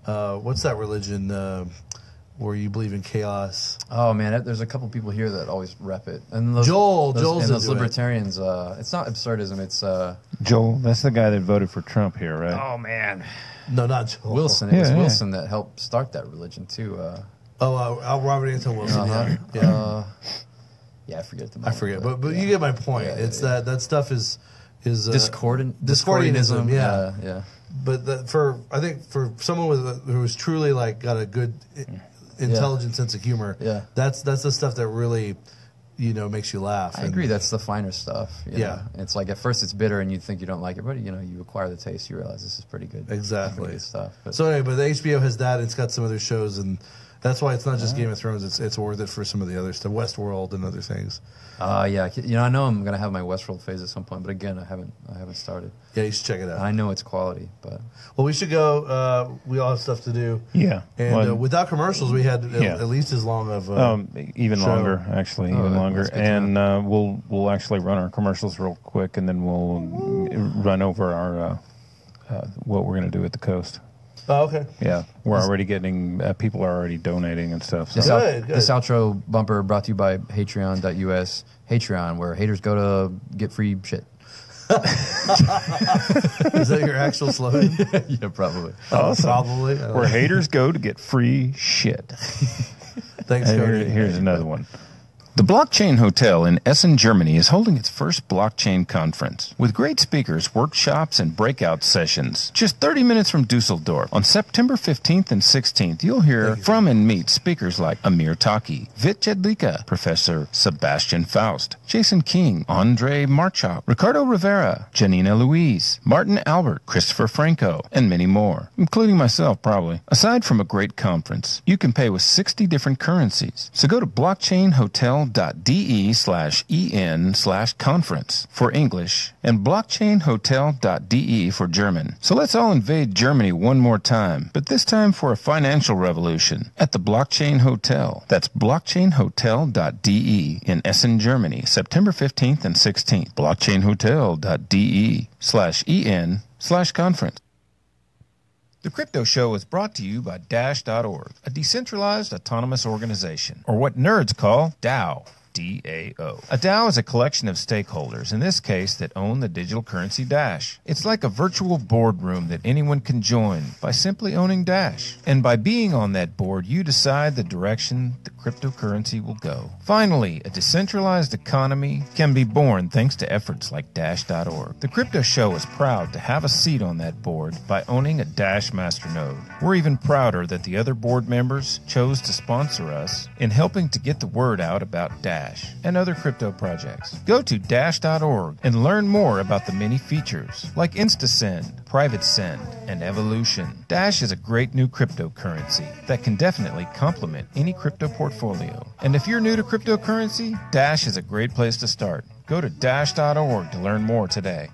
What's that religion? or you believe in chaos. Oh man, there's a couple people here that always rep it. And those, Joel's and those into it. libertarians. It's not absurdism. It's Joel, that's the guy that voted for Trump here, right? oh man, No, not Joel. Wilson. It was Wilson that helped start that religion too. Robert Anton Wilson. Uh-huh. Yeah. Yeah, I forget the I moment, forget, but you get my point. Yeah, it's yeah. that stuff is discordianism. Yeah. But I think for someone who's truly like got a good intelligent sense of humor, that's the stuff that really makes you laugh. I agree. That's the finer stuff. You Yeah. know? It's like at first it's bitter and you think you don't like it, but you acquire the taste. You realize this is pretty good. Exactly. Pretty good stuff. But, So anyway, but the HBO has that. It's got some other shows, and that's why it's not just Game of Thrones. It's worth it for some of the other stuff, Westworld and other things. yeah. I know I'm gonna have my Westworld phase at some point, but again, I haven't started. Yeah, you should check it out. I know it's quality, but Well, we should go. We all have stuff to do. Yeah. And without commercials, we had at least as long of even show. longer, actually, even longer. that's good to And we'll actually run our commercials real quick, and then we'll run over our what we're going to do at the coast. Oh, okay. Yeah, we're already getting people are already donating and stuff. So. Good. This outro bumper brought to you by Hatreon.us. Hatreon, where haters go to get free shit. Is that your actual slogan? Yeah, probably. Awesome. Probably. Where haters go to get free shit. Thanks, Cody. Here's another one. The Blockchain Hotel in Essen, Germany is holding its first blockchain conference with great speakers, workshops, and breakout sessions. Just 30 minutes from Dusseldorf. On September 15th and 16th, you'll hear from and meet speakers like Amir Taki, Vit Jedlicka, Professor Sebastian Faust, Jason King, Andre Marchak, Ricardo Rivera, Janina Louise, Martin Albert, Christopher Franco, and many more, including myself probably. Aside from a great conference, you can pay with 60 different currencies. So go to blockchainhotel.de/en/conference for English and blockchainhotel.de for German. So let's all invade Germany one more time, but this time for a financial revolution at the Blockchain Hotel. That's blockchainhotel.de in Essen, Germany, September 15th and 16th. blockchainhotel.de/en/conference. The Crypto Show is brought to you by Dash.org, a decentralized autonomous organization, or what nerds call DAO. DAO. A DAO is a collection of stakeholders, in this case, that own the digital currency Dash. It's like a virtual boardroom that anyone can join by simply owning Dash. And by being on that board, you decide the direction the cryptocurrency will go. Finally, a decentralized economy can be born thanks to efforts like Dash.org. The Crypto Show is proud to have a seat on that board by owning a Dash masternode. We're even prouder that the other board members chose to sponsor us in helping to get the word out about Dash and other crypto projects. Go to Dash.org and learn more about the many features like InstaSend, Private Send, and Evolution. Dash is a great new cryptocurrency that can definitely complement any crypto portfolio. And if you're new to cryptocurrency, Dash is a great place to start. Go to Dash.org to learn more today.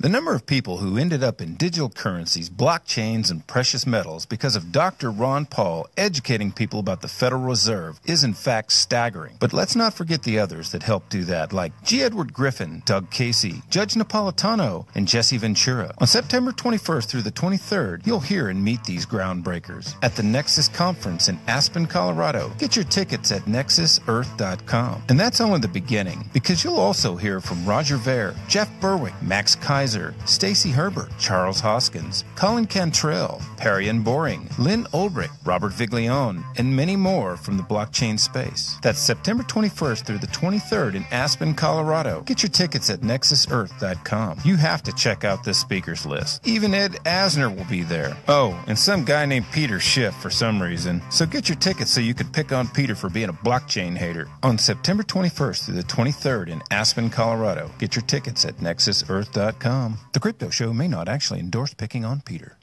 The number of people who ended up in digital currencies, blockchains, and precious metals because of Dr. Ron Paul educating people about the Federal Reserve is in fact staggering. But let's not forget the others that helped do that, like G. Edward Griffin, Doug Casey, Judge Napolitano, and Jesse Ventura. On September 21st through the 23rd, you'll hear and meet these groundbreakers at the Nexus Conference in Aspen, Colorado. Get your tickets at nexusearth.com. And that's only the beginning, because you'll also hear from Roger Ver, Jeff Berwick, Max Kaiser, Stacy Herbert, Charles Hoskins, Colin Cantrell, Parian Boring, Lynn Ulbrich, Robert Viglione, and many more from the blockchain space. That's September 21st through the 23rd in Aspen, Colorado. Get your tickets at nexusearth.com. You have to check out this speakers list. Even Ed Asner will be there. Oh, and some guy named Peter Schiff for some reason. So get your tickets so you can pick on Peter for being a blockchain hater. On September 21st through the 23rd in Aspen, Colorado. Get your tickets at nexusearth.com. The Crypto Show may not actually endorse picking on Peter.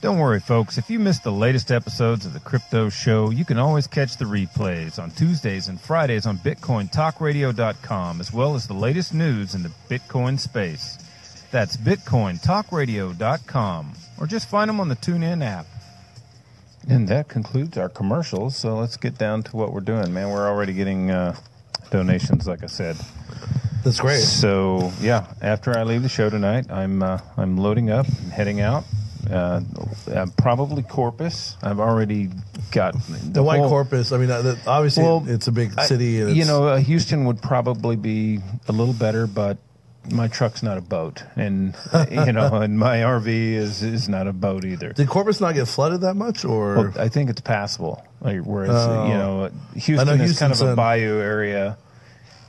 Don't worry, folks. If you missed the latest episodes of The Crypto Show, you can always catch the replays on Tuesdays and Fridays on BitcoinTalkRadio.com, as well as the latest news in the Bitcoin space. That's BitcoinTalkRadio.com, or just find them on the TuneIn app. And that concludes our commercials, so let's get down to what we're doing. Man, we're already getting donations, like I said. That's great. So, yeah, after I leave the show tonight, I'm loading up and heading out, Probably Corpus. I've already got the white Corpus. I mean, obviously, it's a big city. And Houston would probably be a little better, but my truck's not a boat, and and my RV is not a boat either. Did Corpus not get flooded that much, or well, I think it's passable. Whereas Houston is kind of a bayou area,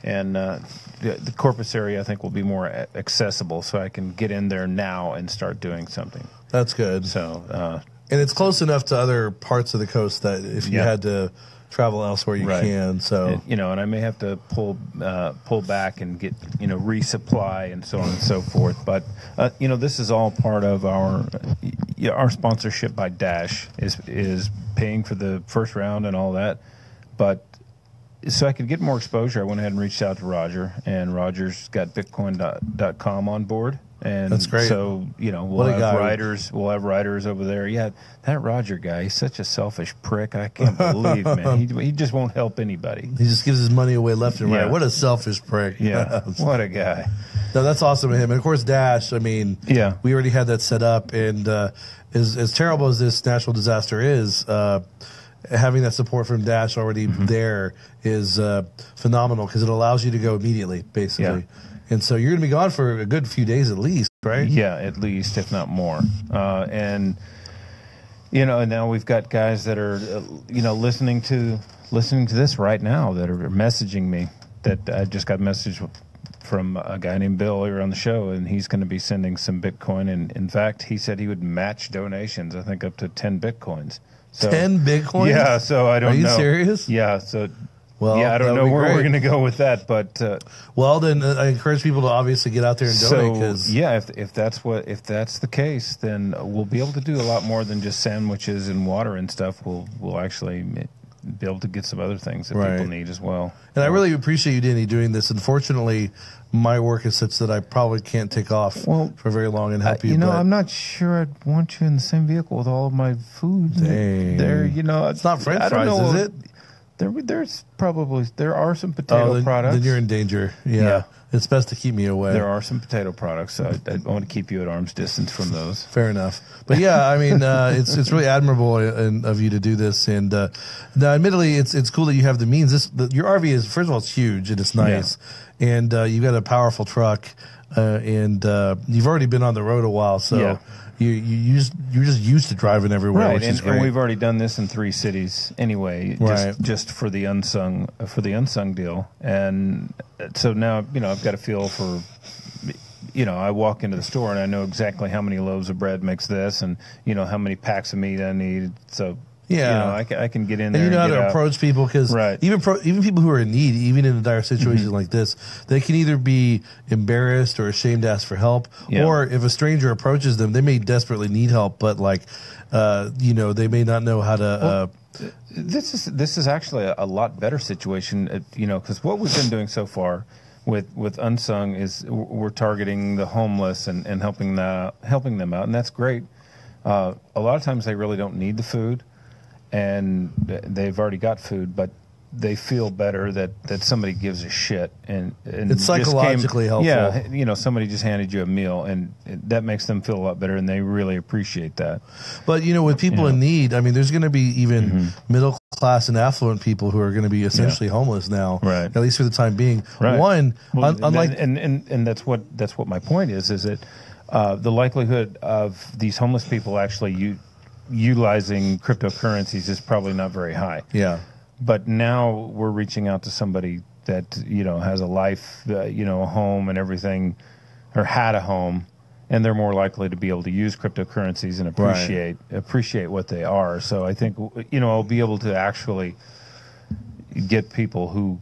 and the Corpus area I think will be more accessible, so I can get in there now and start doing something. That's good. So, and it's close enough to other parts of the coast that if you had to travel elsewhere, you can. So and I may have to pull back and get resupply and so on and so forth. But this is all part of our sponsorship by Dash is paying for the first round and all that. But so I could get more exposure, I went ahead and reached out to Roger, and Roger's got Bitcoin.com on board. And that's great. So, we'll have writers over there. Yeah, that Roger guy, he's such a selfish prick. I can't believe, man. He just won't help anybody. He just gives his money away left and right. What a selfish prick. Yeah, what a guy. No, that's awesome of him. And, of course, Dash, I mean, we already had that set up. And as terrible as this natural disaster is, having that support from Dash already there is phenomenal because it allows you to go immediately, basically. Yeah. And so you're going to be gone for a good few days at least, right? Yeah, at least, if not more. And now we've got guys that are, listening to this right now that are messaging me. That I just got a message from a guy named Bill here on the show, and he's going to be sending some Bitcoin. And in fact, he said he would match donations, I think up to 10 Bitcoins. So, 10 Bitcoins? Yeah, so I don't know. Are you serious? Yeah, so... Well, I don't know where we're going to go with that, but well, then I encourage people to obviously get out there and donate. Cause if that's the case, then we'll be able to do a lot more than just sandwiches and water and stuff. We'll actually be able to get some other things that people need as well. And I really appreciate you, Danny, doing this. Unfortunately, my work is such that I probably can't take off for very long and help you. I'm not sure I'd want you in the same vehicle with all of my food. Dang. It's not French fries, is it? There are some potato products. Then you're in danger. Yeah. It's best to keep me away. There are some potato products, so I want to keep you at arm's distance from those. Fair enough. But yeah, I mean, it's really admirable of you to do this. And now, admittedly, it's cool that you have the means. Your RV is, first of all, it's huge and it's nice, and you've got a powerful truck, and you've already been on the road a while, so. You're just used to driving everywhere, which is great. And we've already done this in 3 cities anyway, just for the unsung deal. And so now I've got a feel for. I walk into the store and I know exactly how many loaves of bread makes this, and how many packs of meat I need. So. Yeah, I can get in there. And you know how to approach people because even people who are in need, even in a dire situation like this, they can either be embarrassed or ashamed to ask for help, or if a stranger approaches them, they may desperately need help, but they may not know how to. This is actually a lot better situation, because what we've been doing so far with Unsung is we're targeting the homeless and helping them out, and that's great. A lot of times they really don't need the food. And they've already got food, but they feel better that somebody gives a shit. And it's psychologically helpful. Yeah, somebody just handed you a meal, and that makes them feel a lot better, and they really appreciate that. But, with people in need, I mean, there's going to be even middle class and affluent people who are going to be essentially homeless now, at least for the time being. Right. Unlike... And that's what my point is that the likelihood of these homeless people actually utilizing cryptocurrencies is probably not very high. Yeah. But now we're reaching out to somebody that, has a life, a home and everything, or had a home, and they're more likely to be able to use cryptocurrencies and appreciate what they are. So I think, I'll be able to actually get people who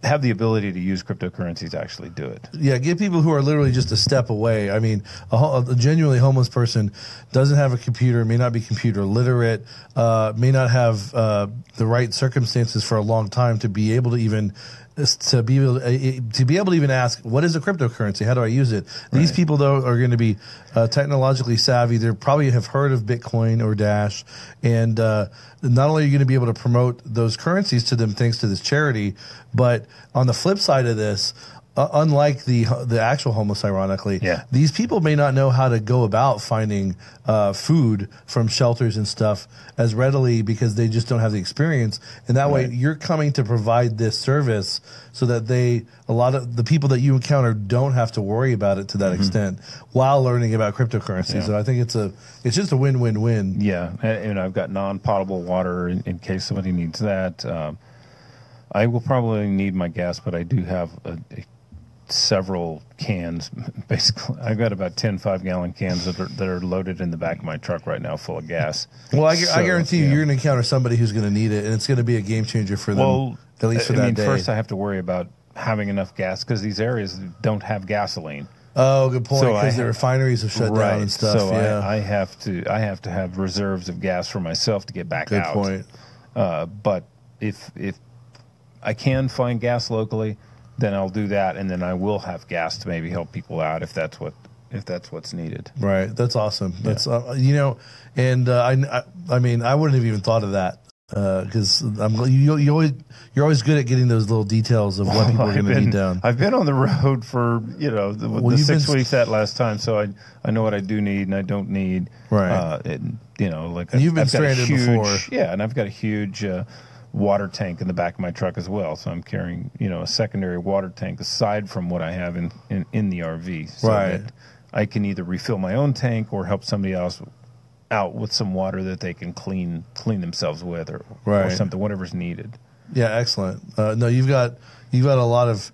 have the ability to use cryptocurrencies to actually do it. Yeah, get people who are literally just a step away. I mean, a genuinely homeless person doesn't have a computer, may not be computer literate, may not have the right circumstances for a long time to be able to even even ask, what is a cryptocurrency? How do I use it? These people, though, are going to be technologically savvy. They probably have heard of Bitcoin or Dash. And not only are you going to be able to promote those currencies to them thanks to this charity, but on the flip side of this, unlike the actual homeless, ironically, these people may not know how to go about finding food from shelters and stuff as readily because they just don't have the experience. And that way, you're coming to provide this service so that a lot of the people that you encounter don't have to worry about it to that extent while learning about cryptocurrency. So I think it's just a win-win-win. Yeah, and I've got non-potable water in case somebody needs that. I will probably need my gas, but I do have several cans. Basically, I've got about 10 5-gallon cans that are loaded in the back of my truck right now, full of gas. Well, I guarantee you, you're going to encounter somebody who's going to need it, and it's going to be a game changer for them. Well, at least for that day. First I have to worry about having enough gas because these areas don't have gasoline. Oh, good point. Because the refineries have shut down and stuff. So I have to have reserves of gas for myself to get back out. Good point. But if I can find gas locally, then I'll do that, and then I will have gas to maybe help people out if that's what's needed. Right. That's awesome. That's and I mean, I wouldn't have even thought of that because you're always good at getting those little details of what people are going to need down. I've been on the road for the 6 weeks that last time, so I know what I do need and I don't need. Right. And you've been stranded before. Yeah, and I've got a huge water tank in the back of my truck as well, so I'm carrying a secondary water tank aside from what I have in the RV, so that I can either refill my own tank or help somebody else out with some water that they can clean themselves with or something, whatever's needed. Yeah, excellent. No, you've got a lot of.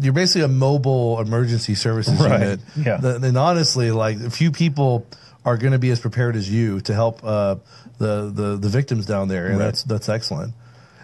You're basically a mobile emergency services unit. Yeah, and honestly, like a few people are going to be as prepared as you to help the victims down there, and that's excellent.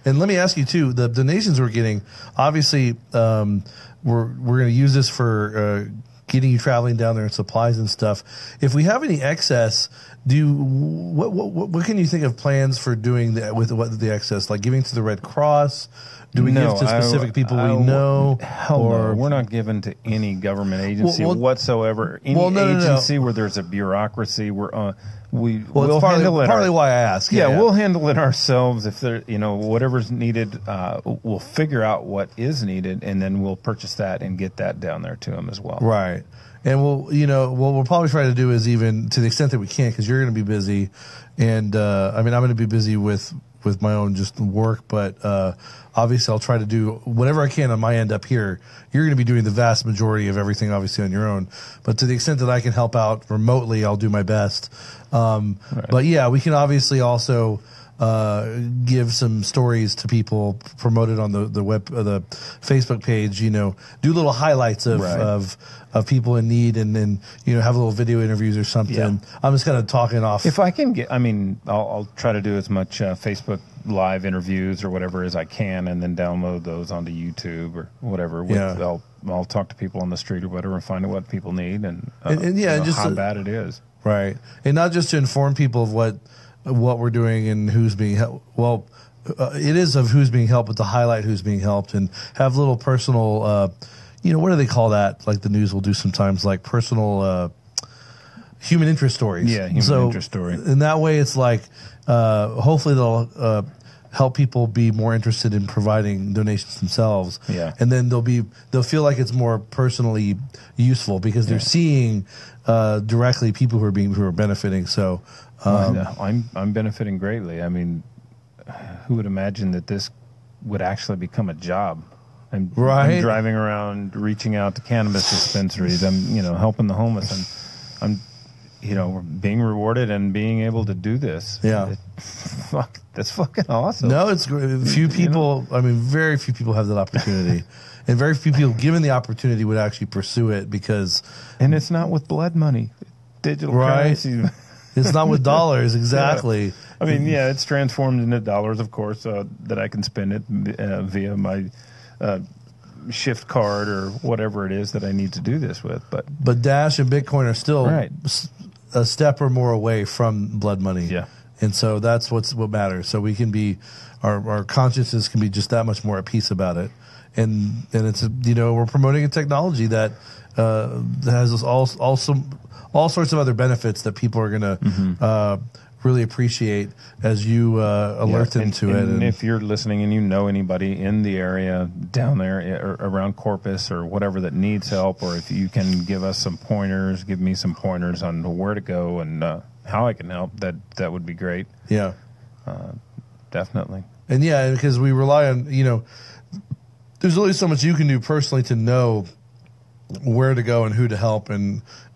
And let me ask you too: the donations we're getting, obviously, we're going to use this for getting you traveling down there and supplies and stuff. If we have any excess, what can you think of plans for doing with the excess? Like giving to the Red Cross? Do we give to specific people we know? No, we're not given to any government agency whatsoever. Any agency where there's a bureaucracy, we'll handle it. Partly why I ask. Yeah, we'll handle it ourselves. If there, whatever's needed, we'll figure out what is needed, and then we'll purchase that and get that down there to them as well. Right. And what we'll probably try to do is, even to the extent that we can, because you're going to be busy, and I'm going to be busy with my own just work, but obviously I'll try to do whatever I can on my end up here. You're going to be doing the vast majority of everything, obviously, on your own. But to the extent that I can help out remotely, I'll do my best. But yeah, we can obviously also give some stories to people, promote it on the Facebook page. Do little highlights of people in need, and then have little video interviews or something. Yeah. I'm just kind of talking off. If I can get, I'll try to do as much Facebook live interviews or whatever as I can, and then download those onto YouTube or whatever. I'll talk to people on the street or whatever and find out what people need and just how bad it is. Right, and not just to inform people of what we're doing and who's being helped. Well, it is of who's being helped, but to highlight who's being helped and have little personal, what do they call that? Like the news will do sometimes, like personal human interest stories. Yeah, human interest story. In that way, it's like hopefully they'll help people be more interested in providing donations themselves. Yeah, and then they'll feel like it's more personally useful because they're seeing directly people who are benefiting. So. I'm benefiting greatly. I mean, who would imagine that this would actually become a job? I'm driving around, reaching out to cannabis dispensaries. I'm, helping the homeless. I'm being rewarded and being able to do this. Yeah, that's fucking awesome. No, it's great. Few people. Very few people have that opportunity, and very few people given the opportunity would actually pursue it because. And it's not with blood money, digital currency. It's not with dollars, exactly. Yeah. It's transformed into dollars, of course, that I can spend it via my Shift card or whatever it is that I need to do this with. But Dash and Bitcoin are still a step or more away from blood money. Yeah. And so that's what matters. So we can be, our consciousness can be just that much more at peace about it. And it's, we're promoting a technology that has all sorts of other benefits that people are going to really appreciate as you alert them to it. And if you're listening and you know anybody in the area down there or around Corpus or whatever that needs help, or if you can give us some pointers, give me some pointers on where to go and how I can help, that would be great. Yeah. Definitely. And yeah, because we rely on, there's only so much you can do personally to know where to go and who to help,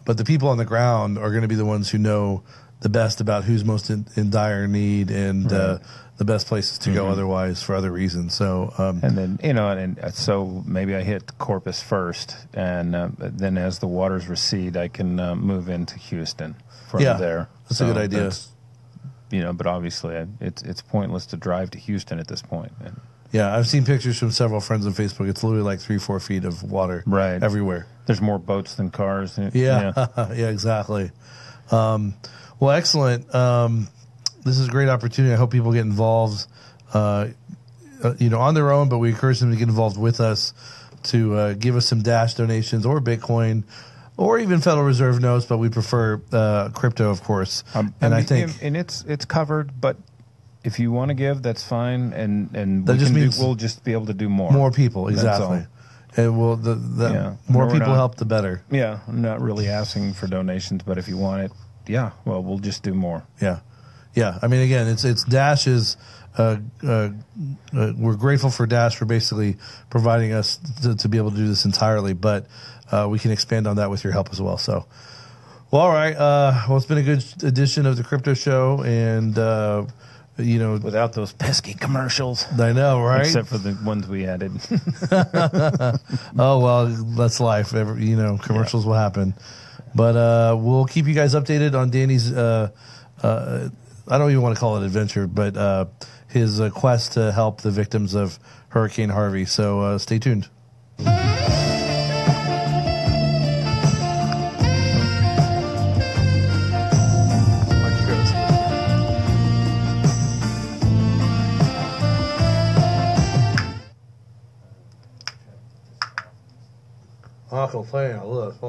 but the people on the ground are going to be the ones who know the best about who's most in dire need and the best places to go otherwise for other reasons. So and then and so maybe I hit Corpus first, and then as the waters recede, I can move into Houston from there. That's a good idea. But obviously it's pointless to drive to Houston at this point. Yeah, I've seen pictures from several friends on Facebook. It's literally like 3-4 feet of water everywhere. There's more boats than cars. Yeah, exactly. Well, excellent. This is a great opportunity. I hope people get involved, on their own, but we encourage them to get involved with us to give us some Dash donations or Bitcoin or even Federal Reserve notes, but we prefer crypto, of course. I think it's covered, but if you want to give, that's fine, and we'll just be able to do more. More people, exactly. And more people help, the better. Yeah, I'm not really asking for donations, but if you want it, we'll just do more. Yeah. I mean, again, it's Dash is. We're grateful for Dash for basically providing us to be able to do this entirely, but we can expand on that with your help as well. So, all right. It's been a good edition of the Crypto Show, and. Without those pesky commercials. I know, right? Except for the ones we added. Oh, well, that's life. Commercials will happen. But we'll keep you guys updated on Danny's, I don't even want to call it adventure, but his quest to help the victims of Hurricane Harvey. So stay tuned. Uncle Playing, I love